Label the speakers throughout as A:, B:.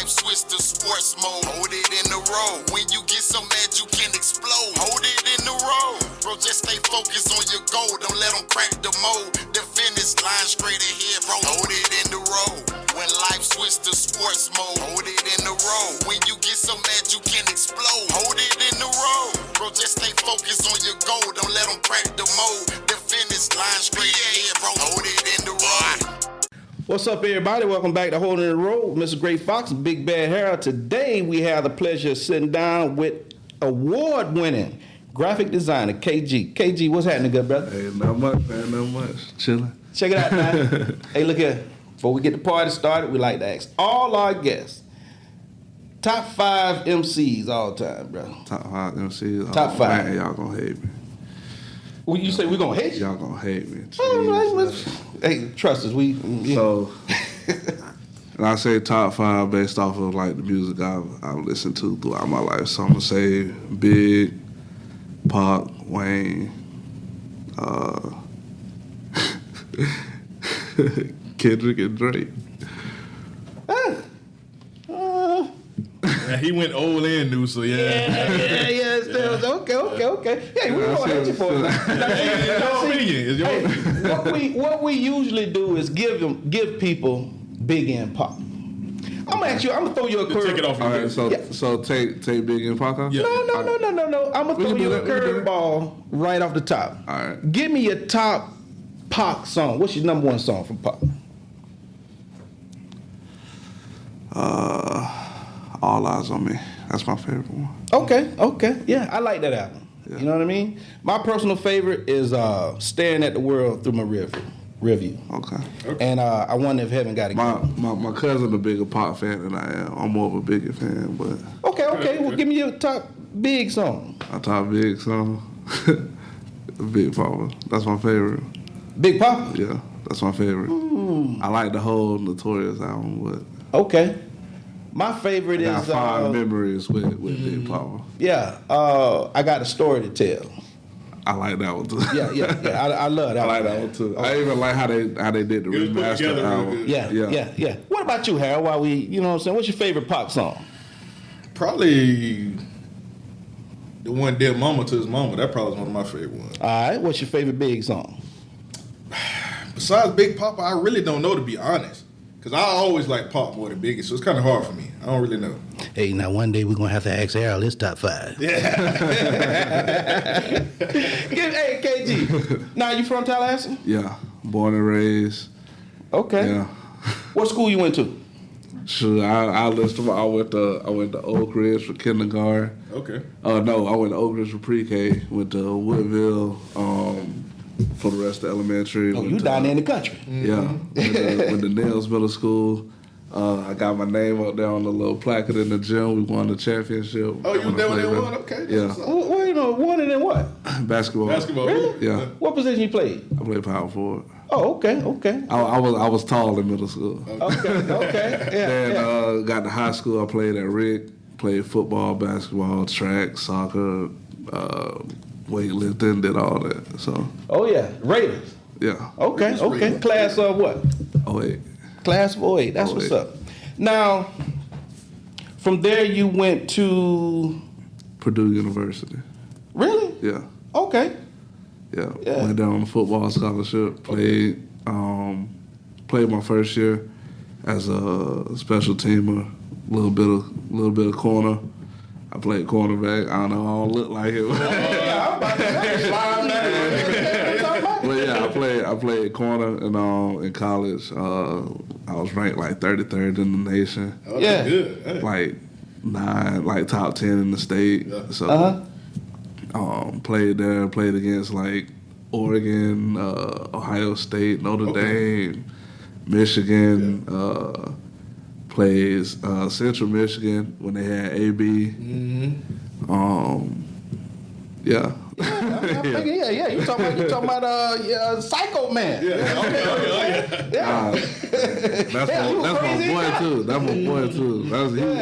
A: switch to sports mode. Hold it in the road. When you get so mad you can explode. Hold it in the road. Bro, just stay focused on your goal. Don't let them crack the mold. The finish line straight ahead, bro. Hold it in the road. When life switch to sports mode. Hold it in the road. When you get so mad you can explode. Hold it in the road. Bro, just stay focused on your goal. Don't let them crack the mold. The finish line straight ahead, bro. Hold it in the road.
B: What's up, everybody? Welcome back to Holding the Road. Mr. Great Fox and Big Bad Harold. Today, we have the pleasure of sitting down with award-winning graphic designer, KG. KG, what's happening, good brother?
C: Hey, not much, man, not much. Chilling.
B: Check it out, man. Hey, look here. Before we get the party started, we like to ask all our guests, top 5 MCs all time, bro.
C: Top 5 MCs?
B: Top 5.
C: Man, y'all gonna hate me.
B: Well, you say we're going to hate you?
C: Y'all gonna hate me.
B: Hey, trust us.
C: So, and I say top 5 based off of like the music I've listened to throughout my life. So I'm gonna say Big, Pac, Wayne, Kendrick and Drake.
D: Yeah, he went old and new, so
B: Yeah. Still, okay. Yeah, we gonna hate you for it. What we usually do is give people Big and Pac. I'm gonna ask you. I'm gonna throw you a curve.
D: Take it off.
C: All right, so take Big and Pac off?
D: Yeah.
B: No. I'm gonna throw you a curveball right off the top.
C: All right.
B: Give me your top Pac song. What's your number 1 song from Pac?
C: All Eyes on Me. That's my favorite one.
B: Okay. Yeah, I like that album. Yeah. You know what I mean? My personal favorite is Staring at the World Through My Review.
C: Okay.
B: And I wonder if Heaven Got a Key.
C: My cousin a bigger Pac fan than I am. I'm more of a Bigger fan, but...
B: Okay. Well, give me your top Big song.
C: My top Big song? Big Papa. That's my favorite.
B: Big Papa?
C: Yeah, that's my favorite. I like the whole Notorious album, but...
B: Okay. My favorite
C: I got
B: is...
C: fond memories with Big Papa.
B: Yeah. I Got a Story to Tell.
C: I like that one too.
B: Yeah. I love that.
C: I like that one too. Okay. I even like how they did the remastered album.
B: Yeah. What about you, Harold? Why you know what I'm saying? What's your favorite Pac song?
D: Probably the one Dead Mama to His Mama. That probably is one of my favorite ones.
B: All right. What's your favorite Big song?
D: Besides Big Papa, I really don't know, to be honest. Because I always like Pac more than Biggie, so it's kind of hard for me. I don't really know.
B: Hey, now one day we're going to have to ask Harold his top 5.
D: Yeah.
B: Hey, KG. Now, you from Tallahassee?
C: Yeah. Born and raised.
B: Okay.
C: Yeah.
B: What school you went to?
C: Sure, I went to Oak Ridge for kindergarten.
D: Okay.
C: No, I went to Oak Ridge for pre-K. Went to Woodville for the rest of elementary.
B: Oh, you down there in the country.
C: Yeah. Went to Nels Middle School. I got my name up there on the little placard in the gym. We won the championship.
D: Oh, you were there when they won? Okay.
C: Yeah.
B: Well, you know, won it in what?
C: Basketball.
B: Really?
C: Yeah.
B: What position you played?
C: I played power forward.
B: Oh, okay.
C: I was tall in middle school.
B: Okay.
C: Then got to high school. I played at Rick. Played football, basketball, track, soccer, weightlifting, did all that. So.
B: Oh yeah, Raiders.
C: Yeah.
B: Okay. Class of what?
C: 08.
B: Class of 08. That's 08. What's up. Now, from there you went to
C: Purdue University.
B: Really?
C: Yeah.
B: Okay.
C: Yeah. Went down on a football scholarship. Played my first year as a special teamer. A little bit of corner. I played cornerback. I don't know. I don't look like it. But yeah, I played corner in college. I was ranked like 33rd in the nation.
D: Oh, that's good. Hey.
C: Like top 10 in the state. Yeah. So played there. Played against like Oregon, Ohio State, Notre Dame, Michigan.
D: Yeah.
C: Plays Central Michigan when they had AB. Yeah.
B: Yeah. You talking about Psycho Man.
D: Yeah. Okay.
C: That's my boy too. That's my boy too.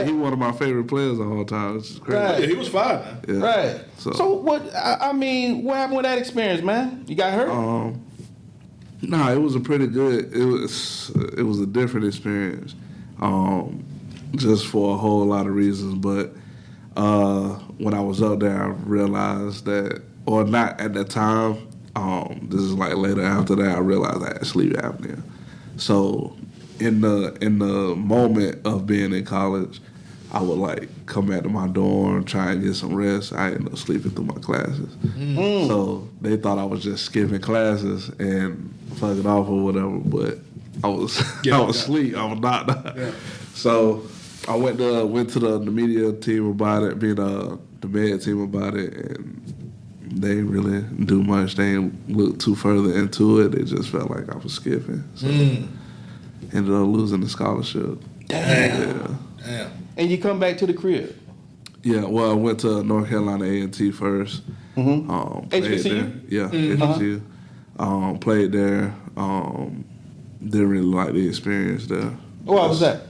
C: He one of my favorite players of all time. It's crazy.
B: Right.
D: Yeah, he was fine.
C: Yeah.
B: Right. So what? I mean, what happened with that experience, man? You got hurt?
C: No, it was a pretty good. It was a different experience. just for a whole lot of reasons. But when I was up there, I realized that, or not at that time. This is like later after that, I realized I had sleep apnea. So in the moment of being in college, I would like come back to my dorm, try and get some rest. I ended up sleeping through my classes. So they thought I was just skipping classes and fucking off or whatever, but I was asleep. I was knocked out. Yeah. So I went to the media team about it, the med team about it, and they didn't really do much. They didn't look too further into it. They just felt like I was skipping. So ended up losing the scholarship.
B: Damn. And you come back to the crib?
C: Yeah, well, I went to North Carolina A&T first.
B: HBCU?
C: Yeah, HBCU. Played there. Didn't really like the experience there.
B: What was that?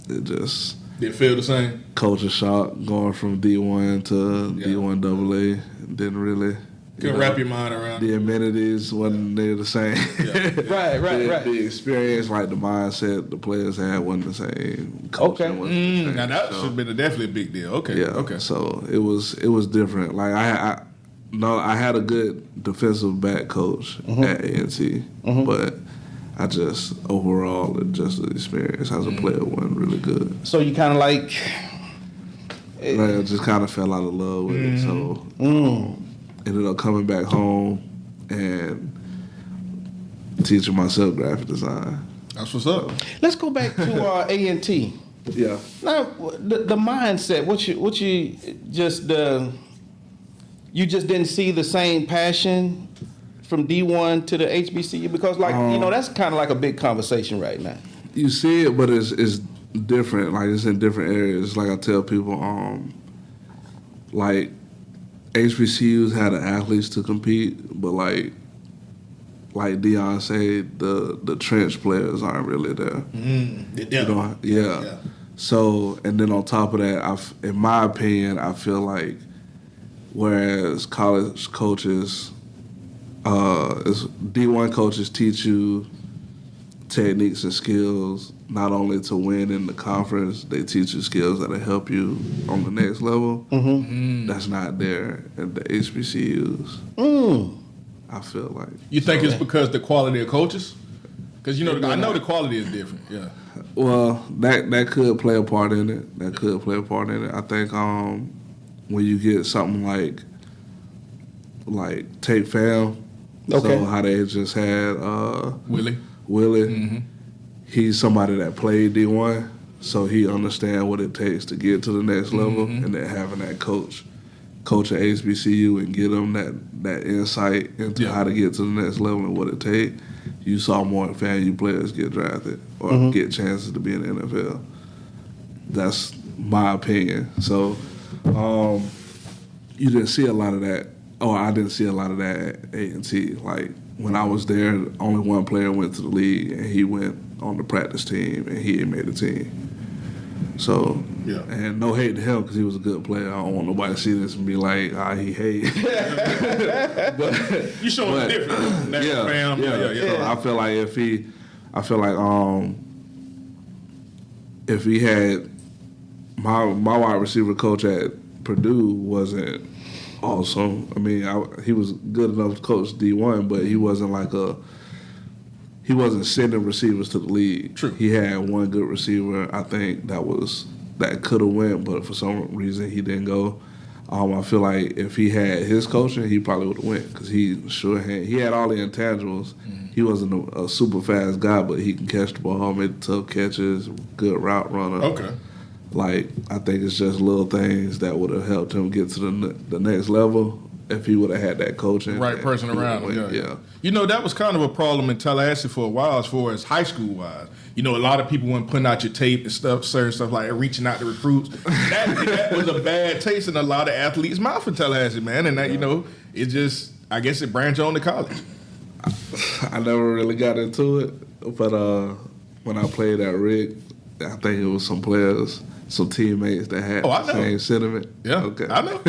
C: It just...
D: Did it feel the same?
C: Culture shock, going from D1 to D1 AA. Didn't really...
D: Couldn't wrap your mind around
C: the amenities wasn't near the same.
B: Right.
C: The experience, like the mindset the players had, wasn't the same. Culture wasn't the same.
D: Now that should have been definitely a big deal. Okay.
C: Yeah. Okay. So it was different. Like I had a good defensive back coach at A&T, but I just overall the experience as a player wasn't really good.
B: So you kind of like
C: I just kind of fell out of love with it. So. Ended up coming back home and teaching myself graphic design.
D: That's what's up.
B: Let's go back to A&T.
C: Yeah.
B: Now the mindset. You just didn't see the same passion from D1 to the HBCU, because that's kind of like a big conversation right now.
C: You see it, but it's different. Like it's in different areas. Like I tell people, like. HBCUs had the athletes to compete, but like Dion said, the trench players aren't really there. Yeah. So, and then on top of that, in my opinion, I feel like whereas college coaches, D1 coaches teach you techniques and skills not only to win in the conference, they teach you skills that'll help you on the next level. That's not there at the HBCUs. I feel like.
D: You think it's because the quality of coaches? Because I know the quality is different. Yeah.
C: Well, that could play a part in it. I think when you get something like tape fam, so how they just had Willie. He's somebody that played D1, so he understands what it takes to get to the next level, and then having that coach at HBCU and get them that insight into how to get to the next level and what it takes. You saw more FAMU players get drafted or get chances to be in the NFL. That's my opinion. So you didn't see a lot of that, or I didn't see a lot of that at A&T. Like when I was there, only one player went to the league, and he went on the practice team, and he made the team. So, and no hate to him because he was a good player. I don't want nobody to see this and be like, he hate. But
D: you showing different.
C: Yeah. So I feel like if he had my wide receiver coach at Purdue wasn't awesome. I mean, he was good enough to coach D1, but he wasn't he wasn't sending receivers to the league.
D: True.
C: He had one good receiver, I think, that could have went, but for some reason he didn't go. I feel like if he had his coaching, he probably would have went because he had all the intangibles. He wasn't a super fast guy, but he can catch the ball, made tough catches, good route runner.
D: Okay.
C: Like, I think it's just little things that would have helped him get to the next level if he would have had that coaching.
D: Right person around him, yeah. That was kind of a problem in Tallahassee for a while as far as high school-wise. A lot of people weren't putting out your tape and certain stuff like that, reaching out to recruits. That was a bad taste in a lot of athletes' mouth in Tallahassee, man. And that, it just, I guess it branched on to college.
C: I never really got into it, but when I played at Rick, I think it was some players, some teammates that had the same sentiment.
D: Yeah,
C: okay.
D: I know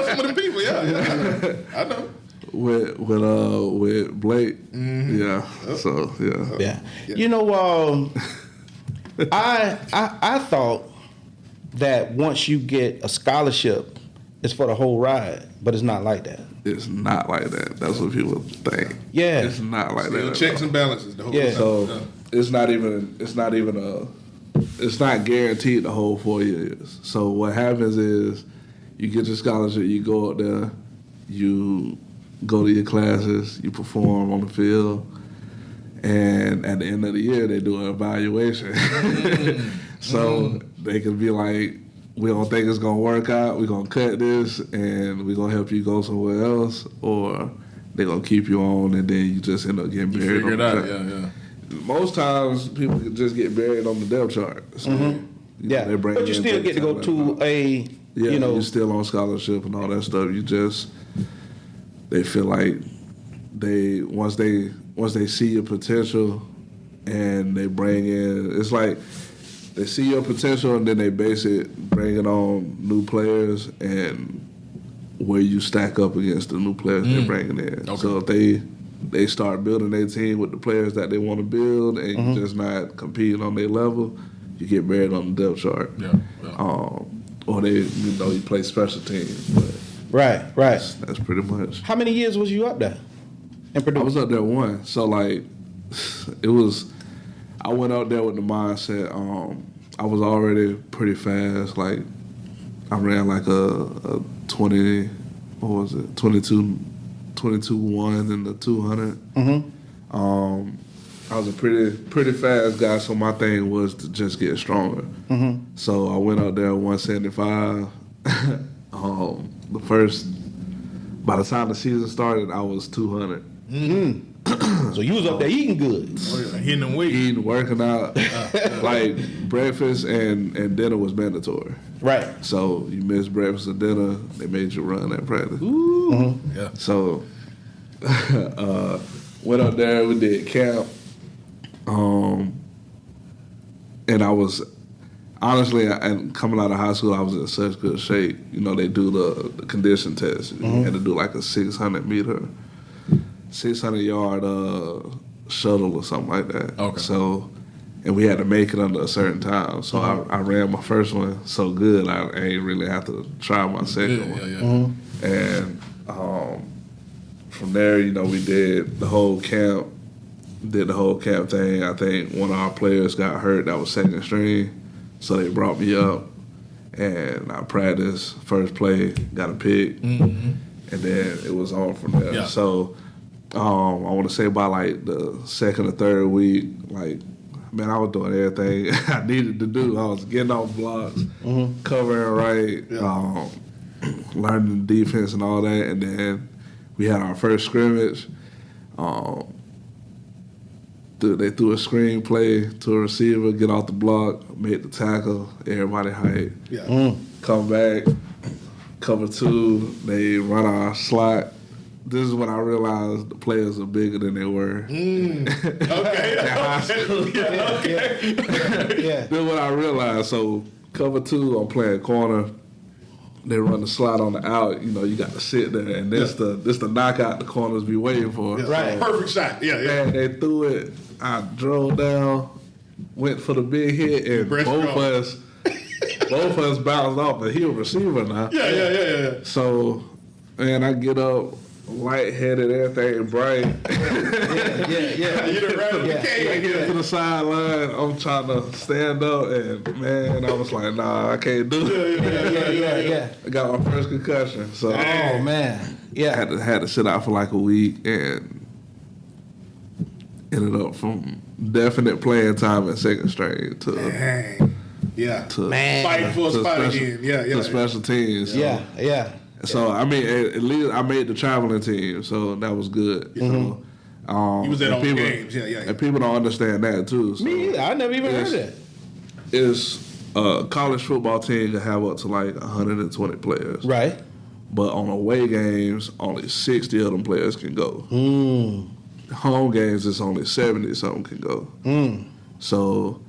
D: some of them people. Yeah, I know.
C: With Blake, yeah. So yeah.
B: I thought that once you get a scholarship, it's for the whole ride, but it's not like that.
C: It's not like that. That's what people think.
B: Yeah,
C: it's not like that.
D: Checks and balances. The whole
B: Yeah.
D: time.
C: So it's not guaranteed the whole 4 years. So what happens is you get your scholarship, you go up there, you go to your classes, you perform on the field, and at the end of the year they do an evaluation. So they can be like, we don't think it's gonna work out, we're gonna cut this and we're gonna help you go somewhere else, or they're gonna keep you on and then you just end up getting buried.
D: Figure it out, yeah.
C: Most times people can just get buried on the depth chart. So,
B: yeah. But you still get to go to a,
C: yeah, you're still on scholarship and all that stuff. You just, they feel like once they see your potential and they bring in, it's like they see your potential and then they base it, bringing on new players and where you stack up against the new players they're bringing in. Okay. So if they start building their team with the players that they want to build and you're just not competing on their level, you get buried on the depth chart.
D: Yeah.
C: Or you play special teams. But
B: right.
C: That's pretty much.
B: How many years was you up there in Purdue?
C: I was up there one. So like, I went out there with the mindset. I was already pretty fast. Like, I ran like a 20. What was it? 22-1 in the 200. I was a pretty fast guy, so my thing was to just get stronger. So I went out there 175. By the time the season started, I was 200.
B: So you was up there eating good.
D: Hitting them weight.
C: Eating, working out. Like breakfast and dinner was mandatory.
B: Right.
C: So you missed breakfast and dinner, they made you run that practice.
D: Yeah.
C: So went up there, we did camp. And I was, honestly, and coming out of high school, I was in such good shape. You know, they do the condition test. You had to do like a 600-yard shuttle or something like that. Okay. So, and we had to make it under a certain time. So I ran my first one so good, I ain't really have to try my second one. And from there, you know, we did the whole camp. Thing. I think one of our players got hurt that was second string, so they brought me up, and I practiced first play, got a pick, and then it was on from there. Yeah. So I want to say by like the second or third week, like, man, I was doing everything I needed to do. I was getting off blocks, covering right, learning the defense and all that, and then we had our first scrimmage. They threw a screen play to a receiver, get off the block, made the tackle, everybody hype. Yeah. Come back, cover two, they run our slot. This is when I realized the players are bigger than they were.
D: Okay.
B: Yeah.
C: This is what I realized. So cover two, I'm playing corner. They run the slot on the out. You know, you got to sit there, and this the knockout the corners be waiting for.
D: Yeah, right. Perfect shot. Yeah.
C: And they threw it. I drove down, went for the big hit, and both of us bounced off. But he a receiver now.
D: Yeah.
C: So, man, I get up, lightheaded, everything bright.
B: Yeah.
D: You done right on the cage.
C: I get to the sideline. I'm trying to stand up, and man, I was like, nah, I can't do it.
B: Yeah.
C: I got my first concussion. So,
B: oh man, yeah.
C: Had to sit out for like a week, and ended up from definite playing time at second string to
D: fighting for a spot again.
C: To special teams.
B: Yeah.
C: So I mean, at least I made the traveling team, so that was good. So,
D: you was at all the games,
C: and people don't understand that too. So
B: me either. I never even heard that.
C: It's a college football team that have up to like 120 players,
B: right?
C: But on away games, only 60 of them players can go. Home games, it's only 70 something can go. So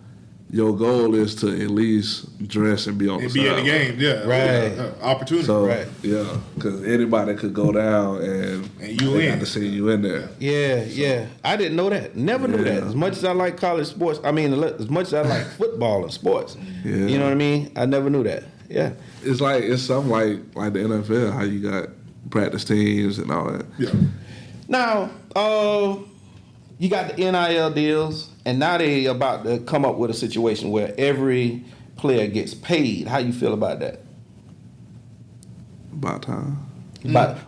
C: your goal is to at least dress and be on the
D: And be in the game, yeah.
B: Right.
D: Opportunity.
C: So,
B: Right.
C: yeah, because anybody could go down and
D: you
C: they
D: in.
C: got to see you in there.
B: Yeah. I didn't know that. Never knew that. As much as I like college sports, as much as I like football and sports, you know what I mean? I never knew that. Yeah.
C: It's something like the NFL, how you got practice teams and all that.
D: Yeah.
B: Now, you got the NIL deals, and now they about to come up with a situation where every player gets paid. How you feel about that?
C: About time.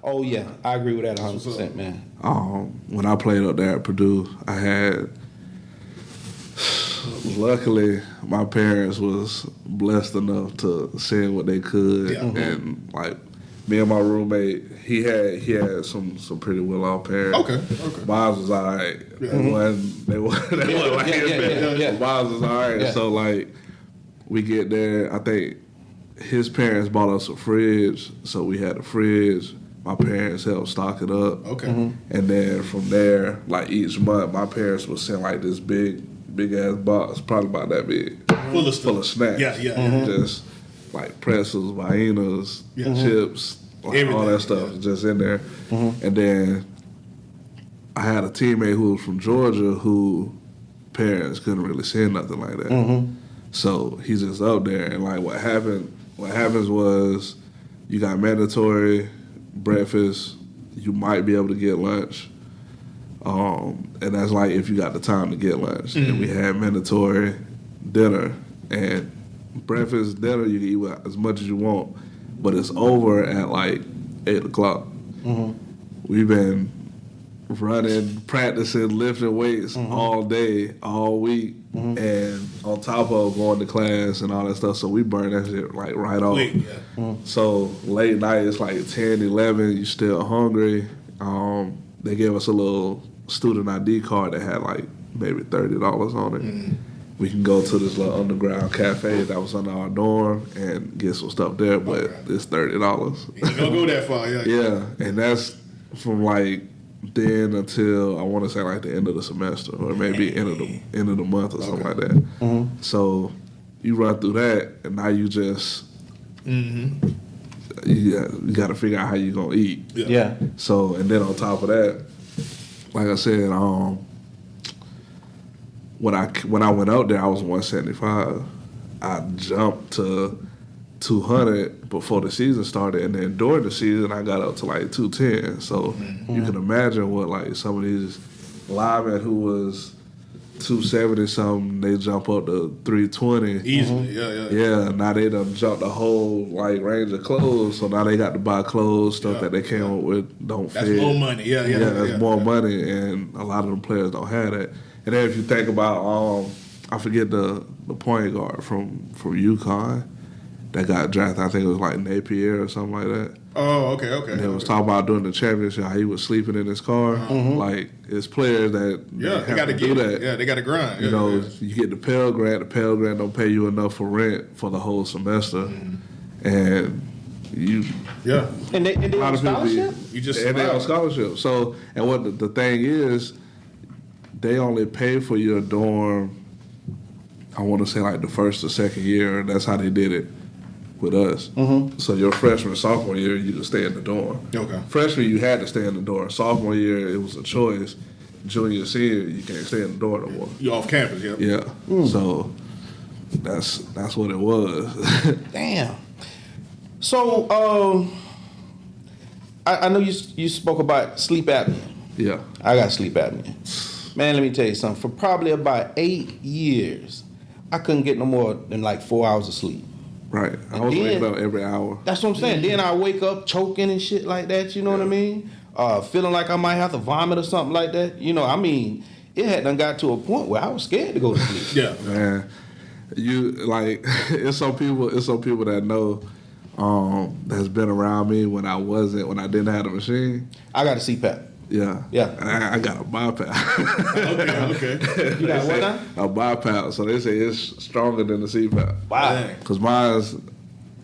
B: Oh yeah, I agree with that 100%, man.
C: When I played up there at Purdue, I had. Luckily, my parents was blessed enough to send what they could, and like me and my roommate, he had some pretty well off parents.
D: Okay.
C: Mine was all right. They wasn't like his. Mine was all right.
B: Yeah.
C: So like, we get there. I think his parents bought us a fridge, so we had a fridge. My parents helped stock it up.
D: Okay.
C: And then from there, like each month, my parents would send like this big ass box, probably about that big,
D: Full of stuff.
C: full of snacks.
D: Yeah.
C: Just like pretzels, Viennas, chips, like all that stuff just in there. And then I had a teammate who was from Georgia who parents couldn't really send nothing like that. So he's just up there, and like what happens was you got mandatory breakfast, you might be able to get lunch. And that's like if you got the time to get lunch. And we had mandatory dinner, and breakfast, dinner, you can eat as much as you want, but it's over at like 8 o'clock. We've been running, practicing, lifting weights all day, all week, and on top of going to class and all that stuff. So we burn that shit like right off. So late night, it's like 10, 11, you still hungry. They gave us a little student ID card that had like maybe $30 on it. We can go to this little underground cafe that was under our dorm and get some stuff there, but it's $30.
D: You don't go that far,
C: Yeah, and that's from like then until I want to say like the end of the semester or maybe end of the month or something like that. So you run through that, and now you just you got to figure out how you gonna eat.
B: Yeah.
C: So and then on top of that, like I said, when I went out there, I was 175. I jumped to 200 before the season started, and then during the season, I got up to like 210. So you can imagine what like some of these linemen who was 270 something, they jump up to 320
D: easily.
C: Yeah, now they done jumped the whole like range of clothes, so now they got to buy clothes, stuff that they came up with don't fit.
D: That's more money.
C: That's more money, and a lot of them players don't have that. And then if you think about, I forget the point guard from UConn that got drafted. I think it was like Napier or something like that.
D: Oh, okay.
C: And they was talking about during the championship how he was sleeping in his car. Like it's players that
D: they
C: have
D: got to
C: do that.
D: Yeah, they got to grind.
C: You know, you get the Pell Grant. The Pell Grant don't pay you enough for rent for the whole semester, and you.
B: Yeah. And they on scholarship?
C: They on scholarship. So, and what the thing is, they only pay for your dorm, I want to say like the first or second year, and that's how they did it with us. So your freshman, sophomore year, you could stay in the dorm.
D: Okay.
C: Freshman, you had to stay in the dorm. Sophomore year, it was a choice. Junior, senior, you can't stay in the dorm no more.
D: You're off campus,
C: Yeah. So that's what it was.
B: Damn. So I know you spoke about sleep apnea.
C: Yeah.
B: I got sleep apnea. Man, let me tell you something. For probably about 8 years, I couldn't get no more than like 4 hours of sleep.
C: Right. I was waking up every hour.
B: That's what I'm saying. Then I wake up choking and shit like that, you know what I mean? Feeling like I might have to vomit or something like that. You know, I mean, it had done got to a point where I was scared to go to sleep.
D: Yeah.
C: Man, you like it's some people that know that's been around me when I didn't have the machine.
B: I got a CPAP.
C: Yeah. I got a BiPAP.
D: Okay.
B: You got what now?
C: A BiPAP. So they say it's stronger than the CPAP.
B: Wow.
C: Because mine's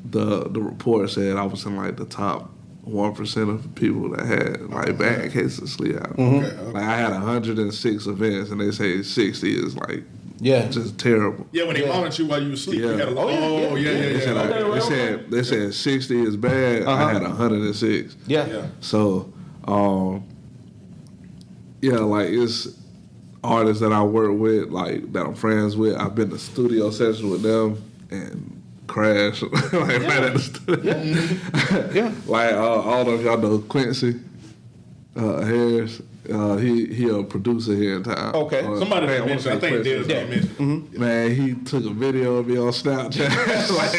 C: the report said I was in like the top 1% of people that had like bad cases of sleep apnea.
D: Okay.
C: Like I had 106 events, and they say 60 is like
B: Yeah.
C: Just terrible.
D: Yeah, when they monitor you while you were asleep, you had a
C: They said 60 is bad. I had 106.
B: Yeah.
C: So, like it's artists that I work with, like that I'm friends with. I've been to studio sessions with them and crashed like right at the studio.
B: Yeah.
C: Like all of y'all know Quincy Harris. He a producer here in town.
B: Okay.
D: Somebody mentioned. I think Dale's mentioned.
C: Man, he took a video of me on Snapchat. Like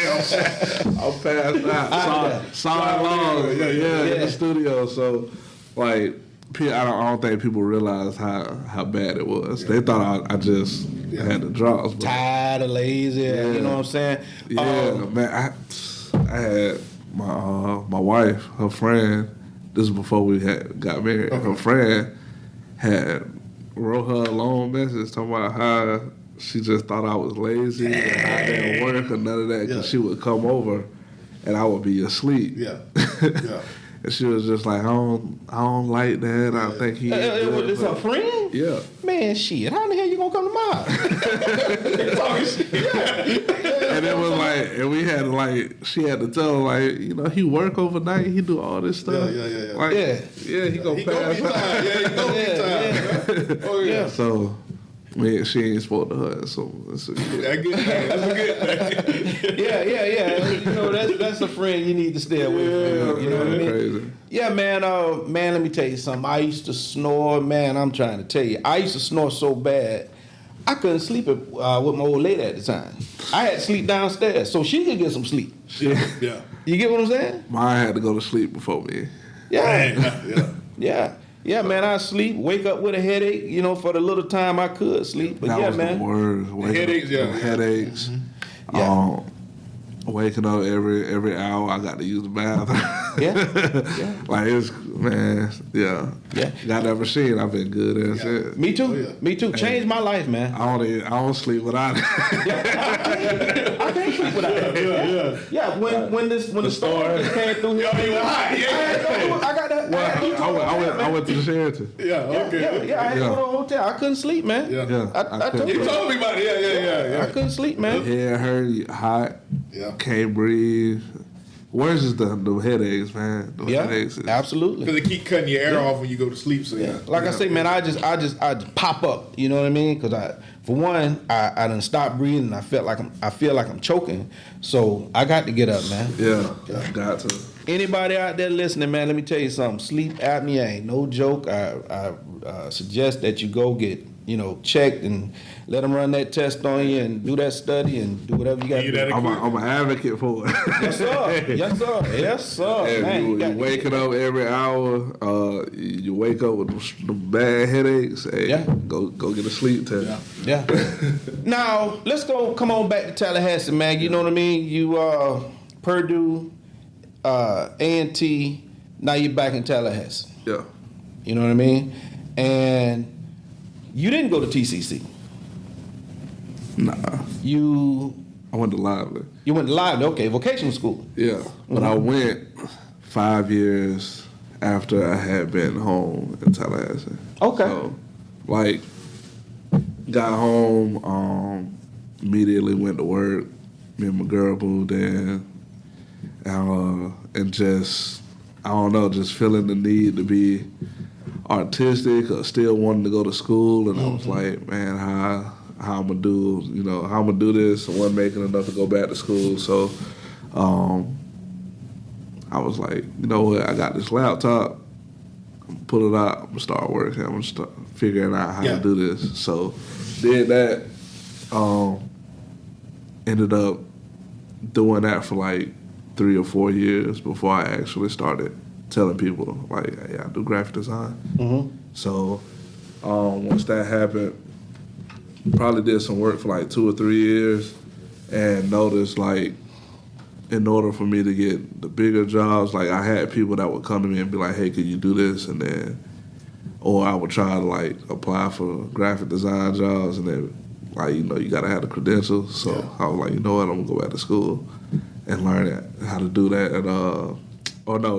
C: I'm passed out. Saw long. In the studio. So, like, I don't think people realized how bad it was. They thought I just had the drops.
B: Tired or lazy. You know what I'm saying?
C: Yeah, man. I had my wife, her friend. This is before we got married. Her friend had wrote her a long message talking about how she just thought I was lazy and I didn't work or none of that because she would come over and I would be asleep.
D: Yeah.
C: And she was just like, I don't like that. I think he.
B: Is her friend?
C: Yeah.
B: Man, shit. How in the hell you gonna come to mine? Talking shit.
C: And it was like, and we had to she had to tell her, like, you know, he work overnight, he do all this stuff.
D: Yeah.
C: Like, he gonna pass out.
D: He gonna be tired. Oh yeah.
C: So, man, she ain't spoke to her, so it's a good.
D: That's a good thing.
B: Yeah. You know, that's a friend you need to stay away from. You know what I mean?
C: Crazy.
B: Yeah, man. Man, let me tell you something. I used to snore. Man, I'm trying to tell you. I used to snore so bad, I couldn't sleep with my old lady at the time. I had to sleep downstairs so she could get some sleep.
D: Yeah.
B: You get what I'm saying?
C: Mine had to go to sleep before me.
B: Yeah. Yeah, man, I sleep, wake up with a headache, you know, for the little time I could sleep. But
C: That was
B: man.
C: the worst.
D: Headaches,
C: Headaches.
B: Mm-hmm. Yeah.
C: Waking up every hour, I got to use the bathroom.
B: Yeah.
C: Like, it's, man, yeah. Got that machine, I've been good ever since.
B: Me too. Me too. Changed my life, man.
C: I don't sleep without it.
B: I can't sleep without it. Yeah, when the storm just came through here. I got that.
C: Well, I went to the Sheraton.
D: Yeah, okay.
B: Yeah, I had to go to a hotel. I couldn't sleep, man.
C: Yeah.
B: I told
D: You
B: you.
D: told me about it. Yeah.
B: I couldn't sleep, man.
C: Head hurt, hot,
D: Yeah.
C: can't breathe. Worse is the headaches, man. The headaches is,
B: Absolutely.
D: Because they keep cutting your air off when you go to sleep. So
B: Like I say, man, I just pop up. You know what I mean? Because for one, I done stopped breathing. I feel like I'm choking. So I got to get up, man.
C: Yeah, got to.
B: Anybody out there listening, man, let me tell you something. Sleep apnea ain't no joke. I suggest that you go get, checked and let them run that test on you and do that study and do whatever you got to do.
C: I'm an advocate for it.
B: Yes, sir.
C: If
B: Man,
C: you waking up every hour, you wake up with the bad headaches, go get a sleep test.
B: Yeah. Now, let's come on back to Tallahassee, man. You know what I mean? You Purdue, A&T, now you're back in Tallahassee.
C: Yeah.
B: You know what I mean? And you didn't go to TCC.
C: Nah. I went to Lively.
B: You went to Lively, okay, vocational school.
C: Yeah. But I went 5 years after I had been home in Tallahassee.
B: Okay.
C: So, got home, immediately went to work. Me and my girl moved in. And just, I don't know, just feeling the need to be artistic or still wanting to go to school. And I was like, man, how I'm gonna do, how I'm gonna do this. I wasn't making enough to go back to school. So I was like, you know what, I got this laptop. I'm gonna pull it out, I'm gonna start working. I'm gonna start figuring out how to do this. So did that. Ended up doing that for 3 or 4 years before I actually started telling people, hey, I do graphic design.
B: Mm-hmm.
C: So once that happened, probably did some work for 2 or 3 years and noticed, in order for me to get the bigger jobs, I had people that would come to me and be like, hey, could you do this? And then, or I would try to, apply for graphic design jobs and then, you got to have the credentials. So I was like, you know what, I'm going to go back to school and learn how to do that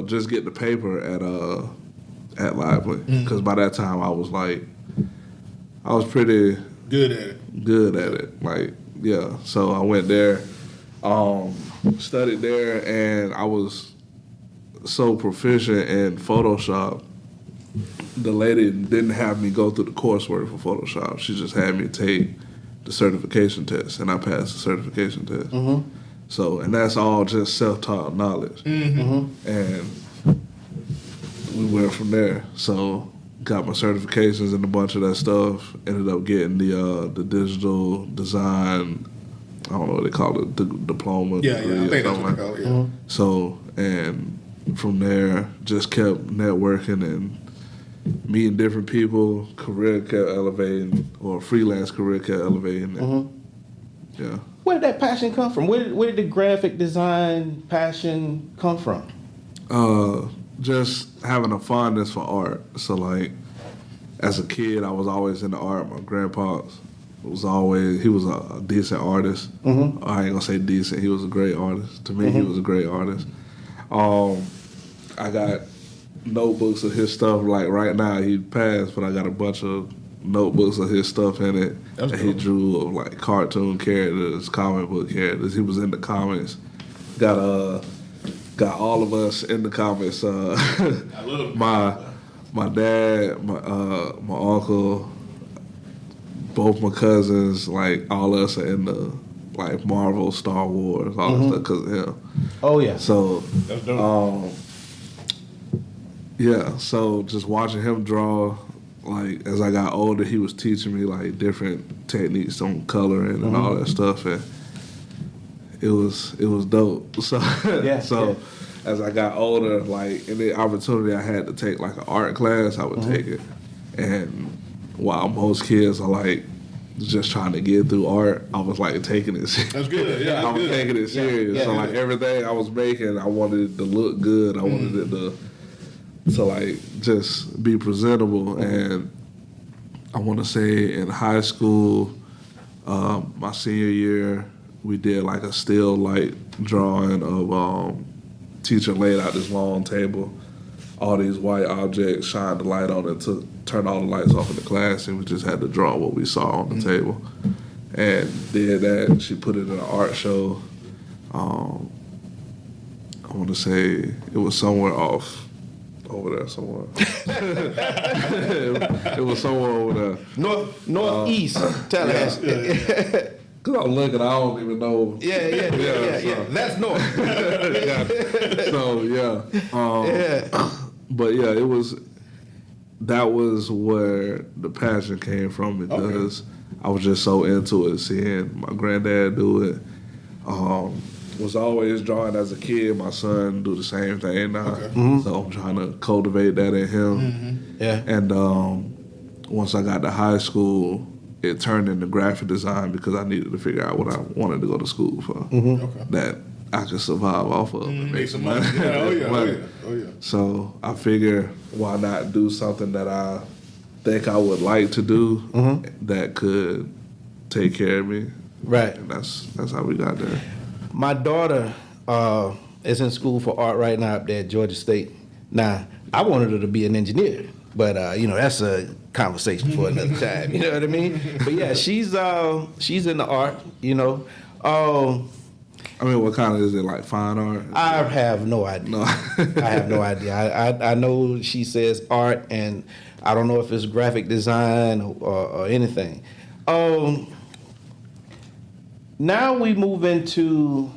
C: just get the paper at Lively. Because by that time I was pretty
D: Good at it.
C: Good at it. Like, yeah. So I went there, studied there, and I was so proficient in Photoshop. The lady didn't have me go through the coursework for Photoshop. She just had me take the certification test, and I passed the certification test. Mm-hmm. So, and that's all just self-taught knowledge. Mm-hmm. And we went from there. So, got my certifications and a bunch of that stuff. Ended up getting the digital design, I don't know what they call it, the diploma.
D: Yeah, I think that's what they call it, yeah. Mm-hmm.
C: So, and from there, just kept networking and meeting different people. Career kept elevating, or freelance career kept elevating. Mm-hmm. Yeah.
B: Where did that passion come from? Where did the graphic design passion come from?
C: Just having a fondness for art. So, like, as a kid, I was always into art. My grandpa he was a decent artist. Mm-hmm. I ain't gonna say decent. He was a great artist. To me, he was a great artist. I got notebooks of his stuff. Like right now, he passed, but I got a bunch of notebooks of his stuff in it that he drew of like cartoon characters, comic book characters. He was into comics. Got all of us in the comics.
D: I love
C: my dad, my uncle, both my cousins, like all of us are in the like Marvel, Star Wars, all that stuff because of him.
B: Oh yeah.
C: So
D: that's dope.
C: Yeah, so just watching him draw, like as I got older, he was teaching me like different techniques on coloring and all that stuff, and it was dope. So as I got older, like any opportunity I had to take like an art class, I would take it. And while most kids are like just trying to get through art, I was like taking it serious.
D: That's good. Yeah,
C: I was taking it serious.
B: Yeah.
C: So like everything I was making, I wanted it to look good. I wanted it to like just be presentable. And I want to say in high school, my senior year, we did like a still light drawing of teacher laid out this long table, all these white objects, shined the light on it to turn all the lights off in the class, and we just had to draw what we saw on the table. And did that. She put it in an art show. I want to say it was somewhere off over there somewhere. It was somewhere over there.
B: Northeast Tallahassee.
C: Cause I'm looking, I don't even know.
B: Yeah. That's north.
C: So yeah. But yeah, that was where the passion came from because I was just so into it, seeing my granddad do it. Was always drawing as a kid. My son do the same thing now. So I'm trying to cultivate that in him.
B: Yeah.
C: And once I got to high school, it turned into graphic design because I needed to figure out what I wanted to go to school for. That I could survive off of and make some money.
D: Oh yeah.
C: So I figure why not do something that I think I would like to do that could take care of me.
B: Right.
C: And that's how we got there.
B: My daughter is in school for art right now up there at Georgia State. Now, I wanted her to be an engineer, but that's a conversation for another time. You know what I mean? But yeah, she's in the art.
C: I mean, what kind of is it, like fine art?
B: I have no idea.
C: No.
B: I have no idea. I know she says art, and I don't know if it's graphic design or anything. Now we move into,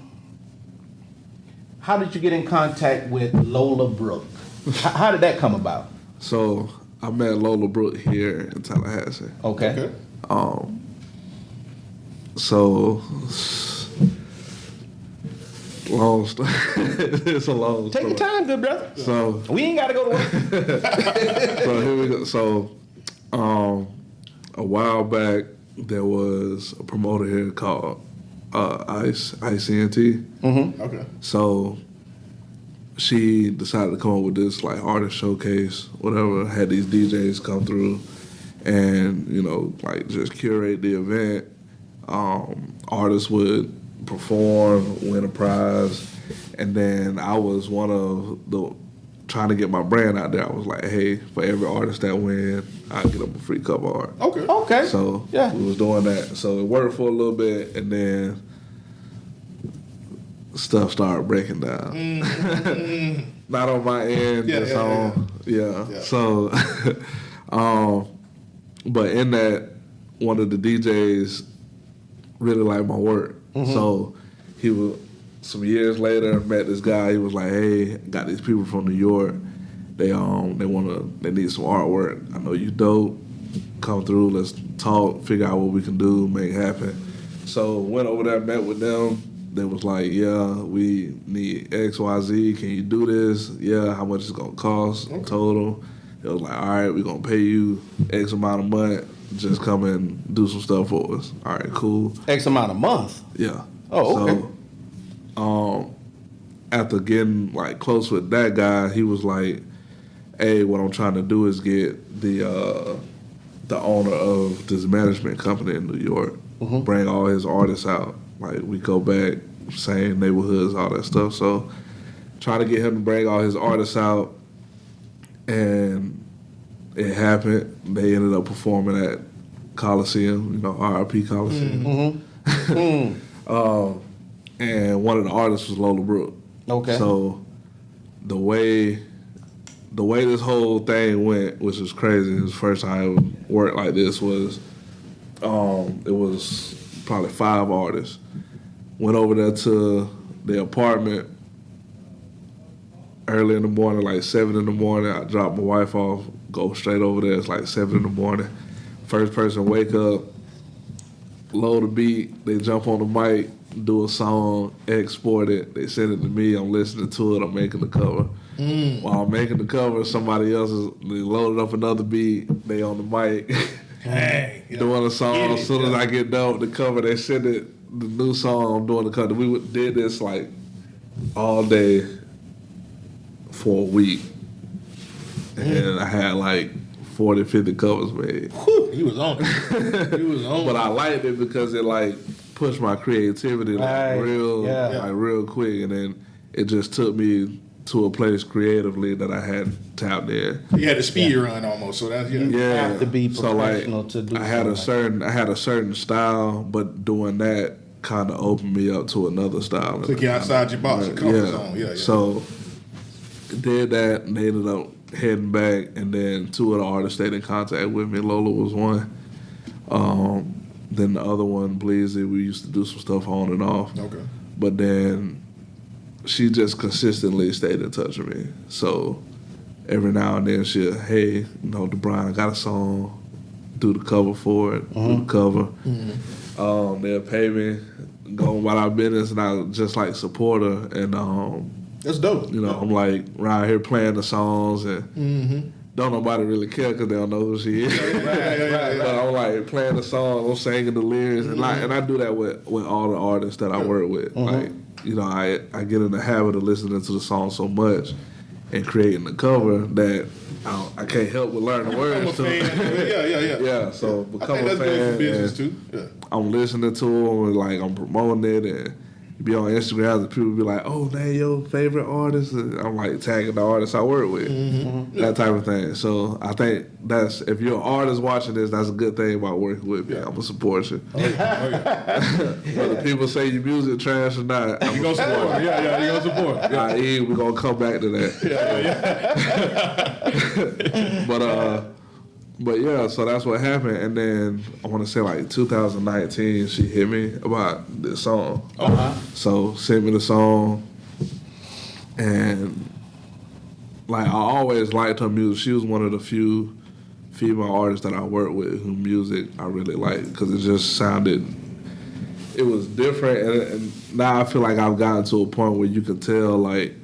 B: how did you get in contact with Lola Brooke? How did that come about?
C: So I met Lola Brooke here in Tallahassee.
B: Okay.
C: So long story. It's a long story.
B: Take your time, good brother.
C: So
B: we ain't got to go to work.
C: So here we go. So a while back, there was a promoter here called ICNT.
D: Okay.
C: So she decided to come up with this like artist showcase, whatever, had these DJs come through and, like just curate the event. Artists would perform, win a prize, and then I was one of the trying to get my brand out there, I was like, hey, for every artist that win, I get them a free cover art.
B: Okay.
C: So we was doing that. So it worked for a little bit, and then stuff started breaking down. Not on my end. So, but in that, one of the DJs really liked my work. So he was, some years later, met this guy. He was like, hey, got these people from New York. They need some artwork. I know you dope. Come through, let's talk, figure out what we can do, make it happen. So went over there, met with them. They was like, yeah, we need X, Y, Z. Can you do this? Yeah, how much it's gonna cost total? It was like, all right, we're gonna pay you X amount a month. Just come and do some stuff for us. All right, cool.
B: X amount a month?
C: Yeah.
B: Oh, okay.
C: So, after getting like close with that guy, he was like, hey, what I'm trying to do is get the owner of this management company in New York, bring all his artists out. Like, we go back, same neighborhoods, all that stuff. So, trying to get him to bring all his artists out, and it happened. They ended up performing at Coliseum, RIP Coliseum. And one of the artists was Lola Brooke.
B: Okay.
C: So, the way this whole thing went, which was crazy, it was the first time I ever worked like this, was it was probably 5 artists. Went over there to the apartment early in the morning, like 7 in the morning. I dropped my wife off, go straight over there. It's like 7 in the morning. First person wake up, load a beat, they jump on the mic, do a song, export it, they send it to me, I'm listening to it, I'm making the cover. While I'm making the cover, somebody else they loaded up another beat, they on the mic, doing a song. As soon as I get done with the cover, they send it, the new song, I'm doing the cover. We did this like all day for a week. And I had like 40, 50 covers made.
D: Whew, he was on it.
C: But I liked it because it like pushed my creativity like real quick, and then it just took me to a place creatively that I hadn't tapped in.
D: You had a speed run almost, so that's
B: You have to be professional to do.
C: I had a certain style, but doing that kind of opened me up to another style.
D: Took you outside your box, your comfort zone. Yeah.
C: So did that, and they ended up heading back, and then 2 of the artists stayed in contact with me. Lola was one. Then the other one, Bleezy, we used to do some stuff on and off.
D: Okay.
C: But then she just consistently stayed in touch with me. So every now and then she'll, hey, Debryne, I got a song, do the cover for it, do the cover. They'll pay me, go about our business, and I just like support her. And
D: that's dope.
C: I'm like around here playing the songs, and don't nobody really care because they don't know who she is. But I'm like playing the songs, I'm singing the lyrics, and I do that with all the artists that I work with. Like, I get in the habit of listening to the song so much and creating the cover that I can't help but learn the words to it. Yeah. So become a fan.
D: Good for business too. Yeah.
C: I'm listening to them, and like I'm promoting it, and be on Instagram and people be like, oh, they your favorite artist? And I'm like tagging the artists I work with. That type of thing. So I think that's, if you're an artist watching this, that's a good thing about working with me. I'm going to support you. Whether people say your music trash or not, I'm going to support you.
D: Yeah, you're going to support.
C: I.e., we're going to come back to that. But yeah, so that's what happened. And then I want to say like 2019, she hit me about this song. So sent me the song, and like I always liked her music. She was one of the few female artists that I worked with whose music I really liked because it just sounded, it was different. And now I feel like I've gotten to a point where you can tell like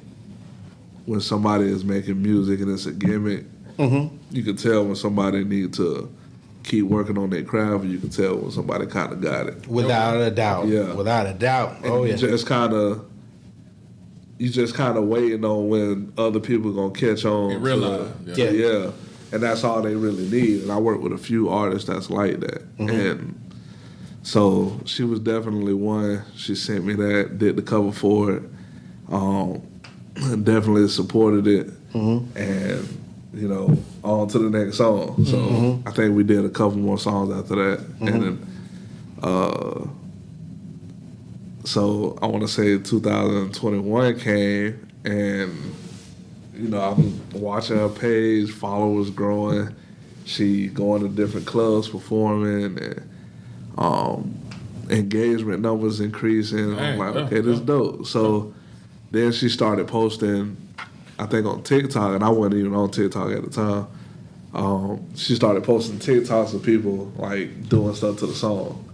C: when somebody is making music and it's a gimmick. You can tell when somebody need to keep working on their craft, and you can tell when somebody kind of got it.
B: Without a doubt.
C: Yeah.
B: Without a doubt.
C: And you just kind of waiting on when other people gonna catch on.
D: And realize.
C: Yeah. And that's all they really need. And I work with a few artists that's like that. And so she was definitely one. She sent me that, did the cover for it. Definitely supported it. and you know, on to the next song. So I think we did a couple more songs after that, and then so I want to say 2021 came, and you know, I'm watching her page, followers growing. She going to different clubs performing, and engagement numbers increasing. I'm like, okay, this is dope. So then she started posting, I think on TikTok, and I wasn't even on TikTok at the time. She started posting TikToks of people like doing stuff to the song.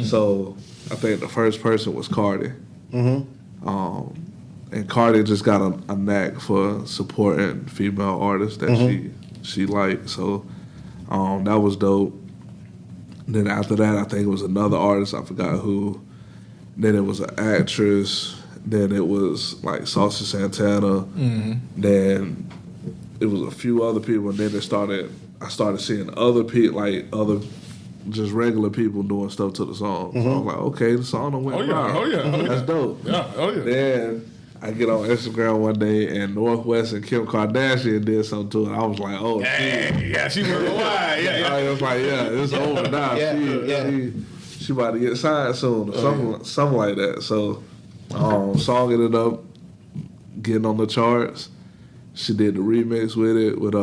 C: So I think the first person was Cardi. And Cardi just got a knack for supporting female artists that she liked. So that was dope. Then after that, I think it was another artist, I forgot who. Then it was an actress. Then it was like Saucy Santana. Then it was a few other people. And then I started seeing other people, like other just regular people doing stuff to the song. So I was like, okay, the song done went viral. That's dope. Then I get on Instagram one day and Northwest and Kim Kardashian did something to it. I was like, oh,
D: she went wide.
C: I was like, it's over now. She about to get signed soon or something like that. So song ended up getting on the charts. She did the remix with it with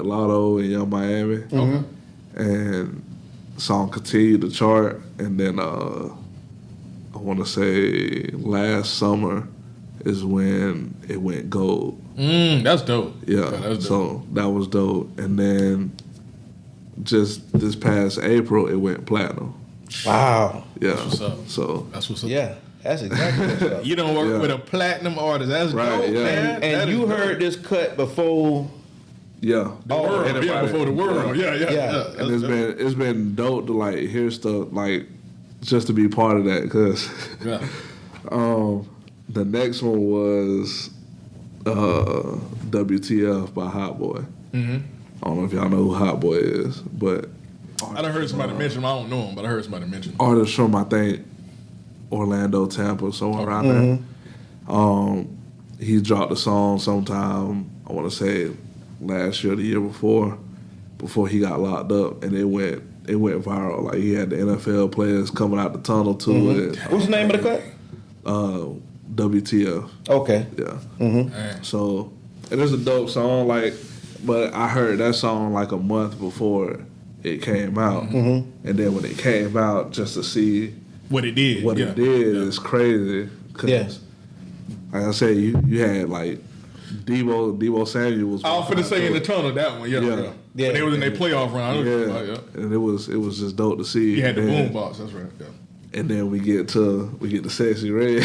C: Lotto and Young Miami. And song continued to chart, and then I want to say last summer is when it went gold.
D: That's dope.
C: Yeah, that's dope. So that was dope. And then just this past April, it went platinum.
B: Wow.
C: Yeah.
D: That's what's up.
C: So
D: that's what's up.
B: Yeah, that's exactly what's up.
D: You don't work with a platinum artist. That's dope, man.
B: And you heard this cut before.
C: Yeah.
D: Before the world. Yeah.
C: And it's been dope to like hear stuff like just to be part of that, because the next one was WTF by Hot Boy. I don't know if y'all know who Hot Boy is, but
D: I done heard somebody mention him. I don't know him, but I heard somebody mention him.
C: Artist from, I think, Orlando, Tampa, somewhere around there. He dropped a song sometime, I want to say last year or the year before he got locked up, and it went viral. Like, he had the NFL players coming out the tunnel to it.
B: What's the name of the cut?
C: WTF.
B: Okay.
C: Yeah. So it is a dope song, like, but I heard that song like a month before it came out, and then when it came out, just to see
D: what it did,
C: is crazy. Cause, like I said, you had like Debo Samuel was
D: I was finna say in the tunnel, that one, yeah. They was in their playoff round.
C: And it was just dope to see.
D: You had the boom box, that's right. Yeah.
C: And then we get to Sexy Red.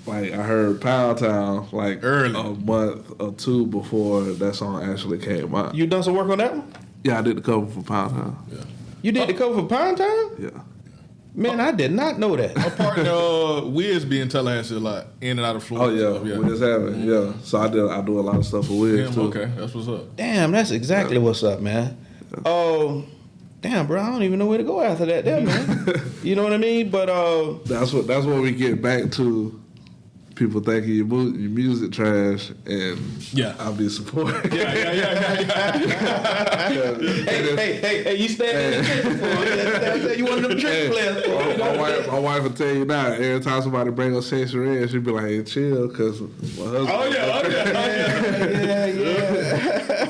C: Like, I heard Pound Town like
D: early,
C: a month or two before that song actually came out.
B: You done some work on that one?
C: Yeah, I did the cover for Pound Town.
B: Yeah. You did the cover for Pound Town?
C: Yeah.
B: Man, I did not know that.
D: My partner Wiz be in Tallahassee a lot, in and out of Florida.
C: Oh yeah, Wiz having So I do a lot of stuff for Wiz too.
D: Okay, that's what's up.
B: Damn, that's exactly what's up, man. Oh, damn, bro, I don't even know where to go after that, man. You know what I mean? But
C: that's what we get back to. People thinking your music trash, and I'll be supporting.
B: Hey, you stand in the trenches for it. You one of them trench players for it.
C: My wife will tell you now, every time somebody bring up Sexy Red, she'll be like, hey, chill, because my husband.
B: Oh, yeah.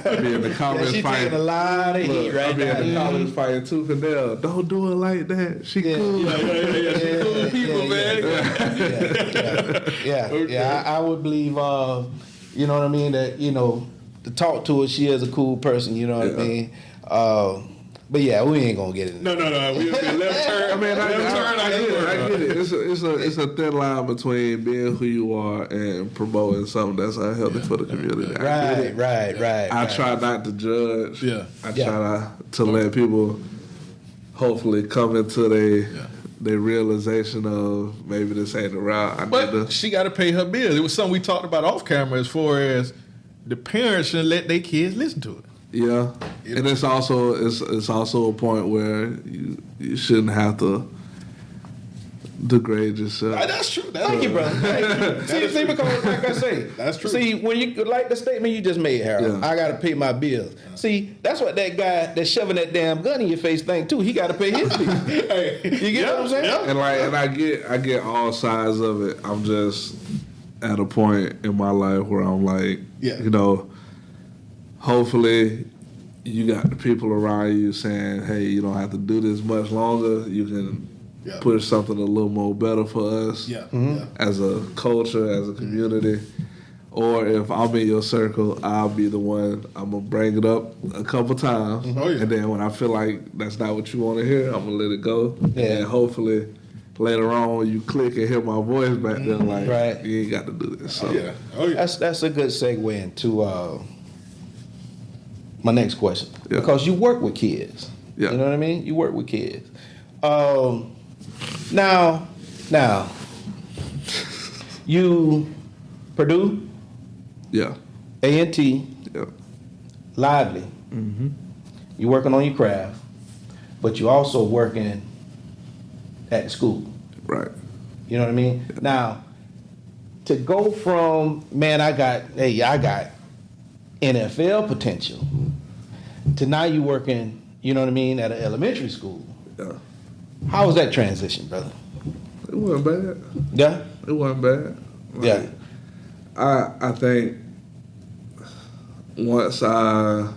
C: I be in the comments
B: she
C: fighting.
B: Taking a lot of heat right now.
C: I be in the comments fighting tooth and nail. Don't do it like that. She cool.
D: She cool people, man.
B: I would believe, you know what I mean, that, you know, to talk to her, she is a cool person, you know what I mean? But yeah, we ain't gonna get it.
D: No. We left turn.
C: I mean, I get it. It's a thin line between being who you are and promoting something that's unhealthy for the community.
B: Right.
C: I try not to judge. I try to let people hopefully come into their realization of maybe this ain't the route.
D: But she got to pay her bills. It was something we talked about off camera as far as the parents shouldn't let their kids listen to it.
C: Yeah, and it's also a point where you shouldn't have to degrade yourself.
D: That's true.
B: Thank you, brother. See, because like I say,
D: that's true.
B: See, when you like the statement you just made, Harold, I got to pay my bills. See, that's what that guy that's shoving that damn gun in your face think too. He got to pay his bills. You get what I'm saying?
D: Yeah.
C: And I get all sides of it. I'm just at a point in my life where I'm like, you know, hopefully you got the people around you saying, hey, you don't have to do this much longer. You can push something a little more better for us as a culture, as a community. Or if I'm in your circle, I'll be the one, I'm going to bring it up a couple times. And then when I feel like that's not what you want to hear, I'm going to let it go. And hopefully later on you click and hear my voice back there like, you ain't got to do this. So
B: That's a good segue into my next question. Because you work with kids. You know what I mean? You work with kids. Now, you Purdue, A&T, Lively. You working on your craft, but you also working at the school.
C: Right.
B: You know what I mean? Now, to go from I got NFL potential to now you working, you know what I mean, at an elementary school. How was that transition, brother?
C: It wasn't bad.
B: Yeah?
C: It wasn't bad. Like, I think once I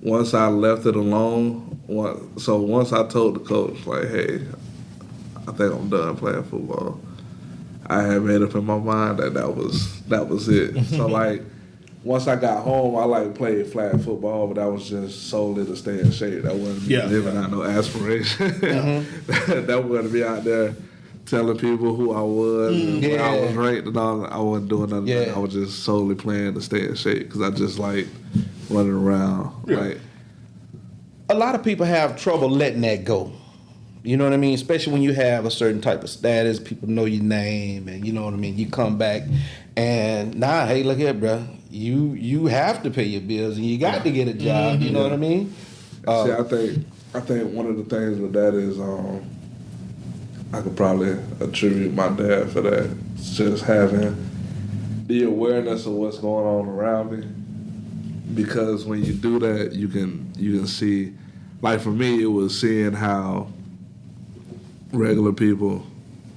C: left it alone, once I told the coach, like, hey, I think I'm done playing football, I had made up in my mind that was it. So like, once I got home, I played flag football, but that was just solely to stay in shape. That wasn't me living out no aspiration. That wasn't me out there telling people who I was and where I was ranked and all. I wasn't doing nothing. I was just solely playing to stay in shape because I just like running around. Like,
B: a lot of people have trouble letting that go. You know what I mean? Especially when you have a certain type of status, people know your name, and you know what I mean? You come back and hey, look here, bro. You have to pay your bills and you got to get a job. You know what I mean?
C: See, I think one of the things with that is I could probably attribute my dad for that. It's just having the awareness of what's going on around me. Because when you do that, you can see. Like for me, it was seeing how regular people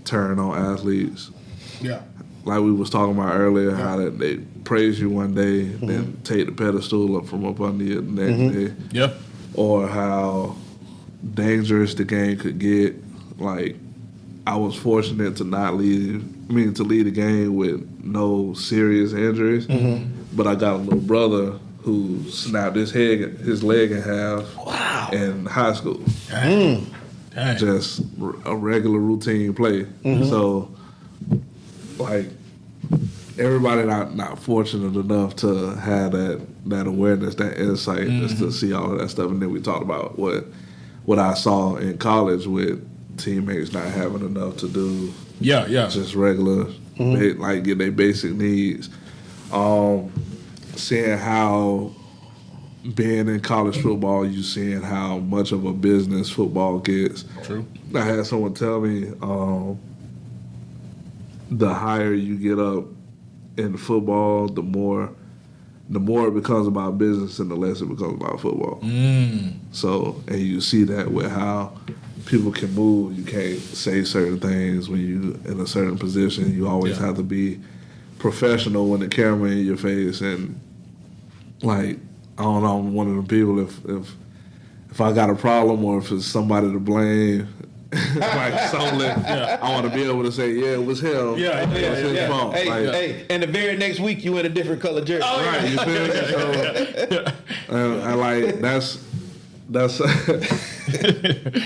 C: turn on athletes. Yeah. Like we was talking about earlier, how that they praise you one day, then take the pedestal up from up under you the next day. Yeah. Or how dangerous the game could get. Like, I was fortunate to to lead the game with no serious injuries. But I got a little brother who snapped his leg in half in high school. Dang. Just a regular routine play. So, like, everybody not fortunate enough to have that awareness, that insight, just to see all of that stuff. And then we talked about what I saw in college with teammates not having enough to do. Just regular, like get their basic needs. Seeing how being in college football, you seeing how much of a business football gets. True. I had someone tell me the higher you get up in football, the more it becomes about business and the less it becomes about football. So, and you see that with how people can move. You can't say certain things when you in a certain position. You always have to be professional when the camera in your face. And like, I don't know, I'm one of them people, if I got a problem or if it's somebody to blame, like solely, I want to be able to say, it was him. It was his fault.
B: Hey, and the very next week you in a different color jersey.
C: Right, you feel me? And like that's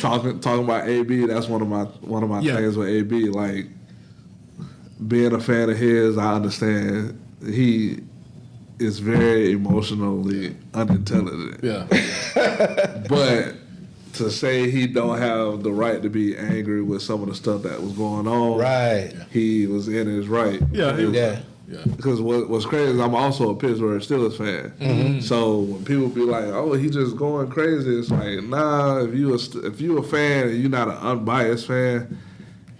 C: talking about AB. That's one of my things with AB. Like, being a fan of his, I understand he is very emotionally unintelligent. But to say he don't have the right to be angry with some of the stuff that was going on, he was in his right. Because what's crazy is I'm also a Pittsburgh Steelers fan. So when people be like, "Oh, he just going crazy," it's like, nah. If you a fan and you're not an unbiased fan,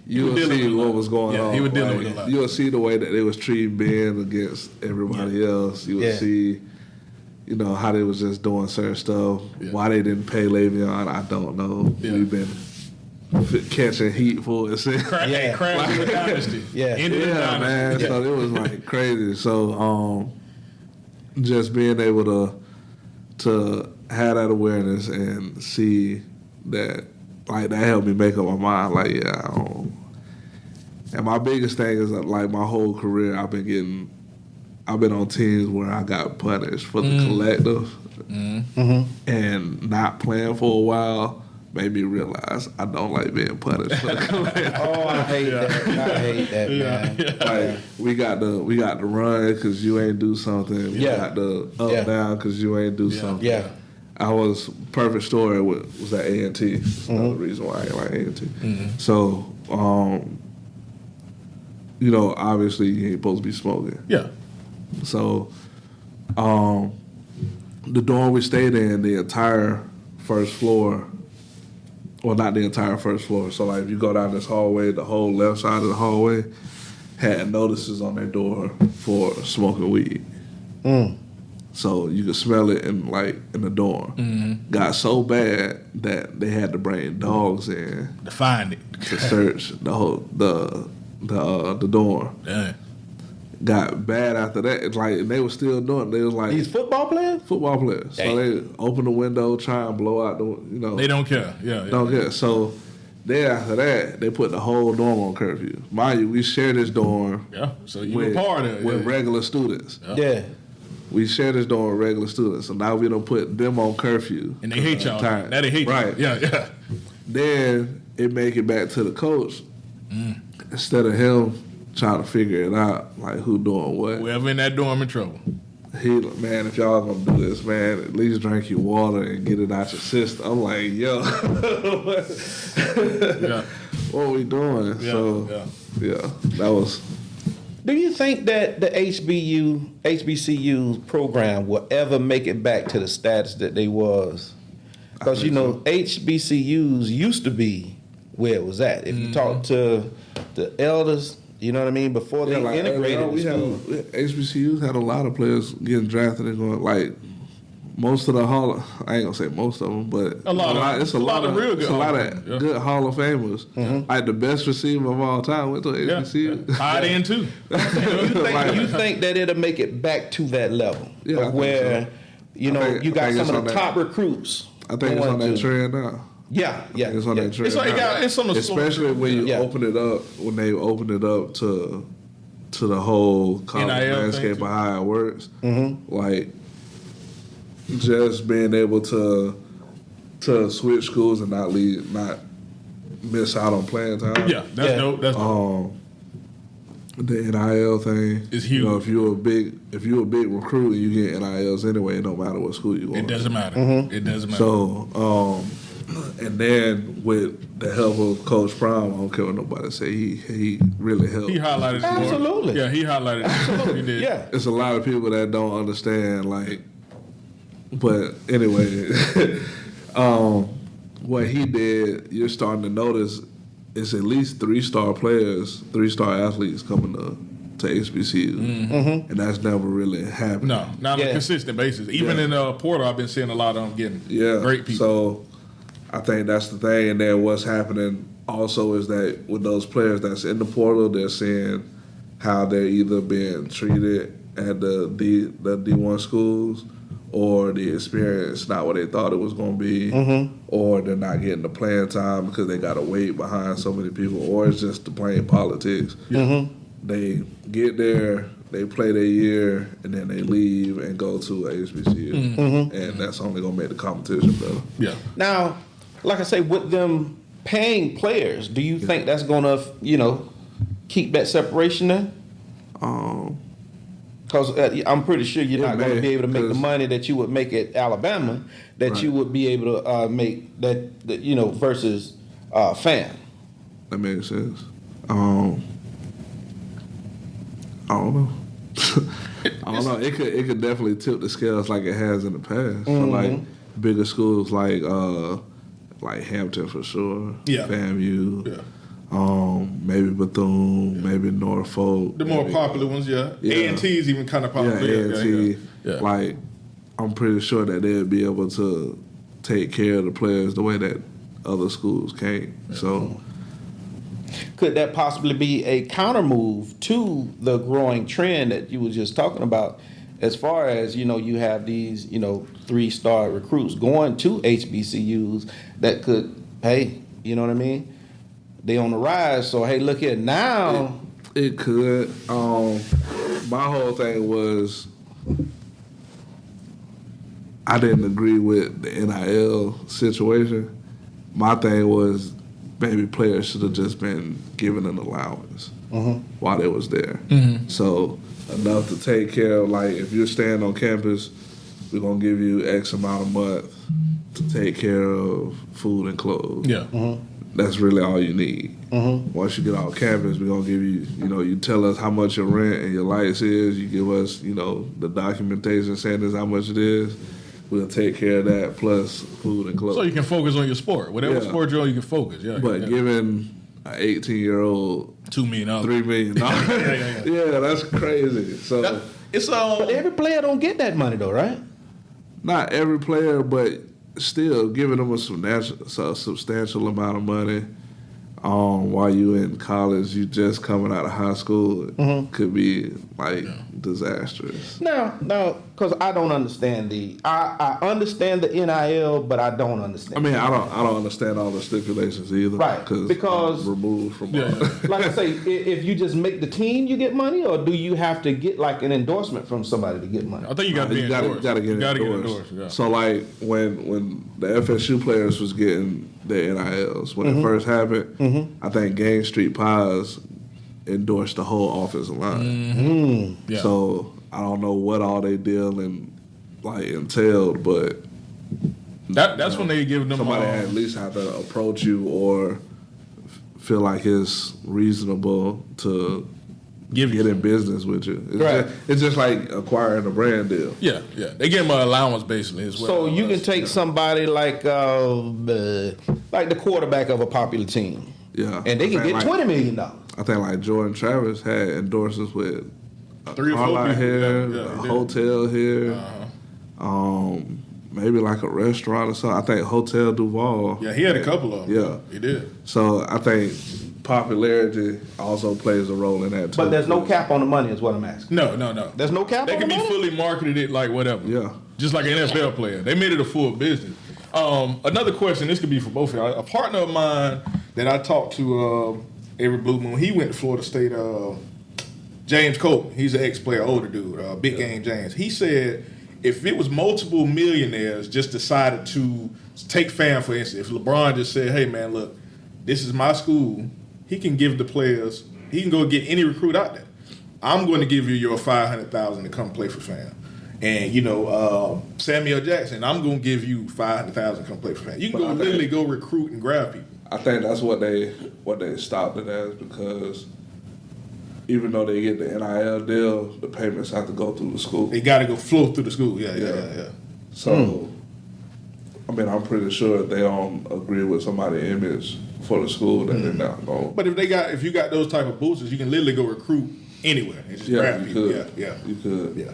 C: you will see what was going on.
D: He was dealing with a lot.
C: You will see the way that they was treating Ben against everybody else. You would see, how they was just doing certain stuff. Yeah. Why they didn't pay Le'Veon, I don't know. Yeah. We've been catching heat for it.
D: Crashing the dynasty.
C: Man. So it was like crazy. So just being able to have that awareness and see that, like, that helped me make up my mind. Like, and my biggest thing is that, like, my whole career I've been on teams where I got punished for the collective, and not playing for a while made me realize I don't like being punished for the collective.
B: I hate that, man.
C: Like, we got the run because you ain't do something. We got the up down because you ain't do something. Yeah. I was perfect story was at A&T. That's another reason why I ain't like A&T. So, obviously you ain't supposed to be smoking. Yeah. So, the dorm we stayed in, the entire first floor, well, not the entire first floor. So, like, if you go down this hallway, the whole left side of the hallway had notices on their door for smoking weed. So you could smell it in the dorm. Got so bad that they had to bring dogs in
D: to find it,
C: to search the dorm. Damn. Got bad after that. It's like they were still doing it. They was like,
B: these football players.
C: Dang. So they open the window, try and blow out the.
D: They don't care.
C: Don't care. So then after that, they put the whole dorm on curfew. Mind you, we share this dorm.
D: Yeah. So you were part of it
C: with regular students.
B: Yeah.
C: We share this dorm with regular students, so now we don't put them on curfew.
D: And they hate y'all. Now they hate you.
C: Right.
D: Yeah.
C: Then it make it back to the coach. Instead of him trying to figure it out, like who doing what.
D: Whoever in that dorm in trouble.
C: Man, if y'all gonna do this, man, at least drink your water and get it out your system. I'm like, yo. What are we doing? That was.
B: Do you think that the HBCU program will ever make it back to the status that they was? Because, HBCUs used to be where it was at. If you talk to the elders, you know what I mean, before they integrated
C: HBCUs had a lot of players getting drafted and going, like, most of the I ain't gonna say most of them, but
D: a lot of real good
C: good Hall of Famers. Like the best receiver of all time went to HBCU.
D: Tied in too.
B: You think that it'll make it back to that level?
C: Yeah,
B: where you got some of the top recruits.
C: I think it's on that trend now.
B: Yeah.
C: It's on that trend.
D: It's on the
C: especially when you open it up, when they open it up to the whole college landscape of how it works. Like, just being able to switch schools and not miss out on playing time.
D: Yeah, that's dope. That's dope.
C: The NIL thing
D: is huge.
C: If you're a big recruit and you get NILs anyway, it don't matter what school you go.
D: It doesn't matter. It doesn't matter.
C: So, and then with the help of Coach Prime, I don't care what nobody say. He really helped.
D: He highlighted it.
B: Absolutely.
D: Yeah, he highlighted it. Absolutely. He did.
B: Yeah.
C: It's a lot of people that don't understand, like. But anyway, what he did, you're starting to notice it's at least 3-star players, 3-star athletes coming to HBCU, and that's never really happened.
D: No, not on a consistent basis. Even in Porter, I've been seeing a lot of them getting great people.
C: So I think that's the thing. And then what's happening also is that with those players that's in the portal, they're seeing how they're either being treated at the D1 schools, or the experience not what they thought it was going to be, or they're not getting the playing time because they got to wait behind so many people, or it's just the plain politics. They get there, they play their year, and then they leave and go to a HBCU, and that's only going to make the competition better.
D: Yeah.
B: Now, like I say, with them paying players, do you think that's going to, keep that separation there? Because I'm pretty sure you're not going to be able to make the money that you would make at Alabama, that you would be able to make that versus fan.
C: That makes sense. I don't know. I don't know. It could definitely tip the scales like it has in the past. For like bigger schools like Hampton for sure.
D: Yeah.
C: FAMU. Maybe Bethune, maybe Norfolk.
D: The more popular ones, yeah. A&T is even kind of popular.
C: Yeah, A&T.
D: Yeah.
C: Like, I'm pretty sure that they'd be able to take care of the players the way that other schools can't. Yeah. So,
B: could that possibly be a counter move to the growing trend that you were just talking about? As far as, you have these, 3-star recruits going to HBCUs that could, hey, you know what I mean? They on the rise, so hey, look here now.
C: It could. My whole thing was I didn't agree with the NIL situation. My thing was maybe players should have just been given an allowance while they was there. So enough to take care of, like, if you're staying on campus, we're gonna give you X amount a month to take care of food and clothes.
D: Yeah.
C: That's really all you need. Once you get off campus, we're gonna give you, you tell us how much your rent and your lights is. You give us, the documentation saying this how much it is. We'll take care of that plus food and clothes.
D: So you can focus on your sport. Whatever sport you're on, you can focus. Yeah.
C: But giving an 18-year-old
D: $2 million,
C: $3 million, yeah, that's crazy. So
D: it's
B: but every player don't get that money though, right?
C: Not every player, but still giving them a substantial amount of money while you in college, you just coming out of high school, could be like disastrous.
B: No, because I don't understand I understand the NIL, but I don't understand.
C: I mean, I don't understand all the stipulations either.
B: Right, because
C: I'm removed from
B: like I say, if you just make the team, you get money, or do you have to get like an endorsement from somebody to get money?
D: I think you got to be endorsed.
C: Got to get endorsed. Yeah. So like when the FSU players was getting their NILs when it first happened, I think Game Street Pies endorsed the whole offensive line.
D: Yeah.
C: So I don't know what all they deal and like entailed, but
D: that's when they give them
C: somebody at least have to approach you or feel like it's reasonable to get in business with you. It's just like acquiring a brand deal.
D: Yeah. They give them an allowance basically as well.
B: So you can take somebody like the quarterback of a popular team.
C: Yeah.
B: And they can get $20 million.
C: I think like Jordan Travis had endorsements with
D: 3 or 4 people
C: here,
D: a
C: hotel here, maybe like a restaurant or something. I think Hotel Duval.
D: Yeah, he had a couple of them.
C: Yeah.
D: He did.
C: So I think popularity also plays a role in that too.
B: But there's no cap on the money is what I'm asking.
D: No.
B: There's no cap
D: They
B: on
D: can
B: the money?
D: be fully marketed it like whatever.
C: Yeah.
D: Just like an NFL player. They made it a full business. Another question, this could be for both of y'all. A partner of mine that I talked to every blue moon, he went to Florida State, James Colton. He's an ex-player, older dude, Big Game James. He said if it was multiple millionaires just decided to take fam, for instance, if LeBron just said, hey man, look, this is my school, he can give the players, he can go get any recruit out there. I'm going to give you your $500,000 to come play for fam. And Samuel Jackson, I'm going to give you $500,000 to come play for fam. You can literally go recruit and grab people.
C: I think that's what they stopped it as, because even though they get the NIL deal, the payments have to go through the school.
D: They got to go flow through the school. Yeah.
C: So, I mean, I'm pretty sure if they don't agree with somebody's image for the school, then they're not going.
D: But if you got those type of boosters, you can literally go recruit anywhere and just grab people.
C: You could.
D: Yeah.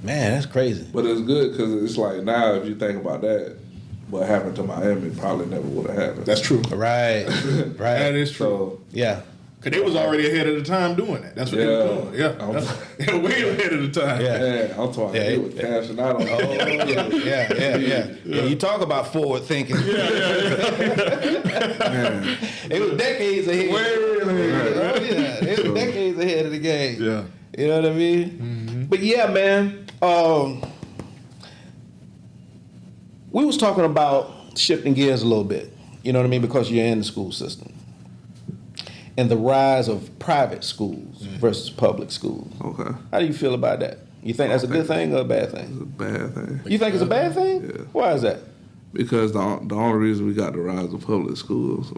B: Man, that's crazy.
C: But it's good because it's like now, if you think about that, what happened to Miami probably never would have happened.
D: That's true.
B: Right.
D: That is true.
C: So,
B: yeah.
D: Because they was already ahead of the time doing that. That's what they were doing. They were way ahead of the time.
C: Yeah, I'm talking. They were cashing out on.
B: Yeah. You talk about forward thinking. It was decades ahead.
D: Way ahead.
B: It was decades ahead of the game.
D: Yeah.
B: You know what I mean? Mm-hmm. But yeah, man. We was talking about shifting gears a little bit. You know what I mean? Because you're in the school system. And the rise of private schools versus public schools.
C: Okay.
B: How do you feel about that? You think that's a good thing or a bad thing?
C: It's a bad thing.
B: You think it's a bad thing?
C: Yeah.
B: Why is that?
C: Because the only reason we got the rise of private schools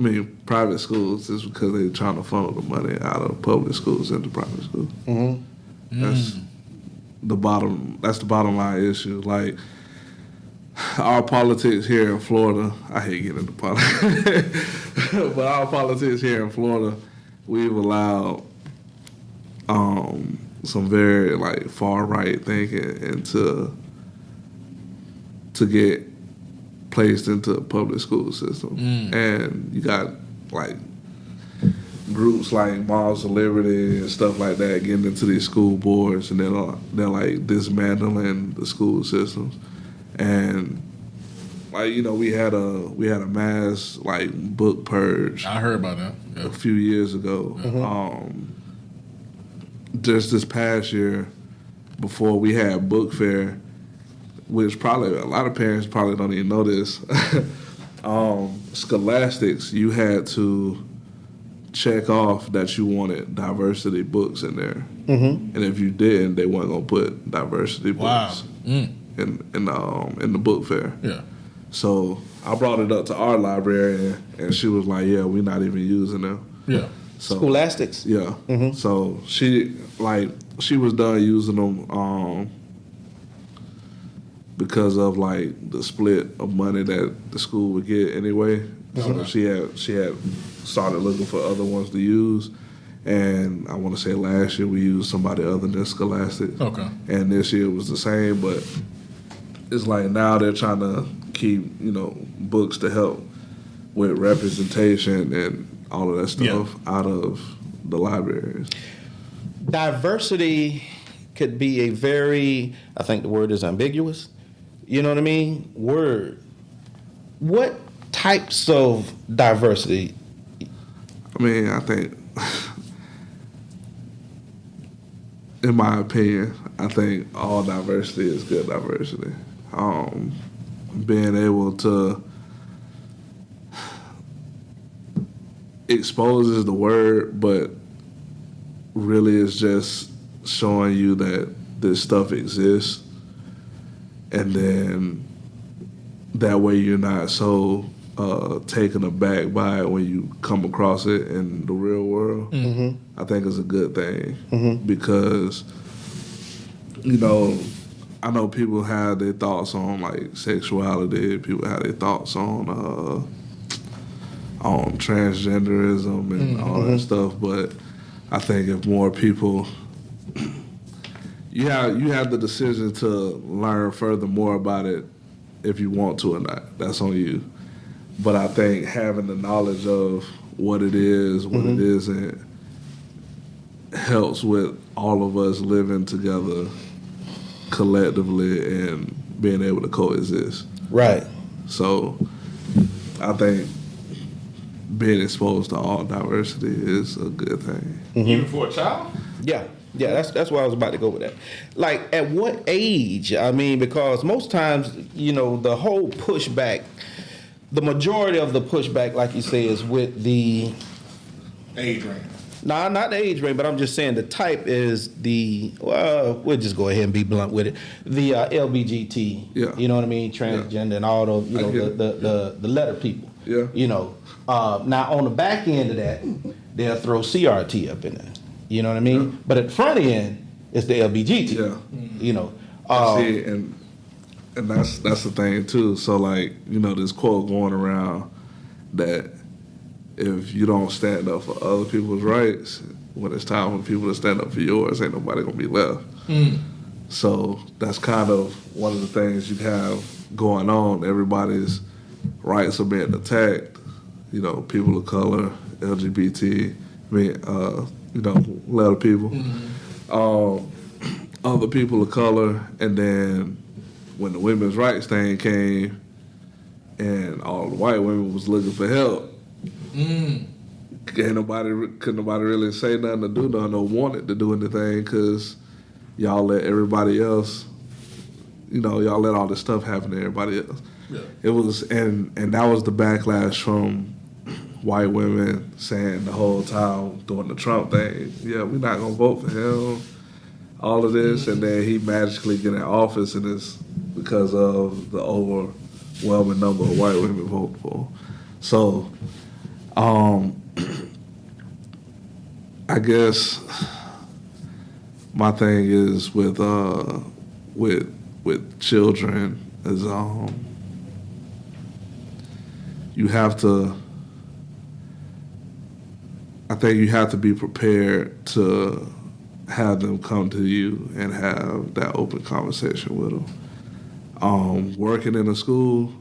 C: is because they're trying to funnel the money out of public schools into private schools. That's the bottom line issue. Like, our politics here in Florida, I hate getting into politics, but our politics here in Florida, we've allowed some very like far right thinking and to get placed into the public school system. And you got like groups like Moms of Liberty and stuff like that getting into these school boards, and they're like dismantling the school systems. And like, you know, we had a mass like book purge.
D: I heard about that
C: a few years ago. Just this past year, before we had book fair, which probably a lot of parents probably don't even know this. Scholastics, you had to check off that you wanted diversity books in there, and if you didn't, they weren't gonna put diversity books in the book fair. Yeah. So I brought it up to our librarian, and she was like, "Yeah, we're not even using them."
D: Yeah.
C: So,
B: Scholastics.
C: Yeah. So she was done using them because of like the split of money that the school would get anyway. So she had started looking for other ones to use, and I want to say last year we used somebody other than Scholastic. Okay. And this year was the same, but it's like now they're trying to keep, you know, books to help with representation and all of that stuff out of the libraries.
B: Diversity could be a very, I think the word is ambiguous. You know what I mean? Word. What types of diversity?
C: I mean, I think, in my opinion, I think all diversity is good diversity. Being able to exposes the word, but really is just showing you that this stuff exists, and then that way you're not so taken aback by it when you come across it in the real world. I think is a good thing because, you know, I know people have their thoughts on like sexuality, people have their thoughts on transgenderism and all that stuff, but I think if more people, you have the decision to learn further more about it if you want to or not. That's on you. But I think having the knowledge of what it is, what it isn't, helps with all of us living together collectively and being able to coexist. Right. So I think being exposed to all diversity is a good thing.
D: Even for a child?
B: Yeah. Yeah, that's where I was about to go with that. Like, at what age? I mean, because most times, you know, the whole pushback, the majority of the pushback, like you say, is with the
D: age range.
B: Nah, not the age range, but I'm just saying the type is we'll just go ahead and be blunt with it. The LBGT, you know what I mean, transgender and all those, you know, the letter people. Yeah. You know, now on the back end of that, they'll throw CRT up in there. You know what I mean? Yeah. But at the front end, it's the LBGT. Yeah. You know.
C: See, and that's the thing too. So like, you know, this quote going around that if you don't stand up for other people's rights, when it's time for people to stand up for yours, ain't nobody gonna be left. So that's kind of one of the things you have going on. Everybody's rights are being attacked. You know, people of color, LGBT, you know, a lot of people, other people of color, and then when the women's rights thing came, and all the white women was looking for help, couldn't nobody really say nothing to do nothing or wanted to do anything because y'all let everybody else, you know, y'all let all this stuff happen to everybody else. Yeah. It was, and that was the backlash from white women saying the whole time during the Trump thing, yeah, we're not gonna vote for him, all of this, and then he magically get in office, and it's because of the overwhelming number of white women voting for him. So, I guess my thing is with children is you have to. I think you have to be prepared to have them come to you and have that open conversation with them. Working in a school,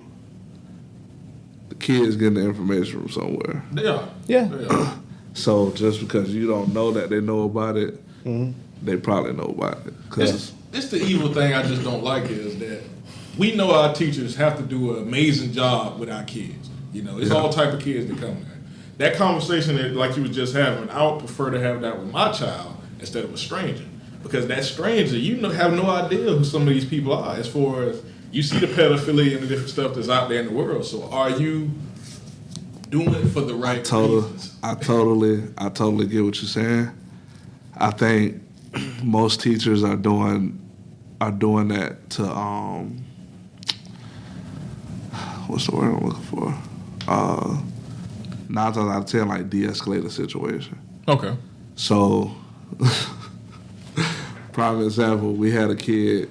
C: the kids getting the information from somewhere.
B: Yeah.
C: So just because you don't know that they know about it, they probably know about it. Cause
D: It's the evil thing I just don't like is that we know our teachers have to do an amazing job with our kids. You know, it's all type of kids that come there. That conversation that like you was just having, I would prefer to have that with my child instead of a stranger. Because that stranger, have no idea who some of these people are as far as you see the pedophilia and the different stuff that's out there in the world. So are you doing it for the right reasons?
C: I totally get what you're saying. I think most teachers are doing that to what's the word I'm looking for? 9 times out of 10, like de-escalate the situation.
D: Okay.
C: So, prime example, we had a kid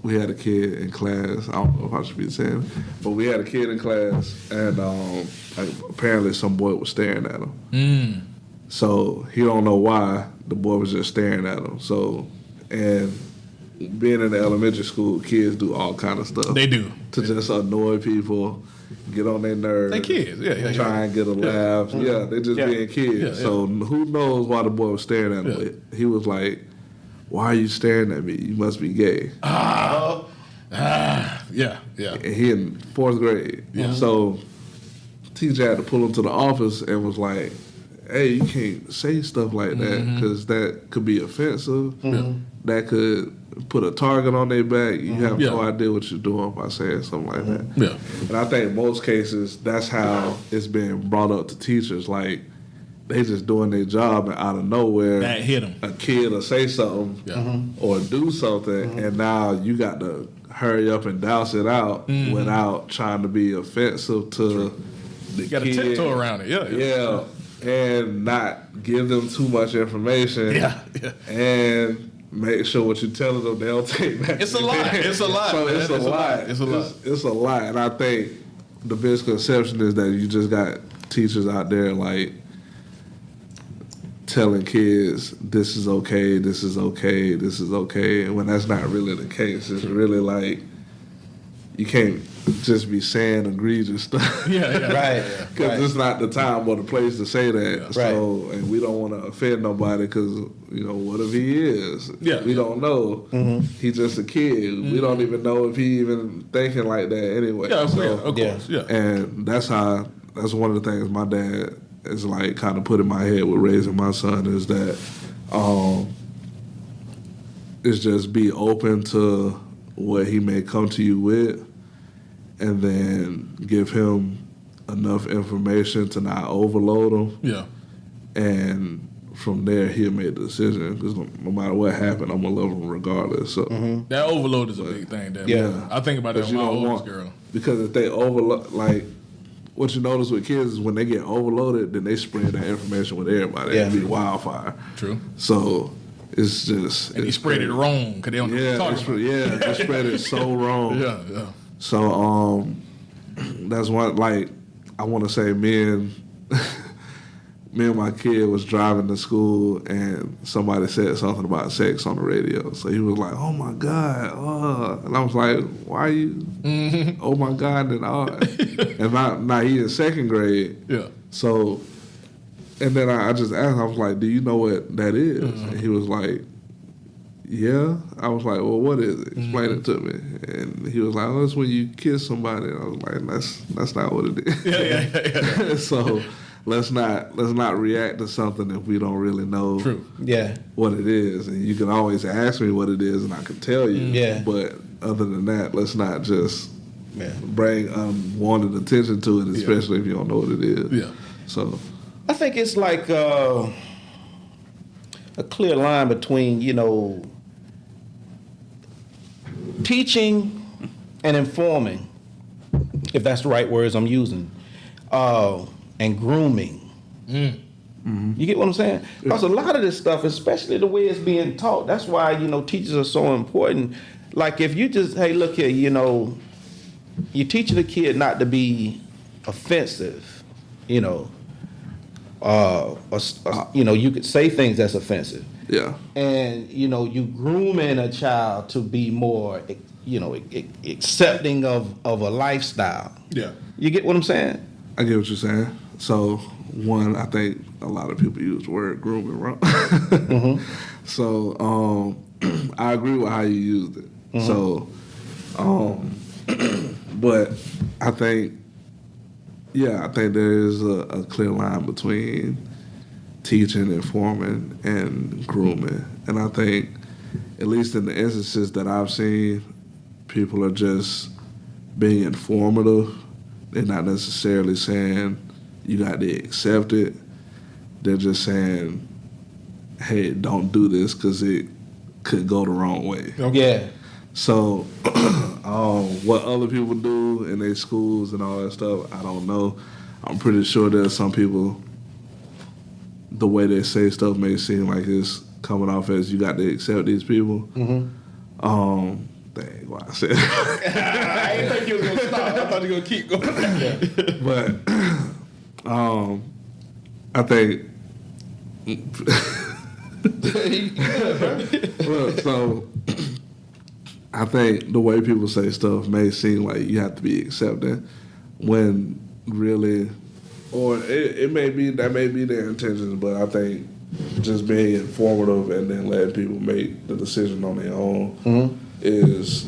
C: in class. I don't know if I should be saying it, but we had a kid in class, and apparently some boy was staring at him. So he don't know why the boy was just staring at him. So, and being in the elementary school, kids do all kind of stuff.
D: They do
C: to just annoy people, get on their nerves.
D: They kids,
C: try and get a laugh. Yeah, they just being kids. So who knows why the boy was staring at him? He was like, "Why are you staring at me? You must be gay."
D: Yeah.
C: And he in 4th grade. Yeah. So teacher had to pull him to the office and was like, "Hey, you can't say stuff like that because that could be offensive. That could put a target on their back. You have no idea what you're doing by saying something like that."
D: Yeah.
C: And I think in most cases, that's how it's been brought up to teachers. Like, they just doing their job, and out of nowhere,
D: that hit them.
C: A kid will say something or do something, and now you got to hurry up and douse it out without trying to be offensive to the kid.
D: You got to tiptoe around it.
C: Yeah. And not give them too much information. And make sure what you're telling them, they don't take back.
D: It's a lot. It's a lot.
C: So it's a lot. It's a lot. And I think the misconception is that you just got teachers out there like telling kids this is okay, this is okay, this is okay, and when that's not really the case. It's really like you can't just be saying egregious stuff.
B: Right.
C: Because it's not the time or the place to say that. So, and we don't want to offend nobody because, what if he is? We don't know. He's just a kid. We don't even know if he even thinking like that anyway.
D: Of course.
C: And that's one of the things my dad is like kind of put in my head with raising my son is that is just be open to what he may come to you with, and then give him enough information to not overload him. And from there, he'll make the decision. Because no matter what happened, I'm going to love him regardless. So
D: that overload is a big thing. I think about it with my oldest girl.
C: Because if they overload, like, what you notice with kids is when they get overloaded, then they spread that information with everybody. It'd be wildfire.
D: True.
C: So it's just...
D: And they spread it wrong because they don't know what to talk about.
C: They spread it so wrong. So that's one, like, I want to say me and my kid was driving to school and somebody said something about sex on the radio. So he was like, "Oh my God." And I was like, "Why are you, oh my God," and now he's in 2nd grade. So, and then I just asked him, I was like, "Do you know what that is?" And he was like, "Yeah." I was like, "Well, what is it? Explain it to me." And he was like, "Oh, it's when you kiss somebody." And I was like, that's not what it is. So let's not react to something if we don't really know what it is. And you can always ask me what it is and I can tell you. But other than that, let's not just bring unwanted attention to it, especially if you don't know what it is. So
B: I think it's like a clear line between, teaching and informing, if that's the right words I'm using, and grooming. You get what I'm saying? Because a lot of this stuff, especially the way it's being taught, that's why, teachers are so important. Like if you just, hey, look here, you're teaching the kid not to be offensive, you know. You could say things that's offensive.
C: Yeah.
B: And, you know, you grooming a child to be more, you know, accepting of a lifestyle.
D: Yeah.
B: You get what I'm saying?
C: I get what you're saying. So, one, I think a lot of people use the word grooming wrong. So, I agree with how you used it. So, but I think there is a clear line between teaching, informing, and grooming. And I think, at least in the instances that I've seen, people are just being informative. They're not necessarily saying you got to accept it. They're just saying, hey, don't do this because it could go the wrong way.
B: Okay. Yeah.
C: So, what other people do in their schools and all that stuff, I don't know. I'm pretty sure there's some people, the way they say stuff may seem like it's coming off as you got to accept these people. Dang, why I said
D: I didn't think you was going to stop. I thought you were going to keep going.
C: But, I think... Well, so... I think the way people say stuff may seem like you have to be accepting when really, or it may be, that may be their intentions, but I think just being informative and then letting people make the decision on their own is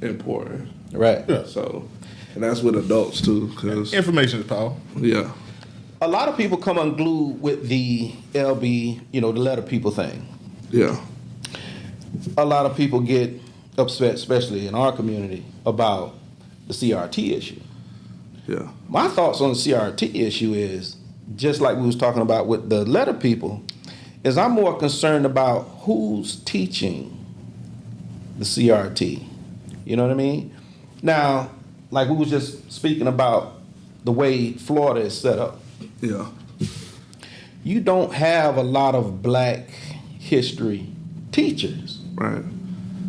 C: important.
B: Right.
D: Yeah.
C: So, and that's with adults too, because
D: Information is power.
C: yeah.
B: A lot of people come unglued with the LB, you know, the letter people thing.
C: Yeah.
B: A lot of people get upset, especially in our community, about the CRT issue.
C: Yeah.
B: My thoughts on the CRT issue is, just like we was talking about with the letter people, is I'm more concerned about who's teaching the CRT. You know what I mean? Now, like we was just speaking about the way Florida is set up.
C: Yeah.
B: You don't have a lot of black history teachers.
C: Right.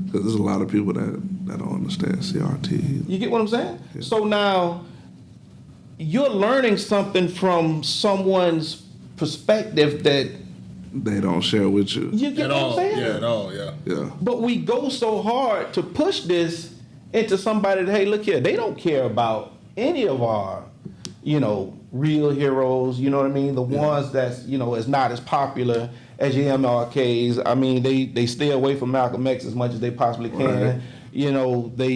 C: Because there's a lot of people that don't understand CRT.
B: You get what I'm saying?
C: Yeah.
B: So now you're learning something from someone's perspective that
C: They don't share with you.
B: you get
D: At
B: what
D: all.
B: I'm saying?
D: Yeah, at all, yeah.
C: Yeah.
B: But we go so hard to push this into somebody that, hey, look here, they don't care about any of our, you know, real heroes, you know what I mean? The ones that's, you know, is not as popular as your MLKs. I mean, they stay away from Malcolm X as much as they possibly can.
C: Right.
B: You know, they,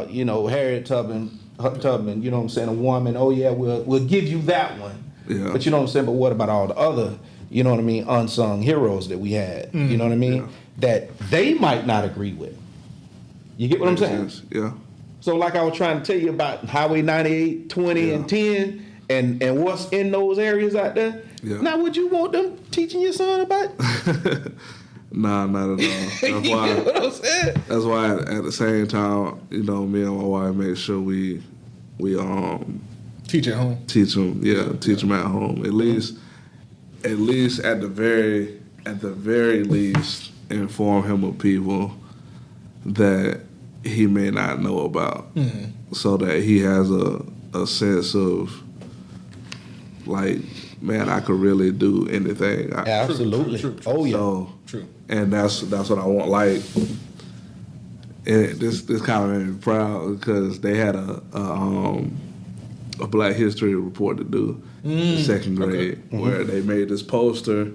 B: you know, Harriet Tubman, you know what I'm saying, a woman, oh yeah, we'll give you that one.
C: Yeah.
B: But you know what I'm saying, but what about all the other, you know what I mean, unsung heroes that we had, you know what I mean, that they might not agree with. You get what I'm saying?
C: Yeah.
B: So like I was trying to tell you about Highway 98, 20, and 10, and what's in those areas out there.
C: Yeah.
B: Now, would you want them teaching your son about?
C: Nah, not at all. That's why.
B: You know what I'm saying?
C: That's why at the same time, you know, me and my wife make sure we
D: Teach at home.
C: teach them. Yeah, teach them at home. At least at the very least, inform him of people that he may not know about, so that he has a sense of like, man, I could really do anything.
B: Absolutely.
D: True.
B: Oh yeah.
C: So,
D: True.
C: and that's what I want. Like, and this kind of made me proud because they had a Black History report to do in second grade, where they made this poster,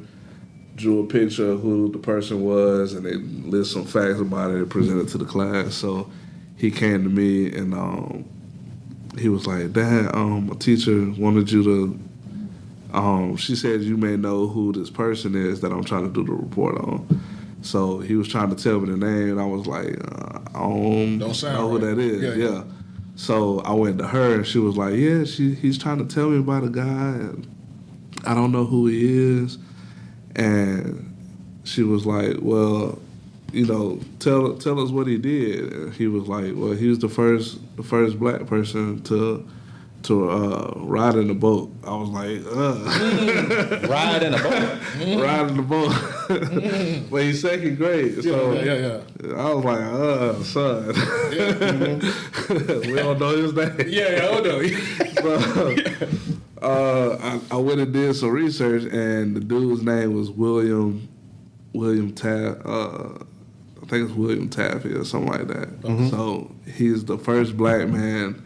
C: drew a picture of who the person was, and they list some facts about it and presented to the class. So he came to me and he was like, Dad, a teacher wanted you to, she said you may know who this person is that I'm trying to do the report on. So he was trying to tell me the name, and I was like, I don't know who that is. Yeah. So I went to her, and she was like, yeah, he's trying to tell me about a guy, and I don't know who he is. And she was like, well, you know, tell us what he did. And he was like, well, he was the first black person to ride in the boat. I was like,
B: Ride in a boat.
C: ride in the boat. But he's second grade, so I was like, son. We don't know his name.
D: Yeah, I don't know.
C: I went and did some research, and the dude's name was William Taff. I think it's William Taffy or something like that. So he's the first black man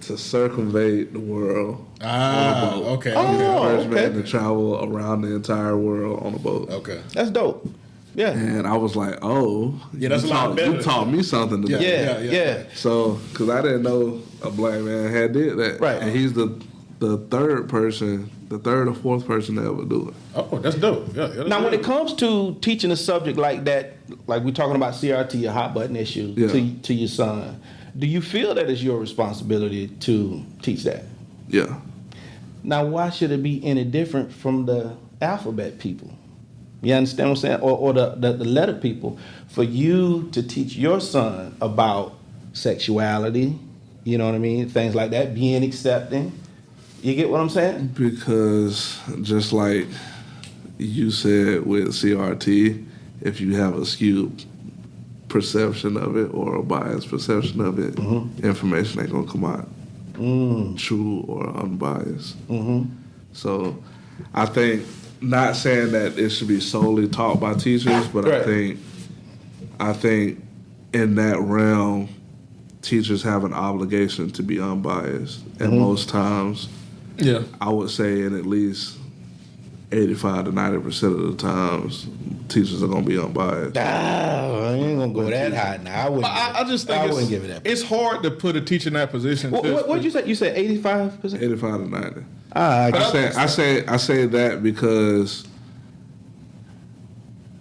C: to circumvent the world on a boat.
D: Okay.
C: He's the first man to travel around the entire world on a boat.
D: Okay.
B: That's dope. Yeah.
C: And I was like, oh,
D: Yeah, that's a lot better.
C: You taught me something today.
B: Yeah.
C: So, because I didn't know a black man had did that.
B: Right.
C: And he's the third person, the third or fourth person to ever do it.
D: Oh, that's dope. Yeah. That's
B: Now, when
D: dope.
B: it comes to teaching a subject like that, like we're talking about CRT, a hot button issue, to your son, do you feel that it's your responsibility to teach that?
C: Yeah.
B: Now, why should it be any different from the alphabet people? You understand what I'm saying? Or the letter people, for you to teach your son about sexuality, you know what I mean? Things like that, being accepting. You get what I'm saying?
C: Because just like you said with CRT, if you have a skewed perception of it or a biased perception of it, information ain't gonna come out true or unbiased. So I think, not saying that it should be solely taught by teachers, but
B: Right.
C: I think in that realm, teachers have an obligation to be unbiased, and most times, I would say in at least 85 to 90% of the times, teachers are gonna be unbiased.
B: I ain't gonna go that high now.
D: I just think
B: I wouldn't give it that.
D: it's hard to put a teacher in that position.
B: What did you say? You said 85%?
C: 85 to 90.
B: I
C: I say that because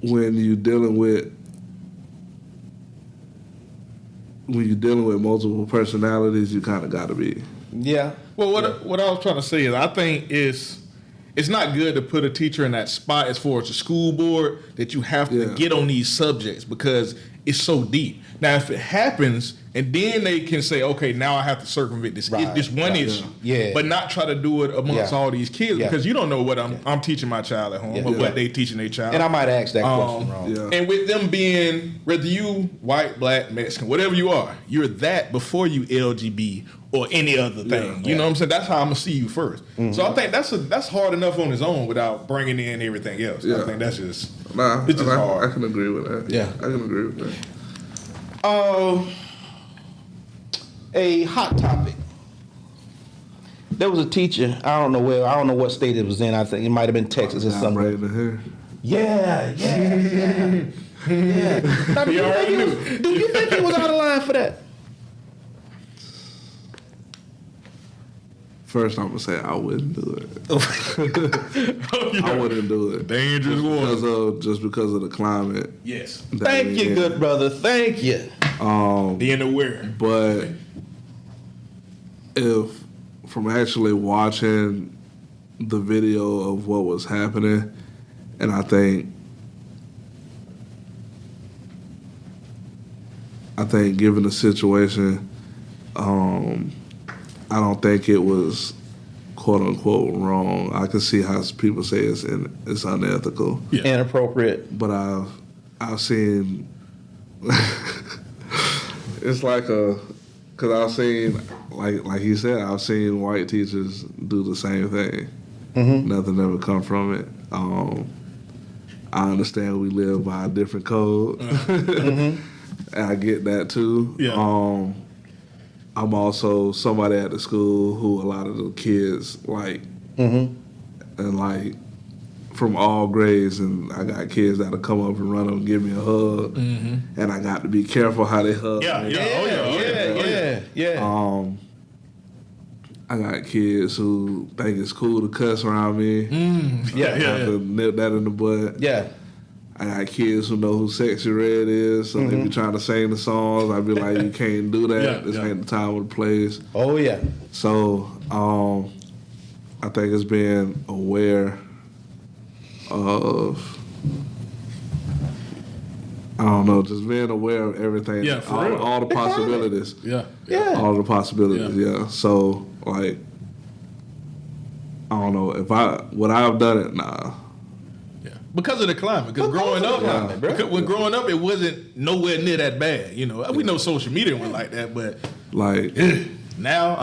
C: when you're dealing with multiple personalities, you kind of got to be.
B: Yeah.
D: Well, what I was trying to say is, I think it's not good to put a teacher in that spot as far as the school board that you have to get on these subjects because it's so deep. Now, if it happens, and then they can say, okay, now I have to circumvent this one issue, but not try to do it amongst all these kids because you don't know what I'm teaching my child at home or what they teaching their child.
B: And I might ask that question wrong.
C: Yeah.
D: And with them being, whether you white, black, Mexican, whatever you are, you're that before you LGB or any other thing. You know what I'm saying? That's how I'm gonna see you first. So I think that's hard enough on its own without bringing in everything else. I think that's just it's just hard.
C: I can agree with that.
B: Yeah.
C: I can agree with that.
B: A hot topic. There was a teacher. I don't know what state it was in. I think it might have been Texas or somewhere.
C: Right in the hair.
B: Yeah. Now, do you think he was out of line for that?
C: First, I'm gonna say I wouldn't do it. I wouldn't do it.
D: Dangerous water.
C: Just because of the climate.
D: Yes.
B: Thank you, good brother. Thank you.
D: Being aware.
C: But if from actually watching the video of what was happening, and I think given the situation, I don't think it was quote unquote wrong. I can see how people say it's unethical,
B: Inappropriate.
C: but I've seen it's like because I've seen like he said, I've seen white teachers do the same thing. Nothing ever come from it. I understand we live by a different code, and I get that too.
D: Yeah.
C: I'm also somebody at the school who a lot of the kids like, and like from all grades, and I got kids that'll come up and run up and give me a hug, and I got to be careful how they hug.
B: Yeah.
C: I got kids who think it's cool to cuss around me. I have to nip that in the bud.
B: Yeah.
C: I got kids who know who Sexy Red is, so they be trying to sing the songs. I'd be like, you can't do that. This ain't the time or the place.
B: Oh, yeah.
C: So I think it's being aware of, I don't know, just being aware of everything.
D: Yeah, for real.
C: All the possibilities.
D: Yeah.
B: Yeah.
C: All the possibilities, So Like, I don't know would I have done it? Nah.
D: Yeah, because of the climate. Because when growing up, it wasn't nowhere near that bad. You know, we know social media went like that, but
C: like
D: now,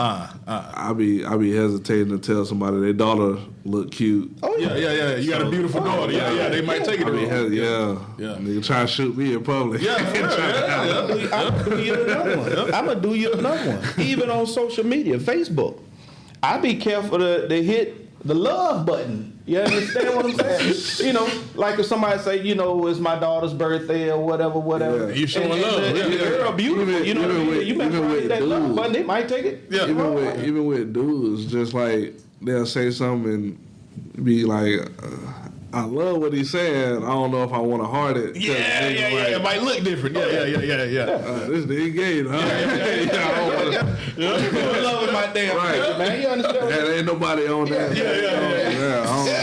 C: I be hesitating to tell somebody their daughter look cute.
D: Oh yeah. You got a beautiful daughter. Yeah, they might take it.
C: Nigga try to shoot me in public.
B: I'm gonna do you another one. Even on social media, Facebook, I be careful to hit the love button. You understand what I'm saying? You know, like if somebody say, you know, it's my daughter's birthday or whatever.
D: Yeah. You showing love.
B: The girl beautiful. You know what I mean? You might hit that love button. They might take it.
D: Yeah.
C: Even with dudes, just like they'll say something and be like, I love what he's saying. I don't know if I want to heart it.
D: Yeah. It might look different. Yeah.
C: This nigga gay, huh? I don't want to.
B: Love my damn right, man. You understand?
C: There ain't nobody on that.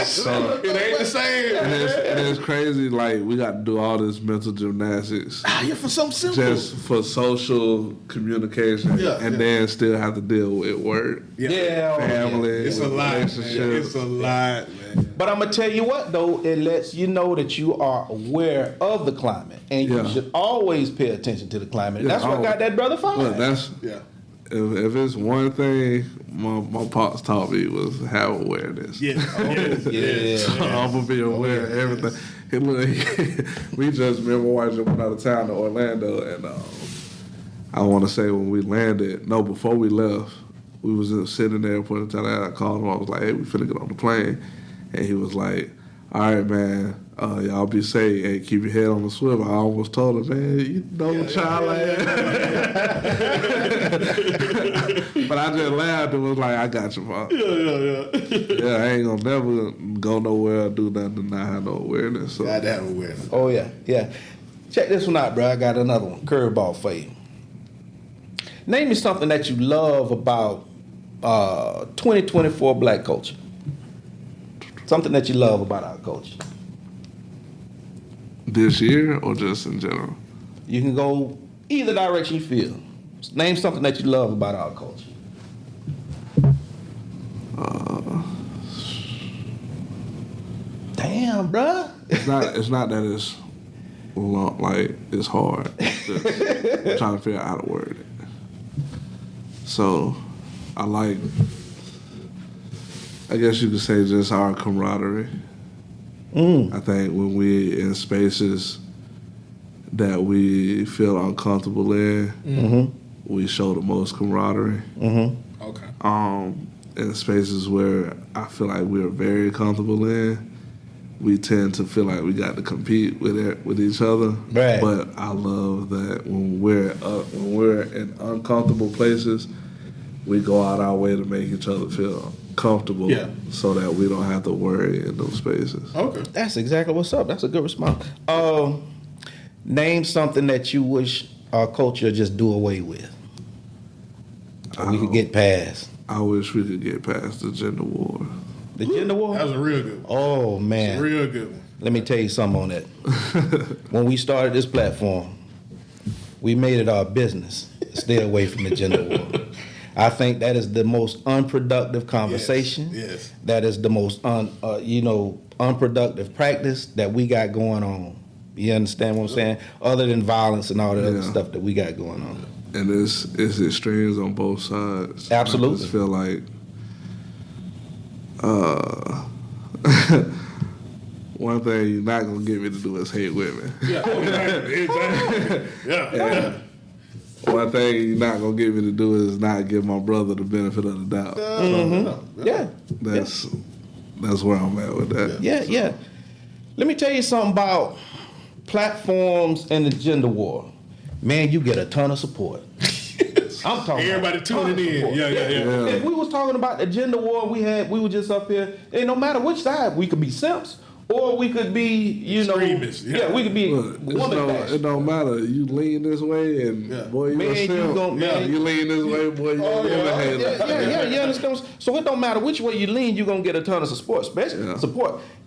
D: So it ain't the same.
C: And it's crazy. Like we got to do all this mental gymnastics.
D: For something simple.
C: Just for social communication, and then still have to deal with work, family,
D: it's a lot. It's a lot, man.
B: But I'm gonna tell you what, though, it lets you know that you are aware of the climate, and you should always pay attention to the climate. That's what got that brother fired.
C: Look, if it's one thing my pops taught me was have awareness.
B: So
C: I'm gonna be aware of everything. Hey, look, we just remember watching went out of town to Orlando, and I want to say when we landed, before we left, we was just sitting in the airport and I called him. I was like, "Hey, we finna get on the plane," and he was like, "All right, man. Y'all be safe. Hey, keep your head on the swivel." I almost told him, "Man, you know, child." But I just laughed and was like, "I got you, Pop." Yeah, I ain't gonna never go nowhere or do nothing and not have no awareness. So.
D: Gotta have awareness.
B: Oh yeah. Check this one out, bro. I got another one. Curveball for you. Name me something that you love about 2024 black culture. Something that you love about our culture.
C: This year or just in general?
B: You can go either direction you feel. Name something that you love about our culture. Damn, bruh.
C: It's not that it's long, like it's hard. It's just, I'm trying to figure out how to word it. So, I guess you could say just our camaraderie. I think when we in spaces that we feel uncomfortable in, we show the most camaraderie.
D: Okay.
C: In spaces where I feel like we're very comfortable in, we tend to feel like we got to compete with each other.
B: Right.
C: But I love that when we're in uncomfortable places, we go out our way to make each other feel comfortable, so that we don't have to worry in those spaces.
D: Okay.
B: That's exactly what's up. That's a good response. Name something that you wish our culture just do away with. We could get past.
C: I wish we could get past the gender war.
B: The gender war?
D: That was a real good one.
B: Oh, man.
D: That's a real good one.
B: Let me tell you something on that. When we started this platform, we made it our business to stay away from the gender war. I think that is the most unproductive conversation.
D: Yes.
B: That is the most unproductive practice that we got going on. You understand what I'm saying? Other than violence and all the other stuff that we got going on.
C: And it's extremes on both sides.
B: Absolutely.
C: I just feel like one thing you're not gonna get me to do is hate women.
D: Exactly. Yeah.
C: One thing you're not gonna get me to do is not give my brother the benefit of the doubt. That's where I'm at with that.
B: Yeah. Let me tell you something about platforms and the gender war. Man, you get a ton of support. I'm talking
D: everybody tuning in. Yeah.
B: If we was talking about the gender war we were just up here, and no matter which side, we could be simps or we could be,
D: extremists.
B: We could be woman bashers.
C: It don't matter. You lean this way, and boy, you a simp. You lean this way, boy, you a woman hater.
B: You understand? So it don't matter which way you lean, you're gonna get a ton of support,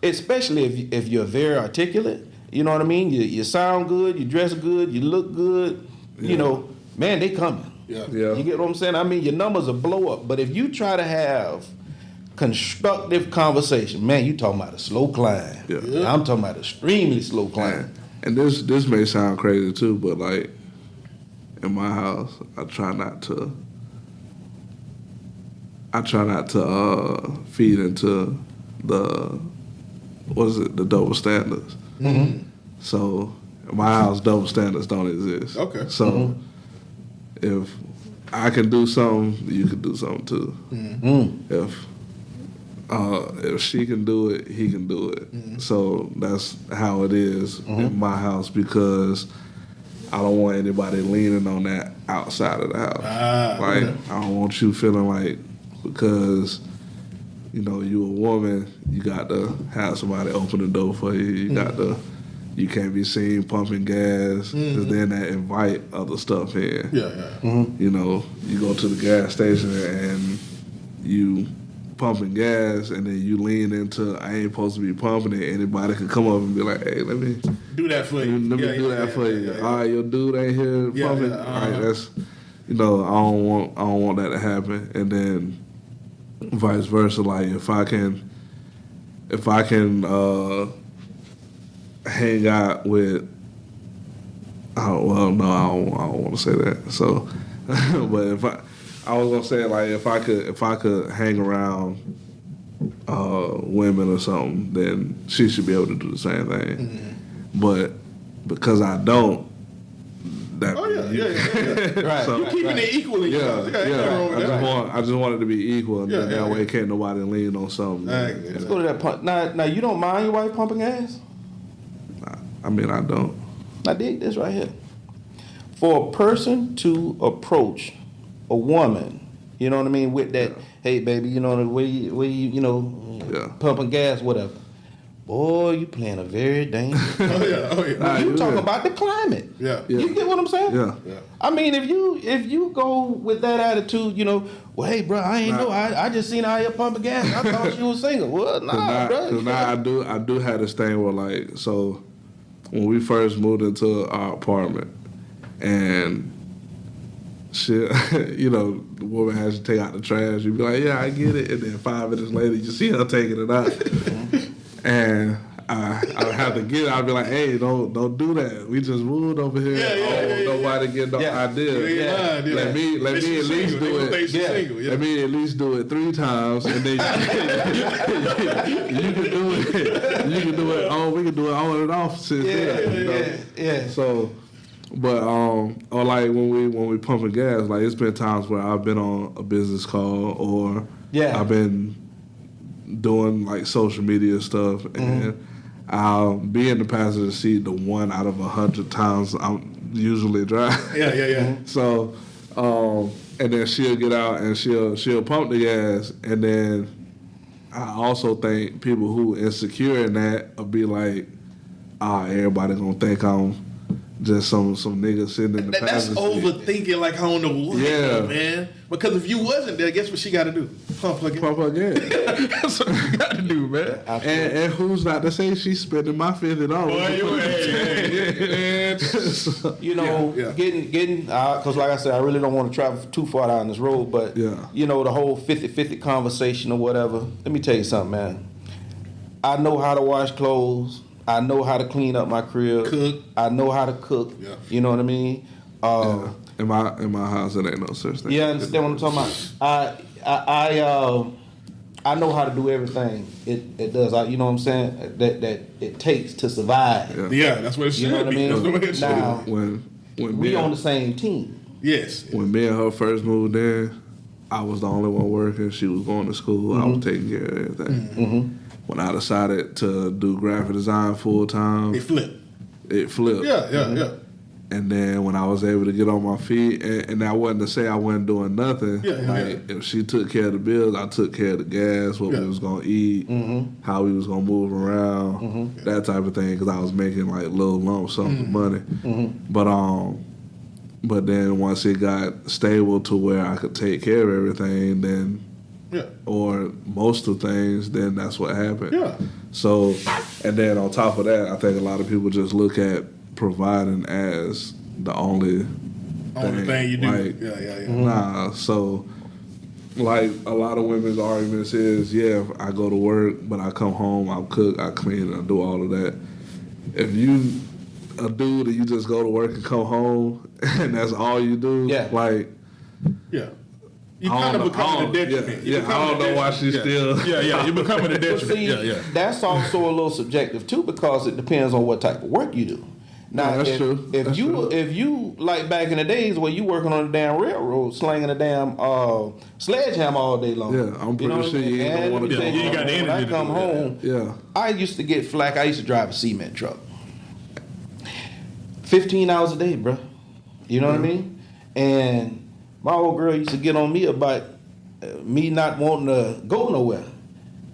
B: especially if you're very articulate. You know what I mean? You sound good, you dress good, you look good. You know, man, they coming.
D: Yeah.
B: You get what I'm saying? I mean, your numbers will blow up. But if you try to have constructive conversation, man, you talking about a slow climb.
C: Yeah.
B: I'm talking about extremely slow climb.
C: And this may sound crazy too, but like in my house, I try not to feed into the double standards.
B: Mm-hmm.
C: So in my house, double standards don't exist.
D: Okay.
C: So if I can do something, you can do something too.
B: Mm-hmm.
C: If she can do it, he can do it. So that's how it is in my house, because I don't want anybody leaning on that outside of the house. I don't want you feeling like, because you a woman, you got to have somebody open the door for you. You can't be seen pumping gas, because then that invite other stuff in. You go to the gas station and you pumping gas, and then you lean into, I ain't supposed to be pumping it. Anybody can come up and be like, hey, let me
D: do that for you.
C: Let me do that for you. All right, your dude ain't here pumping. All right, that's I don't want that to happen. And then vice versa. Like if I can hang out with, I don't want to say that. So, but I was gonna say, like, if I could hang around women or something, then she should be able to do the same thing. But because I don't, that
B: Right.
C: So,
D: You're keeping it equally.
C: I just want it to be equal, and then that way can't nobody lean on something.
B: Let's go to that pump. Now you don't mind your wife pumping gas?
C: I mean, I don't.
B: I dig this right here. For a person to approach a woman, you know what I mean, with that, hey baby, the way you pumping gas, whatever. Boy, you playing a very dangerous. You talking about the climate. You get what I'm saying?
C: Yeah.
B: I mean, if you go with that attitude, well, hey, bro, I ain't know. I just seen her here pumping gas. I thought she was single. Well, nah, bro.
C: Because now I do have this thing where, like, so when we first moved into our apartment, and she, the woman has to take out the trash. You be like, yeah, I get it. And then 5 minutes later, you see her taking it out. And I have to get it. I'll be like, hey, don't do that. We just moved over here. Nobody get no idea. Let me at least do it. Let me at least do it 3 times, and then you can do it. You can do it. Oh, we can do it on and off since then. So. But or like when we pumping gas, like it's been times where I've been on a business call, or I've been doing like social media stuff, and I'll be in the passenger seat the 1 out of 100 times I'm usually driving. So and then she'll get out and she'll pump the gas, and then I also think people who insecure in that will be like, everybody gonna think I'm just some nigga sitting in the passenger seat.
D: That's overthinking, like, I don't know what, man. Because if you wasn't there, guess what she got to do? Pump her gas. That's what you got to do, man.
C: And who's not to say she's spending my $50?
B: Getting because like I said, I really don't want to travel too far down this road, but the whole 50-50 conversation or whatever. Let me tell you something, man. I know how to wash clothes. I know how to clean up my crib.
D: Cook.
B: I know how to cook. Yeah. You know what I mean?
C: In my house, it ain't no such thing.
B: Yeah, I understand what I'm talking about. I know how to do everything. It does. You know what I'm saying? That it takes to survive.
D: Yeah, that's what it should be.
B: You know what I mean? Now,
C: when
B: we on the same team.
D: Yes.
C: When me and her first moved in, I was the only one working. She was going to school. I was taking care of everything. When I decided to do graphic design full time,
D: it flipped. Yeah.
C: And then when I was able to get on my feet, and that wasn't to say I wasn't doing nothing. If she took care of the bills, I took care of the gas, what we was gonna eat, how we was gonna move around, that type of thing. Because I was making like little lump sums of money. But then once it got stable to where I could take care of everything, then. Or most of things, then that's what happened. So, and then on top of that, I think a lot of people just look at providing as the only thing.
D: On the thing you do.
C: Like,
D: Yeah.
C: Nah, so like a lot of women's arguments is, yeah, I go to work, but I come home, I cook, I clean, I do all of that. If you a dude and you just go to work and come home and that's all you do, like,
D: yeah. You kind of become a detriment.
C: Yeah, I don't know why she's still.
D: Yeah, you're becoming a detriment.
B: See, that's also a little subjective too, because it depends on what type of work you do. Now,
C: that's true.
B: If you like back in the days where you working on the damn railroad, slinging a damn sledgehammer all day long.
C: Yeah, I'm pretty sure you ain't gonna want to come home.
D: You got the energy.
B: When I come home, I used to get flack. I used to drive a cement truck. 15 hours a day, bro. You know what I mean? And my old girl used to get on me about me not wanting to go nowhere.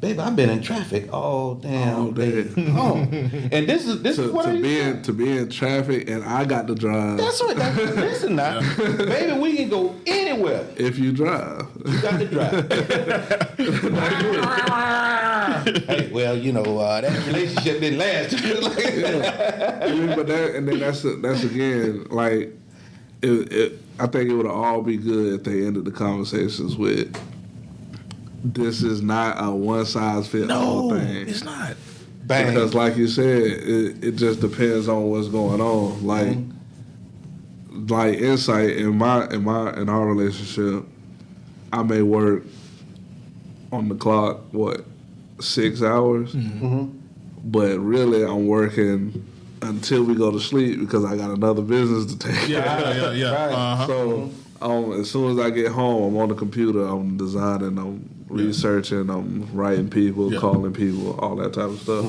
B: Baby, I've been in traffic all damn day. And this is what
C: to be in traffic and I got to drive.
B: That's what. Listen now, baby, we can go anywhere
C: if you drive.
B: You got to drive. Hey, well, you know that relationship didn't last.
C: But that's again like I think it would all be good if they ended the conversations with, this is not a one-size-fits-all thing.
D: It's not.
B: Bang.
C: Because like you said, it just depends on what's going on. Like, like insight in our relationship, I may work on the clock 6 hours, but really I'm working until we go to sleep because I got another business to take.
D: Yeah.
B: Right.
C: So as soon as I get home, I'm on the computer, I'm designing, I'm researching, I'm writing people, calling people, all that type of stuff.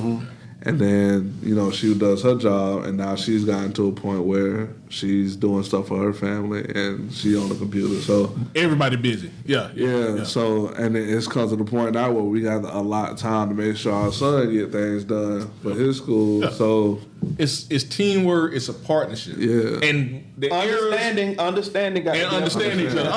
C: And then, you know, she does her job, and now she's gotten to a point where she's doing stuff for her family, and she on the computer. So
D: everybody busy. Yeah.
C: So, and it's come to the point now where we got a lot of time to make sure our son get things done for his school. Yeah. So
D: it's teamwork. It's a partnership.
C: Yeah.
D: And the
B: understanding each other,
D: understand each other,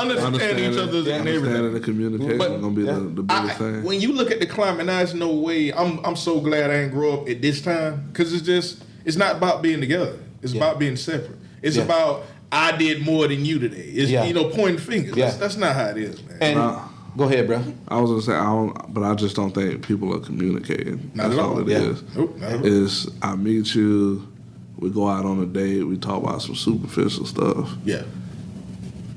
D: and everything.
C: Understanding the communication is gonna be the biggest thing.
D: When you look at the climate, there's no way. I'm so glad I didn't grow up at this time, because it's not about being together. It's about being separate. It's about I did more than you today. It's pointing fingers. That's not how it is, man.
B: And go ahead, bro.
C: I was gonna say I just don't think people are communicating.
D: That's all it is.
C: Nope, is I meet you, we go out on a date, we talk about some superficial stuff.
D: Yeah.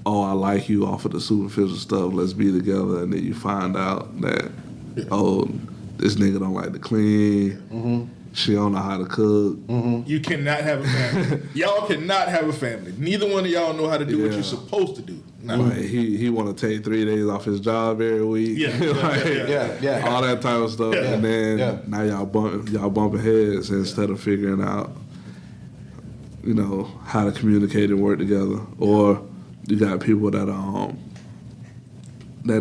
C: Oh, I like you off of the superficial stuff. Let's be together, and then you find out that this nigga don't like to clean. She don't know how to cook.
D: You cannot have a family. Y'all cannot have a family. Neither one of y'all know how to do what you're supposed to do. No.
C: Like, he want to take 3 days off his job every week. All that type of stuff. And then now y'all bumping heads instead of figuring out, you know, how to communicate and work together. Or you got people that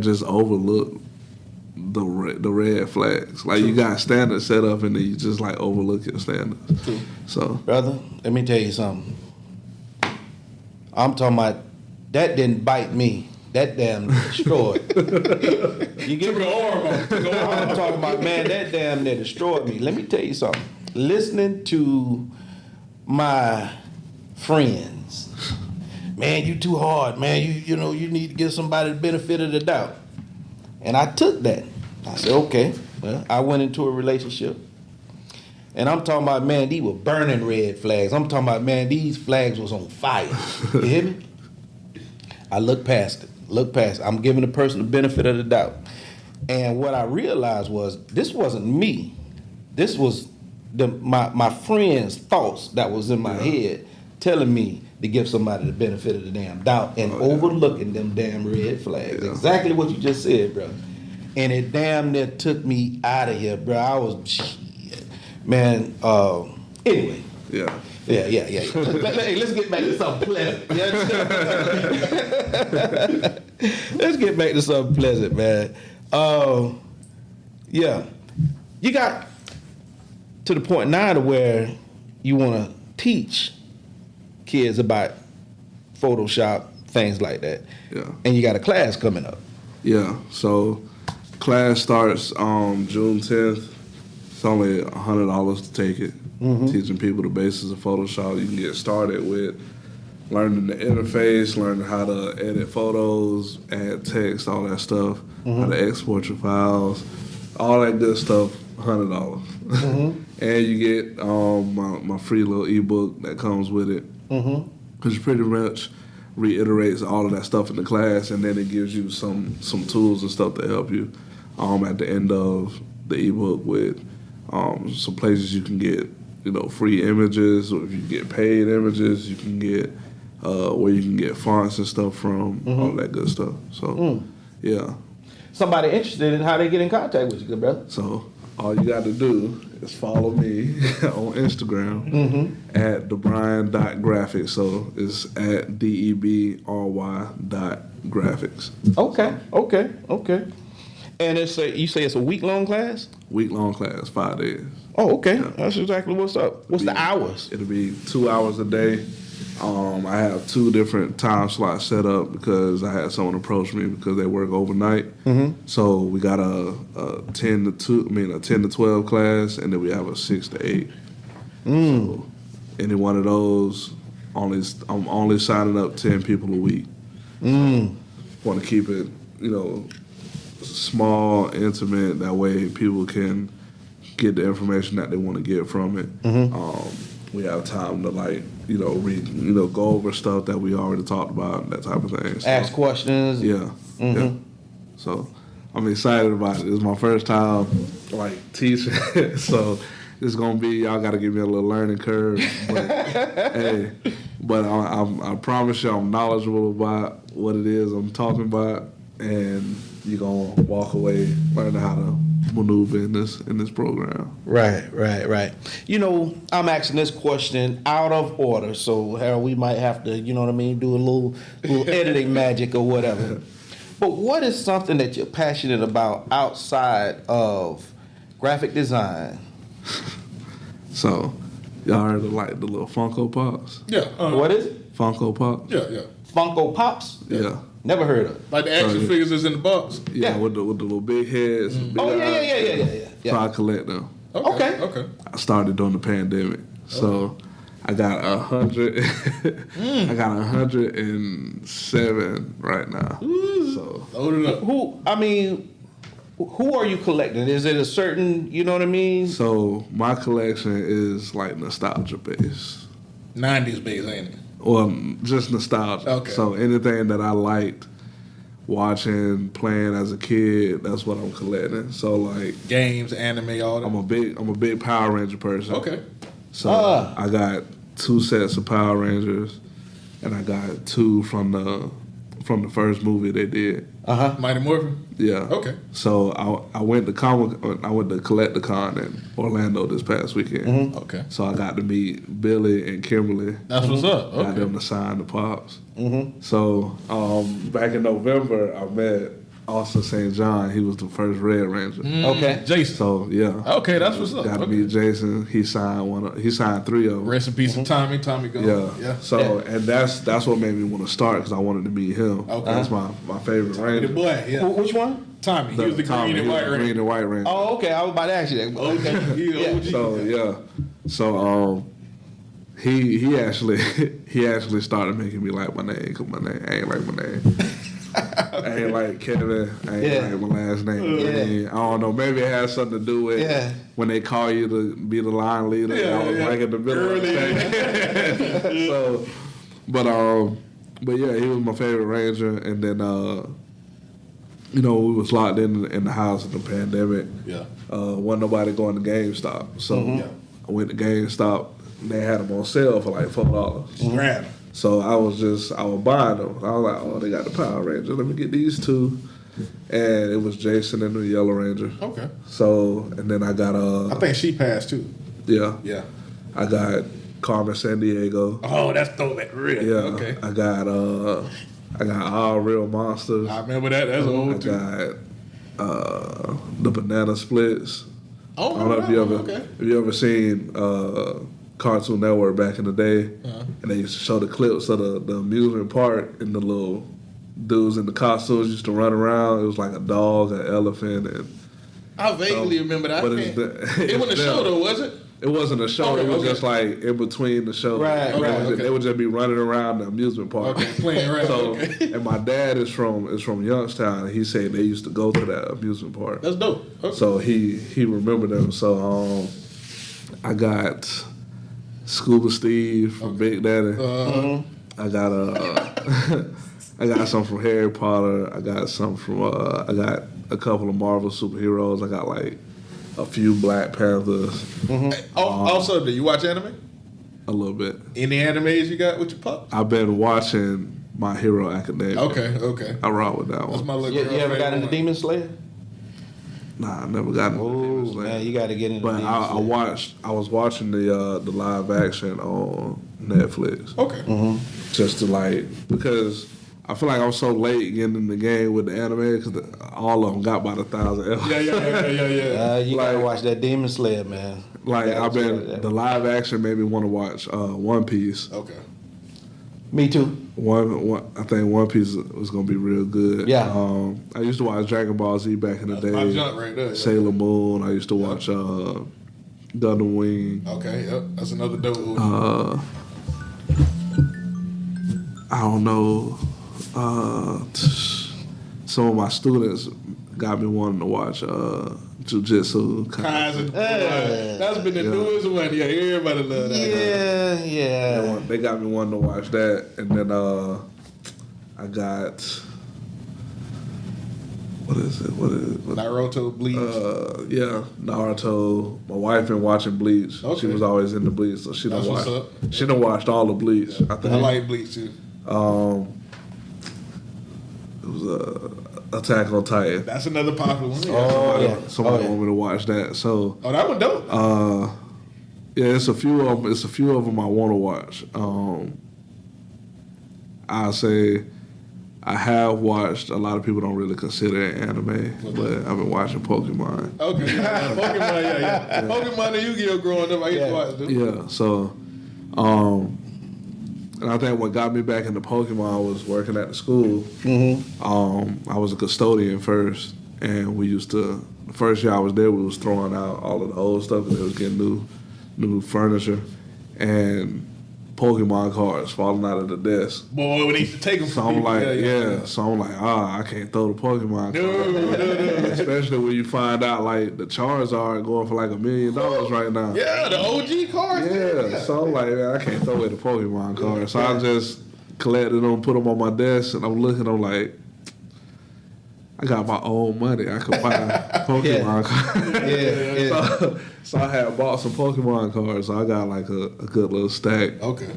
C: just overlook the red flags. Like, you got standards set up and then you just like overlook your standards.
B: True.
C: So,
B: brother, let me tell you something. I'm talking about that didn't bite me. That damn destroyed. You get the arm off. I'm talking about, man, that damn near destroyed me. Let me tell you something. Listening to my friends, man, you too hard, man. You know, you need to give somebody the benefit of the doubt. And I took that. I said, okay. Well, I went into a relationship. And I'm talking about, man, these were burning red flags. I'm talking about, man, these flags was on fire. You hear me? I looked past it. I'm giving the person the benefit of the doubt. And what I realized was, this wasn't me. This was my friend's thoughts that was in my head telling me to give somebody the benefit of the damn doubt and overlooking them damn red flags. Yeah. Exactly what you just said, bro. And it damn near took me out of here, bro. I was, man, anyway.
C: Yeah.
B: Let's get back to something pleasant. Let's get back to something pleasant, man. You got to the point now to where you want to teach kids about Photoshop, things like that.
C: Yeah.
B: And you got a class coming up.
C: Yeah. So class starts on June 10th. It's only $100 to take it. Teaching people the basics of Photoshop. You can get started with learning the interface, learning how to edit photos, add text, all that stuff, how to export your files, all that good stuff, $100. And you get my free little ebook that comes with it, which pretty much reiterates all of that stuff in the class, and then it gives you some tools and stuff to help you at the end of the ebook with some places you can get free images, or if you get paid images, you can get where you can get fonts and stuff from, all that good stuff. So yeah.
B: Somebody interested in how they get in contact with you, good brother?
C: So all you got to do is follow me on Instagram at Debryne.graphics. So it's at DEBRY.graphics.
B: Okay. And you say it's a week-long class?
C: Week-long class, 5 days.
B: Oh, okay.
C: Yeah.
B: That's exactly what's up. What's the hours?
C: It'll be 2 hours a day. I have 2 different time slots set up because I had someone approach me because they work overnight. So we got a 10 to 12 class, and then we have a 6 to 8. So any one of those, I'm only signing up 10 people a week. Want to keep it, small, intimate. That way people can get the information that they want to get from it. We have time to read, go over stuff that we already talked about, that type of thing. So,
B: ask questions.
C: Yeah. So I'm excited about it. It's my first time teaching, so it's gonna be, y'all got to give me a little learning curve. But hey, I promise you, I'm knowledgeable about what it is I'm talking about, and you're gonna walk away learning how to maneuver in this program.
B: Right. I'm asking this question out of order, so Harold, we might have to, do a little editing magic or whatever. But what is something that you're passionate about outside of graphic design?
C: So, y'all heard of the little Funko Pops?
D: Yeah.
B: What is it?
C: Funko Pops?
D: Yeah.
B: Funko Pops?
C: Yeah.
B: Never heard of it.
D: Like the action figures is in the box.
C: Yeah, with the little big heads. Big
B: Yeah.
C: So I collect them.
B: Okay.
C: I started during the pandemic. So I got 100. I got 107 right now. So
D: load it up.
B: Who are you collecting? Is it a certain, you know what I mean?
C: So my collection is nostalgia based.
D: 90s based, ain't it?
C: Well, just nostalgia.
D: Okay.
C: So anything that I liked watching, playing as a kid, that's what I'm collecting. So
D: games, anime, all that.
C: I'm a big Power Ranger person.
D: Okay.
C: So I got 2 sets of Power Rangers, and I got 2 from the first movie they did.
D: Mighty Morphin.
C: Yeah.
D: Okay.
C: So I went to Collecticon in Orlando this past weekend.
D: Okay.
C: So I got to meet Billy and Kimberly.
D: That's what's up.
C: Got
D: Okay.
C: them to sign the Pops. So back in November, I met Austin St. John. He was the first Red Ranger.
B: Okay.
D: Jason.
C: So yeah.
D: Okay, that's what's up.
C: Got to
D: Okay.
C: meet Jason. He signed 3 of them.
D: Rest in peace to Tommy. Tommy gone.
C: Yeah. So and that's what made me want to start, because I wanted to meet him.
D: Okay.
C: That's my favorite Ranger.
D: The boy. Yeah.
B: Which one?
D: Tommy. He was the
C: Tommy,
D: green and
C: he was
D: white
C: the
D: Ranger.
C: Green and White Ranger.
B: Oh, okay. I was about to ask you that. Okay.
D: OG.
C: So he actually started making me like my name, because I ain't like my name. I ain't like Kevin. I ain't like my last name. I don't know. Maybe it has something to do with when they call you to be the line leader. I was like in the middle of the thing. So, but yeah, he was my favorite Ranger. And then we was locked in the house in the pandemic. Yeah. Wasn't nobody going to GameStop, so I went to GameStop. And they had them on sale for $4.
D: Grab them.
C: So I was buying them. I was like, oh, they got the Power Ranger. Let me get these 2. And it was Jason and the Yellow Ranger. Okay. So, and then I got
D: I think she passed too.
C: Yeah.
D: Yeah.
C: I got Carmen Sandiego.
D: Oh, that's throwback real.
C: Yeah.
D: Okay.
C: I got All Real Monsters.
D: I remember that. That's old too.
C: I got the Banana Splits.
D: Oh,
C: I don't know if you ever seen Cartoon Network back in the day, and they used to show the clips of the amusement park, and the little dudes in the costumes used to run around. It was like a dog, an elephant, and
D: I vaguely remember that.
C: But
D: it wasn't a show though, was it?
C: It wasn't a show. It was just like in between the show.
B: Right.
C: They would just be running around the amusement park.
D: Okay, playing around.
C: So, and my dad is from Youngstown. And he said they used to go to that amusement park.
D: That's dope. Okay.
C: So he remembered them. So I got Scuba Steve from Big Daddy. I got I got some from Harry Potter. I got some from I got a couple of Marvel superheroes. I got like a few Black Panthers.
D: Also, do you watch anime?
C: A little bit.
D: Any animes you got with your pup?
C: I've been watching My Hero Academia.
D: Okay.
C: I rock with that
D: That's
C: one.
D: my little
B: You
D: girl
B: ever got
D: favorite
B: into
D: one.
B: Demon Slayer?
C: Nah, I never got into Demon
B: Oh
C: Slayer.
B: man, you got to get into.
C: But
B: Demon Slayer.
C: I was watching the live action on Netflix.
D: Okay.
C: Just to like, because I feel like I was so late getting in the game with the anime because all of them got about 1,000 episodes.
D: Yeah.
B: You gotta
C: Like-
B: watch that Demon Slayer, man.
C: Like
B: Yeah,
C: I've been, the live action made me want to watch One Piece.
D: Okay.
B: Me too.
C: One, I think One Piece was gonna be real good.
B: Yeah.
C: I used to watch Dragon Ball Z back in the
D: That's my
C: day.
D: junk right there.
C: Sailor Moon. I used to watch Gundam Wing.
D: Okay, yep. That's another dope one.
C: I don't know. Some of my students got me wanting to watch Jujutsu.
D: Kaizen. That's been the newest one. Yeah, everybody love that.
B: Yeah.
C: They got me wanting to watch that, and then I got what is it?
D: Naruto, Bleach.
C: Yeah, Naruto. My wife been watching Bleach.
D: Okay.
C: She was always into Bleach, so she done
D: That's what's
C: watched.
D: up.
C: She done watched all of Bleach. I think.
D: I like Bleach too.
C: It was Attack on Titan.
D: That's another popular one. Yeah.
B: Oh yeah.
C: Somebody want me to watch that. So
D: Oh, that one dope.
C: yeah, it's a few of them. It's a few of them I want to watch. I say I have watched. A lot of people don't really consider it anime, but I've been watching Pokemon.
D: Okay. Pokemon, yeah. Pokemon and Yu-Gi-Oh! Growing up, I used to watch them.
C: Yeah, so and I think what got me back into Pokemon was working at the school. I was a custodian first, and we used to. The first year I was there, we was throwing out all of the old stuff because they was getting new furniture, and Pokemon cards falling out of the desk.
D: Boy, we need to take them
C: So
D: from
C: I'm
D: people.
C: like, so I'm like, I can't throw the Pokemon cards.
D: No.
C: Especially when you find out like the Charizard going for like $1 million right now.
D: Yeah, the OG cards.
C: Yeah, so I'm like, man, I can't throw away the Pokemon cards. So I just collected them, put them on my desk, and I'm looking, I'm like, I got my own money. I could buy Pokemon cards.
B: Yeah.
C: So I had bought some Pokemon cards. So I got like a good little stack
D: Okay.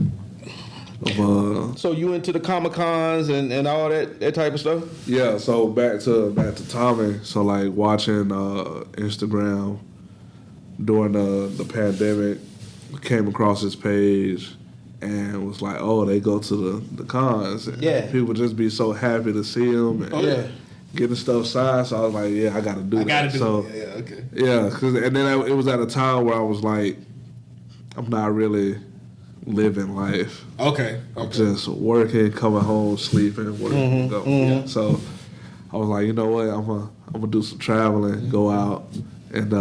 C: of
B: So you into the Comic Cons and all that type of stuff?
C: yeah. So back to Tommy. So like watching Instagram during the pandemic, came across his page and was like, oh, they go to the cons. And
B: Yeah.
C: people just be so happy to see him. And,
B: Yeah.
C: getting stuff signed, so I was like, yeah, I got to do that.
D: I gotta do
C: so,
D: it. Yeah, okay.
C: Yeah, and then it was at a time where I was like, I'm not really living life.
D: Okay.
C: Just working, coming home, sleeping, working, go. Yeah. So I was like, you know what, I'm gonna do some traveling, go out, and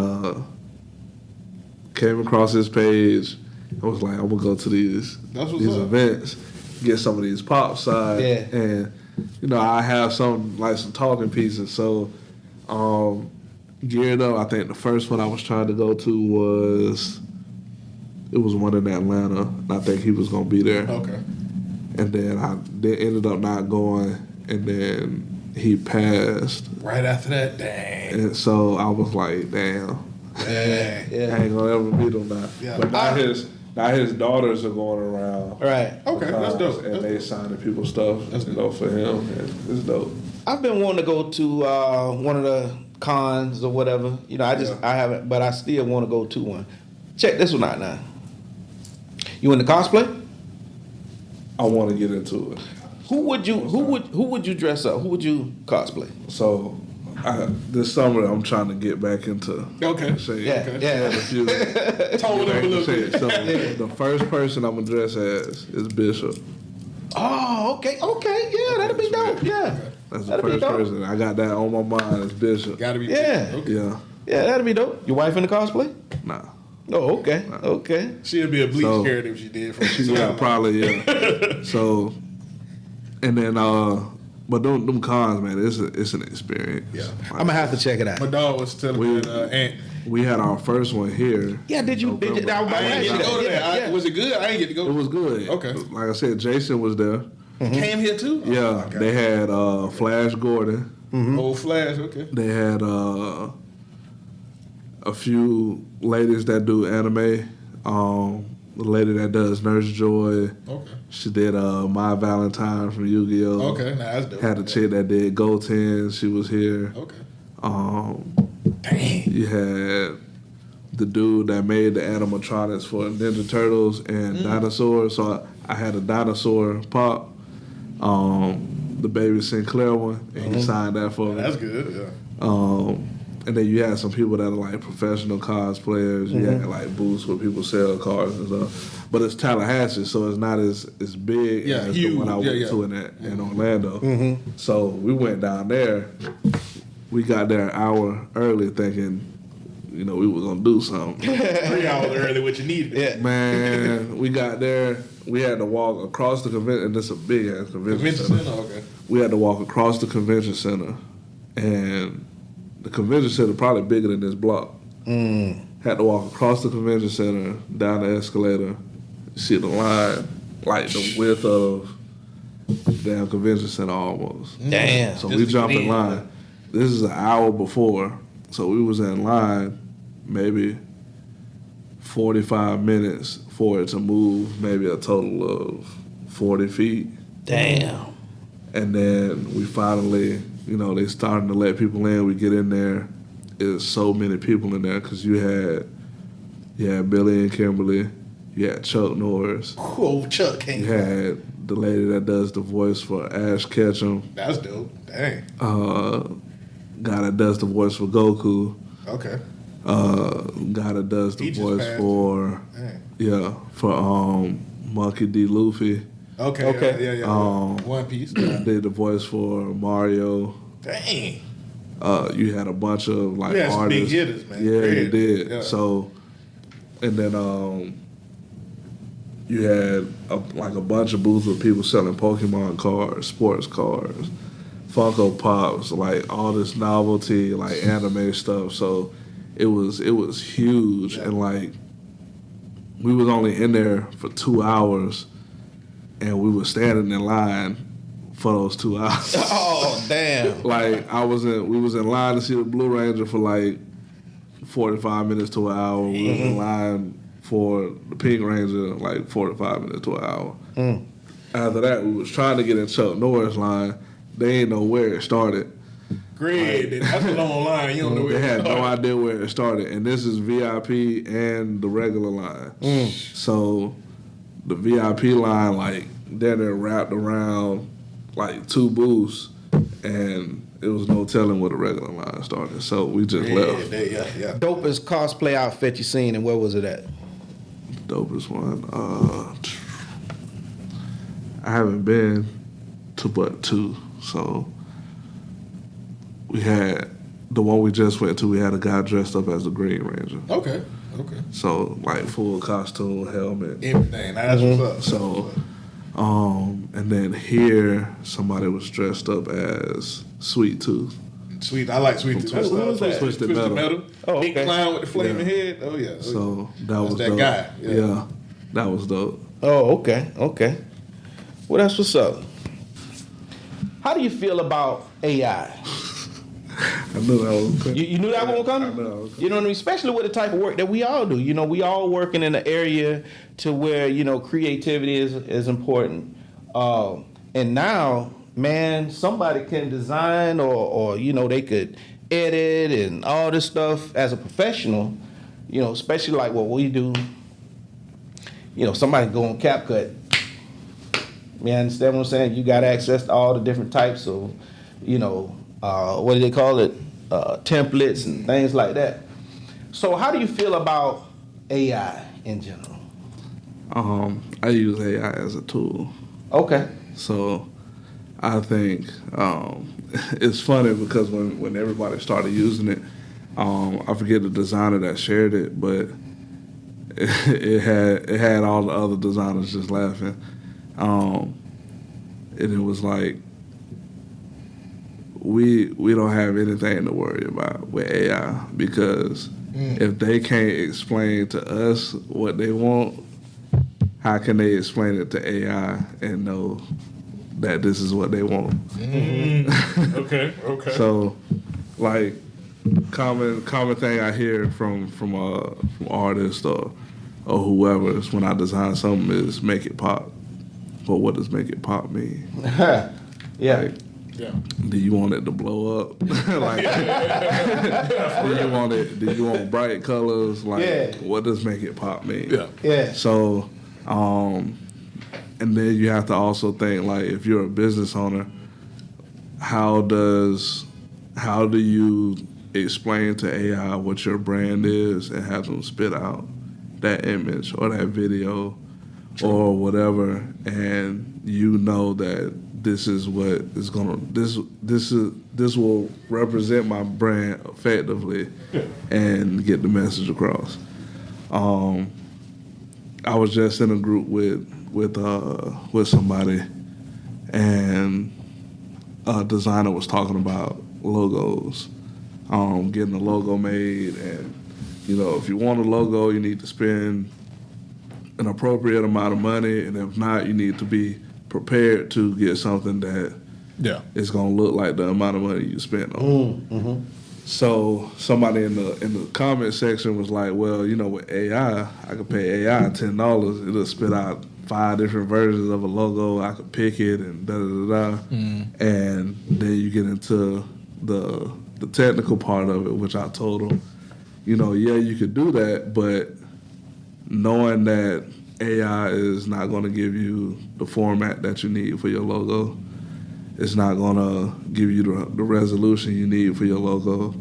C: came across this page. I was like, I'm gonna go to these
D: That's what's up.
C: events, get some of these pop sides,
B: Yeah.
C: and I have some talking pieces. So geared up. I think the first one I was trying to go to was one in Atlanta, and I think he was gonna be there.
D: Okay.
C: And then I ended up not going, and then he passed,
D: Right after that, dang.
C: and so I was like, damn,
D: Yeah.
C: I ain't gonna ever meet him now.
D: Yeah.
C: But now his daughters are going around.
B: Right.
D: Okay, that's dope.
C: And
D: That's
C: they
D: dope.
C: signing people's stuff, for him, and it's dope.
B: I've been wanting to go to one of the cons or whatever. I haven't, but I still want to go to one. Check this one out now. You into cosplay?
C: I want to get into it.
B: Who would you dress up? Who would you cosplay?
C: So this summer I'm trying to get back into
D: Okay.
C: shape.
B: Yeah,
D: Okay.
B: yeah.
C: A few-
D: Tone it up a little bit.
C: So the first person I'm gonna dress as is Bishop.
B: Oh, okay, yeah, that'll be dope. Yeah,
C: That's the
B: that'll be
C: first
B: dope.
C: person. I got that on my mind is Bishop.
D: Gotta be.
B: Yeah.
D: Okay.
C: Yeah.
B: Yeah, that'll be dope. Your wife into cosplay?
C: Nah.
B: Oh, okay, okay.
D: She'd be a Bleach character if she did.
C: Yeah, probably, yeah. So, and then, but them cons, man, it's an experience.
D: Yeah.
B: I'm gonna have to check it out.
D: My dog was telling me that Aunt.
C: We had our first one here.
B: Yeah, did you? I was about to
D: I didn't
B: ask
D: get
B: you
D: to go
B: that.
D: there.
B: Yeah.
D: Was it good? I didn't get to go.
C: It was good.
D: Okay.
C: Like I said, Jason was there.
D: Came here too?
C: Yeah,
D: okay.
C: they had Flash Gordon.
D: Old Flash, okay.
C: They had a few ladies that do anime. The lady that does Nurse Joy. Okay. She did My Valentine from Yu-Gi-Oh.
D: Okay, nah, that's dope.
C: Had a chick that did Goten. She was here.
D: Okay.
C: Dang. You had the dude that made the animatronics for Ninja Turtles and dinosaurs. So I had a dinosaur pop. The Baby Sinclair one, and he signed that for me.
D: That's good, yeah.
C: And then you had some people that are like professional cosplayers. You had like booths where people sell cars and stuff. But it's Tallahassee, so it's not as big as
D: huge.
C: the one I went to in Orlando. So we went down there. We got there an hour early thinking, we were going to do something.
D: 3 hours early, what you needed.
B: Yeah.
C: Man, we got there. We had to walk across the convention, and it's a big-ass convention center.
D: Okay.
C: We had to walk across the convention center, and the convention center probably bigger than this block. Had to walk across the convention center, down the escalator, see the line, like the width of the damn convention center almost.
B: Damn.
C: So we jumped in line. This is an hour before, so we was in line maybe 45 minutes for it to move, maybe a total of 40 feet.
B: Damn.
C: And then we finally, they starting to let people in. We get in there. There's so many people in there because you had Billy and Kimberly. You had Chuck Norris.
B: Oh, Chuck came.
C: You had the lady that does the voice for Ash Ketchum.
D: That's dope. Dang.
C: Guy that does the voice for Goku.
D: Okay.
C: Guy that does the voice for Monkey D. Luffy.
D: Okay. Yeah. One Piece.
C: Did the voice for Mario.
D: Dang.
C: You had a bunch of like
D: some
C: artists.
D: big hitters, man.
C: Yeah,
D: Great.
C: you did.
D: Yeah.
C: So, and then you had a bunch of booths with people selling Pokemon cards, sports cards, Funko Pops, like all this novelty, like anime stuff. So it was huge, and like we was only in there for 2 hours, and we were standing in line for those 2 hours.
B: Oh, damn.
C: Like we was in line to see the Blue Ranger for like 45 minutes to an hour. We was in line for the Pink Ranger like 45 minutes to an hour. After that, we was trying to get in Chuck Norris line. They ain't know where it started.
D: Great. That's a long line. You don't know where
C: They
D: it
C: had
D: started.
C: no idea where it started. And this is VIP and the regular line. So the VIP line, like, they're wrapped around like 2 booths, and it was no telling where the regular line started. So we just left.
D: Yeah.
B: Dopest cosplay outfit you seen, and where was it at?
C: Dopest one. I haven't been to but 2. So we had the one we just went to. We had a guy dressed up as the Green Ranger.
D: Okay.
C: So like full costume, helmet,
D: Everything. Now that's what's up.
C: So, and then here somebody was dressed up as Sweet Tooth.
D: Sweet. I like Sweet Tooth. That's
B: Who was that?
C: Twisted Metal.
B: Oh,
D: Big
B: okay.
D: clown with the flaming head. Oh yeah.
C: So that was
D: that
C: dope.
D: guy.
C: Yeah, that was dope.
B: Oh, okay. Well, that's what's up. How do you feel about AI?
C: I knew that was coming.
B: You knew that one was coming?
C: I knew that was coming.
B: You know what I mean? Especially with the type of work that we all do. We all working in an area to where, creativity is important. And now, man, somebody can design or they could edit and all this stuff as a professional, especially like what we do. Somebody go on CapCut. You understand what I'm saying? You got access to all the different types of, what do they call it? Templates and things like that. So how do you feel about AI in general?
C: I use AI as a tool.
B: Okay.
C: So I think it's funny because when everybody started using it, I forget the designer that shared it, but it had all the other designers just laughing, and it was like we don't have anything to worry about with AI because if they can't explain to us what they want, how can they explain it to AI and know that this is what they want?
D: Okay.
C: So, like, common thing I hear from artists or whoever is when I design something is make it pop. But what does make it pop mean?
B: Yeah.
C: Like, do you want it to blow up? Like, do you want bright colors? Like, what does make it pop mean?
B: Yeah.
C: So, and then you have to also think, like, if you're a business owner, how do you explain to AI what your brand is and have them spit out that image or that video or whatever, and you know that this is what is gonna this will represent my brand effectively and get the message across. I was just in a group with somebody, and a designer was talking about logos, getting a logo made, and if you want a logo, you need to spend an appropriate amount of money, and if not, you need to be prepared to get something that is going to look like the amount of money you spent on. So somebody in the comment section was like, well, with AI, I could pay AI $10. It'll spit out 5 different versions of a logo. I could pick it and da-da-da-da. And then you get into the technical part of it, which I told him, you could do that, but knowing that AI is not going to give you the format that you need for your logo, it's not going to give you the resolution you need for your logo.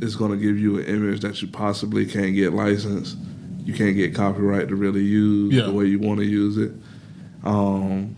C: It's going to give you an image that you possibly can't get licensed. You can't get copyright to really use the way you want to use it. And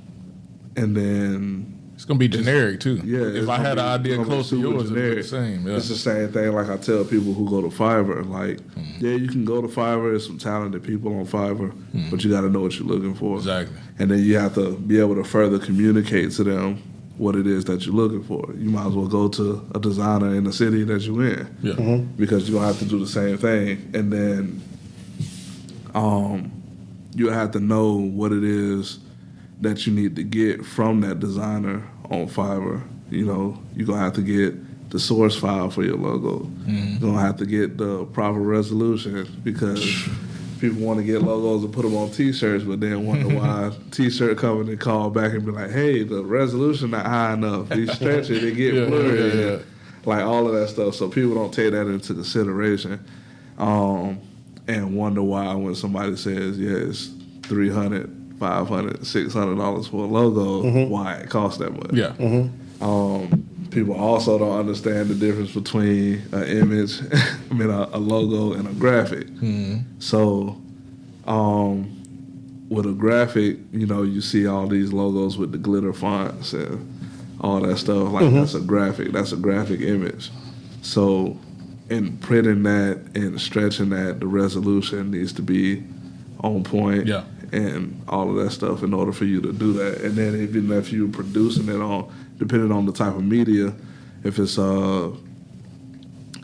C: then
D: it's going to be generic too.
C: Yeah.
D: If I had an idea close to yours, it'd be the same. Yeah.
C: It's the same thing like I tell people who go to Fiverr. Like, you can go to Fiverr. There's some talented people on Fiverr, but you got to know what you're looking for.
D: Exactly.
C: And then you have to be able to further communicate to them what it is that you're looking for. You might as well go to a designer in the city that you're in, because you're going to have to do the same thing. And then you have to know what it is that you need to get from that designer on Fiverr. You're going to have to get the source file for your logo. You're going to have to get the proper resolution, because people want to get logos and put them on T-shirts, but then wonder why T-shirt company call back and be like, hey, the resolution not high enough. You stretch it, it get blurry. Like all of that stuff. So people don't take that into consideration, and wonder why when somebody says, it's $300, $500, $600 for a logo, why it costs that much. People also don't understand the difference between an image, a logo and a graphic. So with a graphic, you see all these logos with the glitter fonts and all that stuff. Like that's a graphic image. So in printing that and stretching that, the resolution needs to be on point. And all of that stuff in order for you to do that. And then even if you're producing it depending on the type of media, if it's a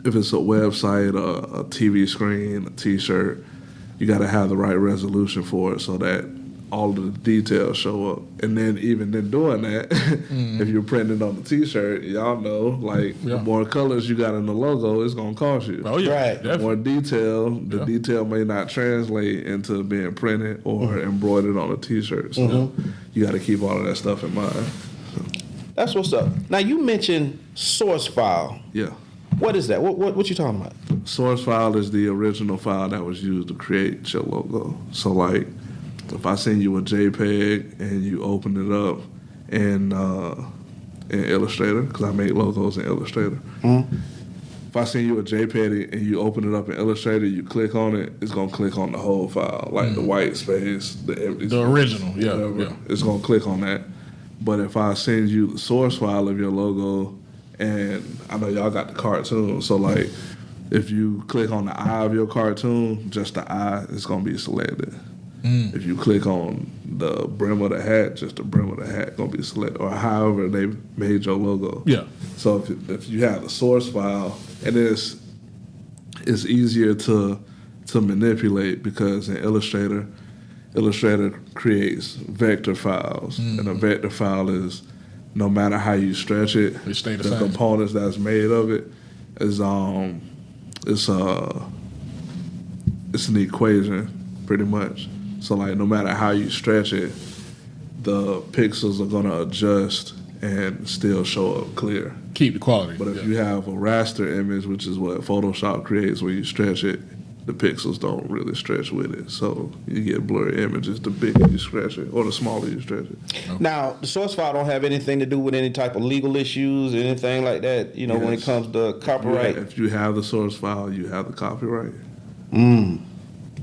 C: website, a TV screen, a T-shirt, you got to have the right resolution for it so that all of the details show up. And then even in doing that, if you're printing on the T-shirt, y'all know, like, the more colors you got in the logo, it's going to cost you.
D: Oh, yeah.
B: Right.
C: The more detail, the detail may not translate into being printed or embroidered on a T-shirt. So you got to keep all of that stuff in mind.
B: That's what's up. Now, you mentioned source file.
C: Yeah.
B: What is that? What you talking about?
C: Source file is the original file that was used to create your logo. So, like, if I send you a JPEG and you open it up in Illustrator, because I make logos in Illustrator. If I send you a JPEG and you open it up in Illustrator, you click on it, it's going to click on the whole file, like the white space, the empty space.
D: The original,
C: It's going to click on that. But if I send you the source file of your logo, and I know y'all got the cartoon, so like if you click on the eye of your cartoon, just the eye is going to be selected. If you click on the brim of the hat, just the brim of the hat going to be selected, or however they made your logo.
D: Yeah.
C: So if you have the source file, and it's easier to manipulate because in Illustrator creates vector files, and a vector file is no matter how you stretch it, the components that's made of it is it's an equation pretty much. So like no matter how you stretch it, the pixels are gonna adjust and still show up clear.
D: Keep the quality.
C: But if you have a raster image, which is what Photoshop creates, where you stretch it, the pixels don't really stretch with it. So you get blurry images the bigger you stretch it or the smaller you stretch it.
D: Okay.
B: Now, the source file don't have anything to do with any type of legal issues, anything like that, you know, when it comes to copyright?
C: If you have the source file, you have the copyright.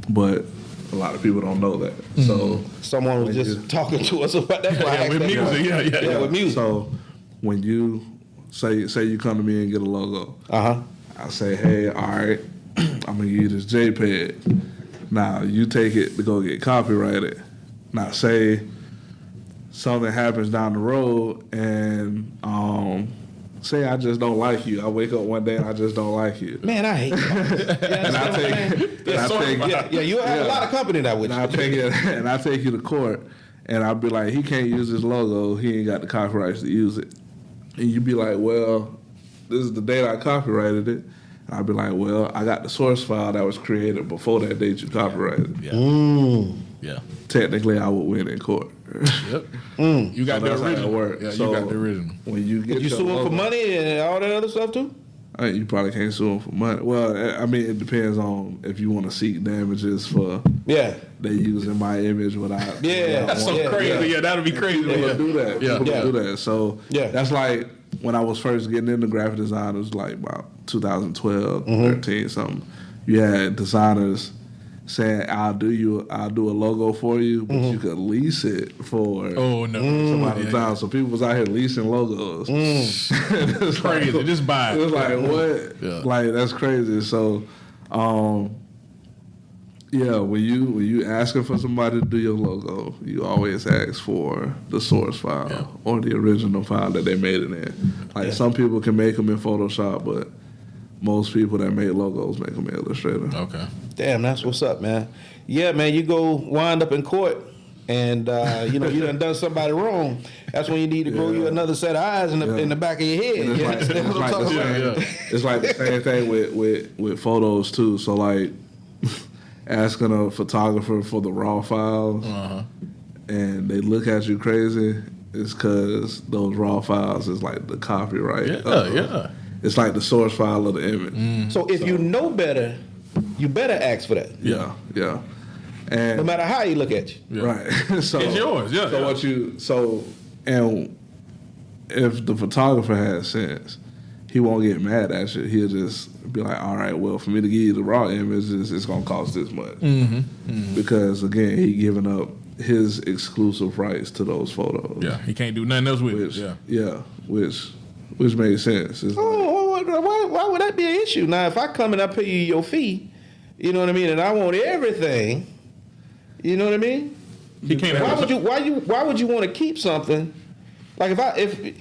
C: But a lot of people don't know that. So
B: someone was just talking to us about that.
D: With music,
B: yeah, with music.
C: So when you say you come to me and get a logo,
B: I
C: say, hey, all right, I'm gonna give you this JPEG. Now you take it to go get copyrighted. Now say something happens down the road and say I just don't like you. I wake up one day and I just don't like you.
B: Man, I hate you.
C: And I take
B: you have a lot of company that with
C: and
B: you.
C: I take it and I take you to court and I'll be like, he can't use this logo. He ain't got the copyrights to use it. And you be like, well, this is the date I copyrighted it. And I'd be like, well, I got the source file that was created before that date you copyrighted.
D: Yeah.
C: Technically, I would win in court.
D: Yep. You got the original.
C: Yeah,
D: so, you got the original.
C: When you get
B: you sue him for money and all that other stuff too?
C: You probably can't sue him for money. Well, I mean, it depends on if you want to seek damages for they using my image without.
D: That's so crazy. Yeah, that'd be crazy.
C: People do that.
D: Yeah.
C: People do that. So that's like when I was first getting into graphic design. It was like about 2012, 13 something. You had designers saying, I'll do a logo for you, but you could lease it for some amount of time. So people was out here leasing logos.
D: It's crazy.
C: Like,
D: just buy it.
C: It was like, what?
D: Yeah.
C: Like, that's crazy. So, when you asking for somebody to do your logo, you always ask for the source file or the original file that they made it in. Like, some people can make them in Photoshop, but most people that make logos make them in Illustrator.
D: Okay.
B: Damn, that's what's up, man. Yeah, man, you go wind up in court and, you done somebody wrong. That's when you need to grow you another set of eyes in the back of your head.
C: It's like the same thing with photos, too. So, like, asking a photographer for the raw files and they look at you crazy, it's because those raw files is like the copyright. It's like the source file of the image.
B: So if you know better, you better ask for that.
C: Yeah. And
B: no matter how he look at you.
C: Right. So
D: it's yours,
C: and if the photographer has sense, he won't get mad at you. He'll just be like, all right, well, for me to give you the raw image, it's going to cost this much. Because, again, he giving up his exclusive rights to those photos.
D: Yeah, he can't do nothing else with it.
C: Which makes sense.
B: Why would that be an issue? Now, if I come and I pay you your fee, you know what I mean, and I want everything, you know what I mean?
D: He can't.
B: Why would you want to keep something? Like if I'm in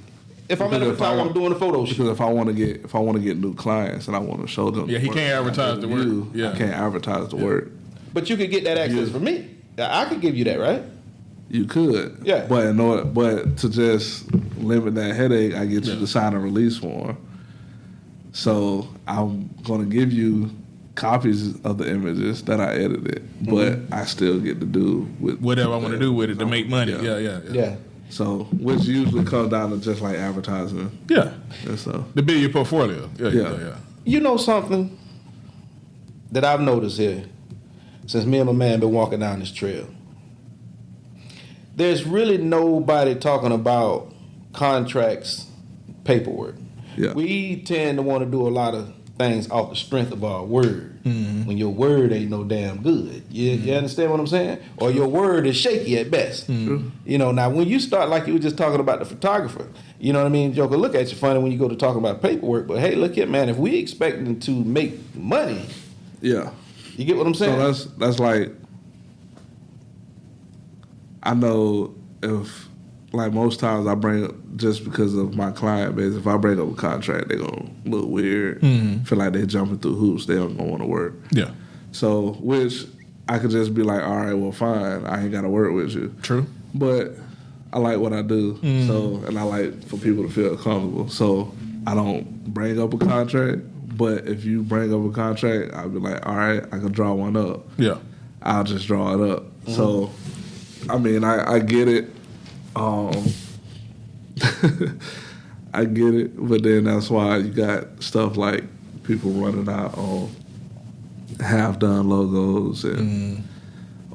B: a photographer, I'm doing a photo shoot.
C: Because if I want to get new clients and I want to show them,
D: he can't advertise the work.
C: I can't advertise the work.
B: But you could get that access for me. I could give you that, right?
C: You could, but to just limit that headache, I get you to sign a release form. So I'm gonna give you copies of the images that I edited, but I still get to do with
D: whatever I want to do with it to make money. Yeah.
C: So, which usually comes down to just like advertising.
D: Yeah.
C: And so
D: to build your portfolio. Yeah.
B: You know something that I've noticed here since me and my man been walking down this trail. There's really nobody talking about contracts, paperwork.
C: Yeah.
B: We tend to want to do a lot of things off the strength of our word. When your word ain't no damn good. You understand what I'm saying? Or your word is shaky at best. You know, now when you start, like you were just talking about the photographer, You know what I mean? Joker look at you funny when you go to talk about paperwork, but hey, look here, man, if we expecting to make money,
C: yeah.
B: You get what I'm saying?
C: So that's like, I know if, like most times I bring up, just because of my client base, if I bring up a contract, they're going to look weird, feel like they're jumping through hoops, they don't want to work.
D: Yeah.
C: So, which I could just be like, all right, well, fine, I ain't got to work with you.
D: True.
C: But I like what I do, so, and I like for people to feel comfortable. So I don't bring up a contract, but if you bring up a contract, I'll be like, all right, I can draw one up.
D: Yeah.
C: I'll just draw it up. So, I mean, I get it. I get it, but then that's why you got stuff like people running out on half-done logos and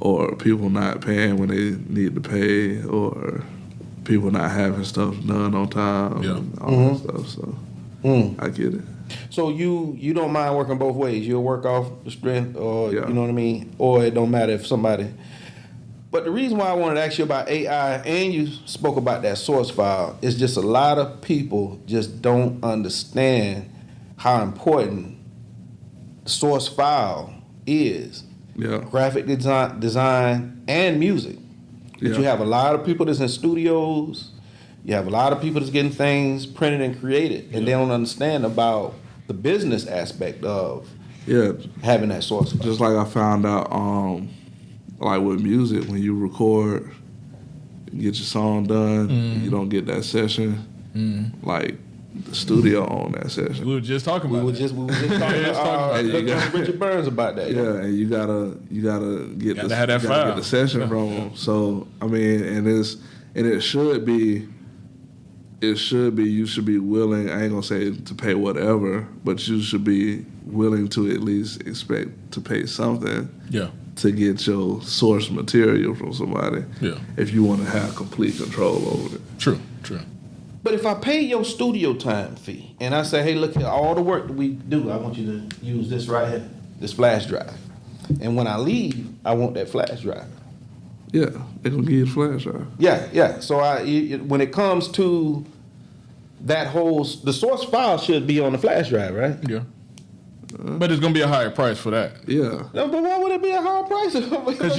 C: or people not paying when they need to pay, or people not having stuff done on time, and all that stuff. So I get it.
B: So you don't mind working both ways. You'll work off the strength, or
C: Yeah.
B: you know what I mean, or it don't matter if somebody. But the reason why I wanted to ask you about AI, and you spoke about that source file, is just a lot of people just don't understand how important the source file is.
C: Yeah.
B: Graphic design and music. But you have a lot of people that's in studios. You have a lot of people that's getting things printed and created, and they don't understand about the business aspect of having that source file.
C: Just like I found out, like with music, when you record, get your song done, you don't get that session, like the studio on that session.
D: We were just talking about
B: We were just talking to Richard Burns about that.
C: Yeah, and you gotta get
D: Gotta have that file.
C: get the session from them. So I mean, and it should be you should be willing. I ain't gonna say to pay whatever, but you should be willing to at least expect to pay something.
D: Yeah.
C: To get your source material from somebody. Yeah. If you want to have complete control over it.
D: True.
B: But if I pay your studio time fee and I say, hey, look at all the work that we do, I want you to use this right here, this flash drive. And when I leave, I want that flash drive.
C: Yeah, they're going to give you the flash drive.
B: Yeah. So when it comes to that the source file should be on the flash drive, right?
D: Yeah. But it's gonna be a higher price for that.
C: Yeah.
B: No, but why would it be a higher price?
D: Because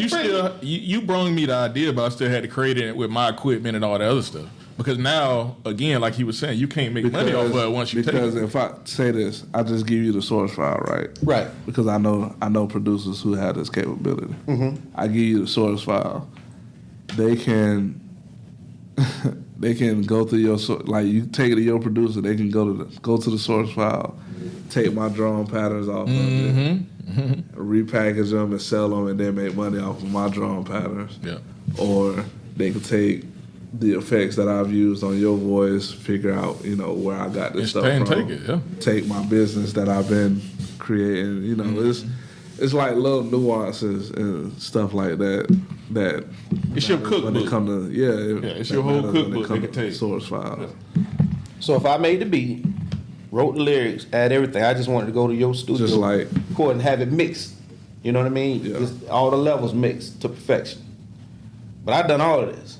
D: you brought me the idea, but I still had to create it with my equipment and all the other stuff. Because now, again, like he was saying, you can't make money off of it once you take it.
C: Because if I say this, I just give you the source file, right?
B: Right.
C: Because I know producers who have this capability. I give you the source file. They can go through your like you take it to your producer. They can go to the source file, take my drawing patterns off of it, repackage them and sell them, and then make money off of my drawing patterns.
D: Yeah.
C: Or they can take the effects that I've used on your voice, figure out where I got this stuff from.
D: Take it. Yeah.
C: Take my business that I've been creating. It's like little nuances and stuff like that. That
D: it's your cookbook.
C: When it come to
D: it's your whole cookbook. They can take
C: source files.
B: So if I made the beat, wrote the lyrics, add everything, I just wanted to go to your studio,
C: just like
B: record and have it mixed. You know what I mean?
C: Yeah.
B: Just all the levels mixed to perfection. But I've done all of this.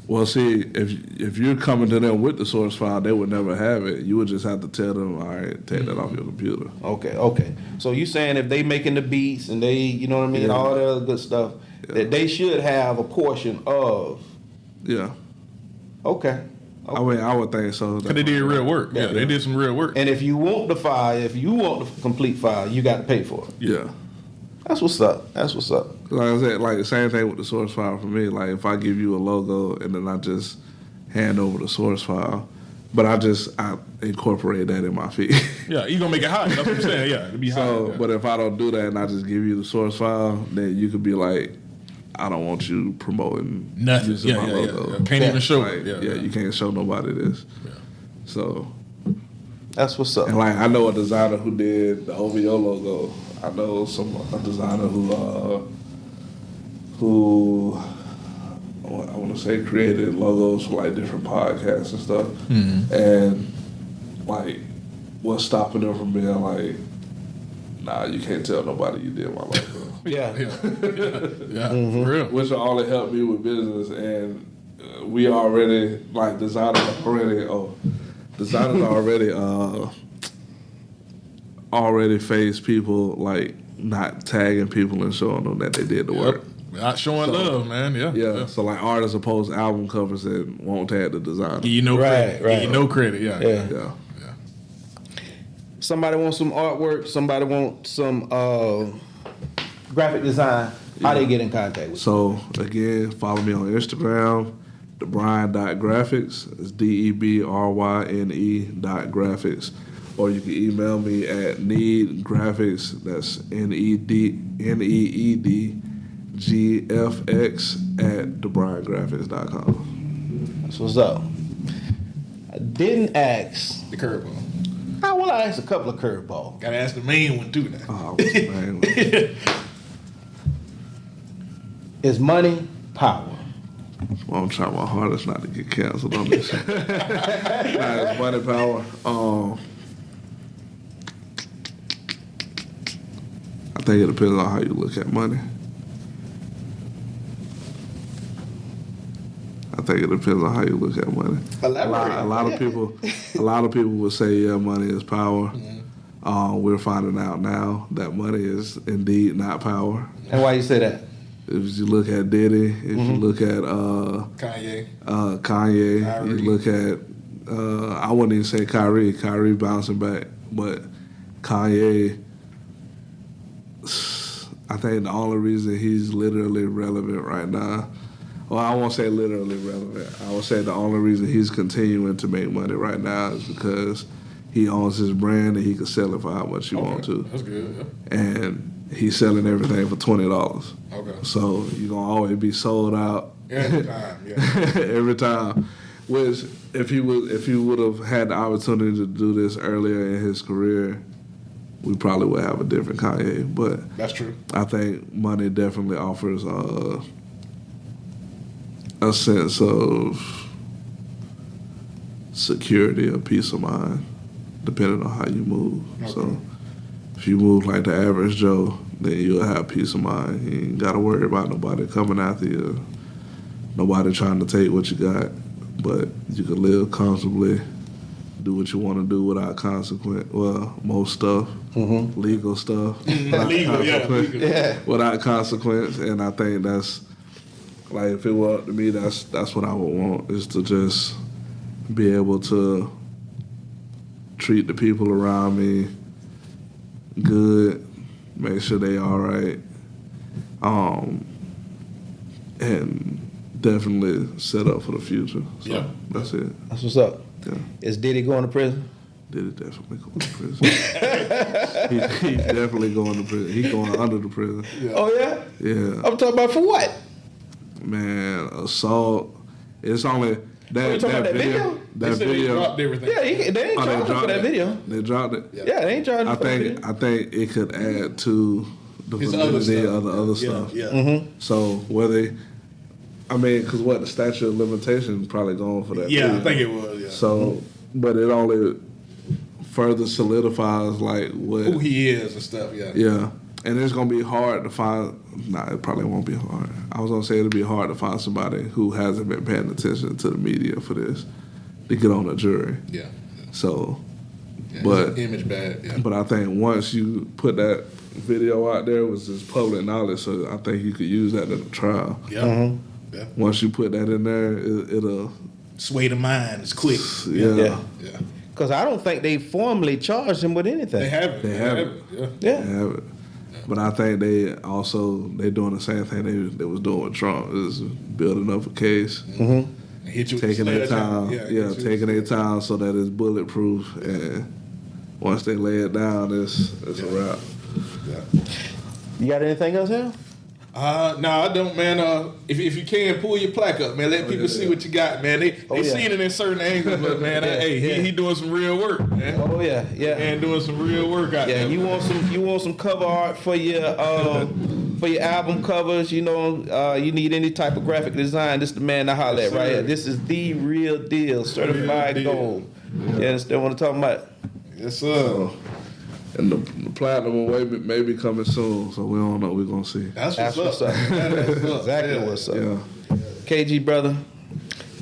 C: Well, see, if you're coming to them with the source file, they would never have it. You would just have to tell them, all right, take that off your computer.
B: Okay. So you saying if they making the beats and they, you know what I mean, all that other good stuff, that they should have a portion of.
C: Yeah.
B: Okay.
C: I mean, I would think so.
D: Because they did real work. Yeah, they did some real work.
B: And if you want the file, if you want the complete file, you got to pay for it.
C: Yeah.
B: That's what's up.
C: Like I said, like the same thing with the source file for me. Like if I give you a logo and then I just hand over the source file, but I incorporate that in my fee.
D: Yeah, you're gonna make it high. That's what I'm saying. Yeah, it'll be high.
C: So, but if I don't do that and I just give you the source file, then you could be like, I don't want you promoting
D: nothing.
C: Using my logo.
D: Can't even show
C: it. You can't show nobody this. Yeah. So
B: that's what's up.
C: And like I know a designer who did the OVO logo. I know a designer who I want to say created logos for like different podcasts and stuff. And like what's stopping them from being like, nah, you can't tell nobody you did my logo.
B: Yeah.
D: For real.
C: Which all it helped me with business, and we already like designers already face people like not tagging people and showing them that they did the work.
D: Not showing love, man. Yeah.
C: So like artists post album covers and won't tag the designer.
D: Give you no credit. Give you no credit. Yeah.
B: Somebody wants some artwork. Somebody wants some graphic design. How they get in contact with you?
C: So again, follow me on Instagram, Debryne.graphics. It's DEBRYNE.graphics. Or you can email me at needgraphics. That's NEEDGFX at DebryneGraphics.com.
B: That's what's up. I didn't ask
D: The curveball.
B: Well, I asked a couple of curveballs.
D: Gotta ask the main one too now.
C: Oh, what's the main one?
B: Is money power?
C: Well, I'm trying my hardest not to get canceled on this. It's money power. I think it depends on how you look at money. A lot of people would say, yeah, money is power. Mm-hmm. We're finding out now that money is indeed not power.
B: And why you say that?
C: If you look at Diddy, if you look at Kanye, you look at I wouldn't even say Kyrie bouncing back, but Kanye, I think the only reason he's literally relevant right now, well, I won't say literally relevant, I would say the only reason he's continuing to make money right now is because he owns his brand and he can sell it for how much you want to.
D: That's good. Yeah.
C: And he's selling everything for $20.
D: Okay.
C: So you're gonna always be sold out
D: every time. Yeah.
C: every time. Which if he would have had the opportunity to do this earlier in his career, we probably would have a different Kanye. But
D: that's true.
C: I think money definitely offers a sense of security or peace of mind, depending on how you move. Okay. So if you move like the average Joe, then you'll have peace of mind. You ain't got to worry about nobody coming after you, nobody trying to take what you got. But you can live comfortably, do what you want to do without consequence. Well, most stuff, legal stuff, without consequence. And I think that's, like, if it were up to me, that's what I would want, is to just be able to treat the people around me good, make sure they all right, and definitely set up for the future. So that's it.
B: That's what's up.
C: Yeah.
B: Is Diddy going to prison?
C: Diddy definitely going to prison. He's definitely going to prison. He's going under the prison.
B: Yeah. Oh, yeah?
C: Yeah.
B: I'm talking about for what?
C: Man, assault. It's only that video. That
D: they
C: video.
D: Dropped everything.
B: Yeah, they ain't charged for that video.
C: They dropped it.
B: Yeah, they ain't charged for that video.
C: I think it could add to the validity of the other stuff.
D: Yeah.
B: Mm-hmm.
C: So whether, because the statute of limitation probably going for that.
D: Yeah,
C: video.
D: I think it was. Yeah.
C: So, but it only further solidifies like what
D: who he is and stuff. Yeah.
C: Yeah. And it's going to be hard to find. It probably won't be hard. I was going to say it'll be hard to find somebody who hasn't been paying attention to the media for this to get on a jury.
D: Yeah.
C: So,
D: but image bad. Yeah.
C: But I think once you put that video out there, it was just public knowledge. So I think you could use that in a trial.
D: Yeah. Mm-hmm. Yeah.
C: Once you put that in there, it'll
D: sway the mind. It's quick.
C: Yeah.
B: Because I don't think they formally charged him with anything.
D: They haven't.
C: They haven't.
B: Yeah.
C: They haven't. But I think they doing the same thing they was doing with Trump, is building up a case, taking their time, taking their time so that it's bulletproof, and once they lay it down, it's a wrap.
B: Yeah. You got anything else here?
D: No, I don't, man. If you can, pull your plaque up, man. Let people see what you got, man. They see it in certain angles, but man, he doing some real work, man.
B: Oh yeah, and
D: doing some real work out there.
B: Yeah, you want some cover art for your album covers. You know, you need any type of graphic design. This is the man to holler at right here. This is the real deal, certified gold. You understand what I'm talking about?
D: Yes, sir.
C: And the platinum will maybe coming soon, so we don't know. We're going to see.
B: That's what's up. That's exactly what's up.
C: Yeah.
B: KG, brother,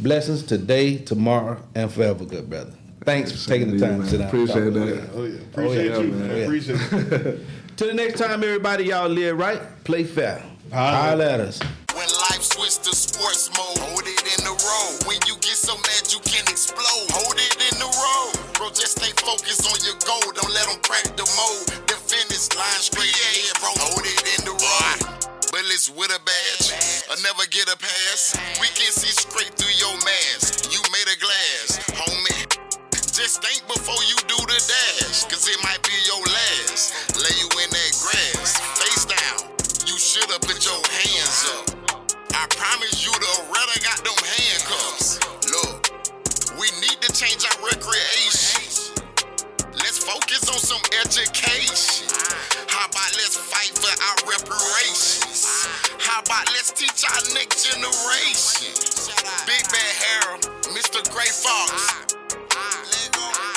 B: Blessings today, tomorrow, and forever, good brother. Thanks for taking the time to sit down.
C: Appreciate that.
D: Oh, yeah. Appreciate you, man. Appreciate it.
B: Till the next time, everybody, y'all live right, play fair. Holla at us.
A: When life switched to sports mode, hold it in the road. When you get so mad you can explode, hold it in the road. Bro, just stay focused on your goal. Don't let them crack the mold. The finish line straight ahead, bro. Hold it in the road. Bullets with a badge, or never get a pass. We can see straight through your mask. You made a glass, homie. Just think before you do the dash, cause it might be your last. Lay you in that grass, face down. You shoulda put your hands up. I promise you the Retta got them handcuffs. Look, we need to change our recreation. Let's focus on some education. How about let's fight for our reparations? How about let's teach our next generation? Big Bad Harold, Mr. Gray Fox.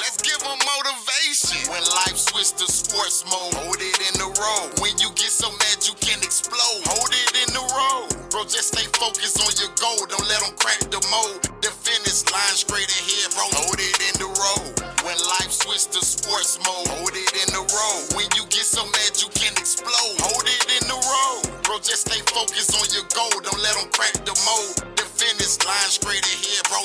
A: Let's give them motivation. When life switched to sports mode, hold it in the road. When you get so mad you can explode, hold it in the road. Bro, just stay focused on your goal. Don't let them crack the mold. The finish line straight ahead, bro. Hold it in the road. When life switched to sports mode, hold it in the road. When you get so mad you can explode, hold it in the road. Bro, just stay focused on your goal. Don't let them crack the mold. The finish line straight ahead, bro.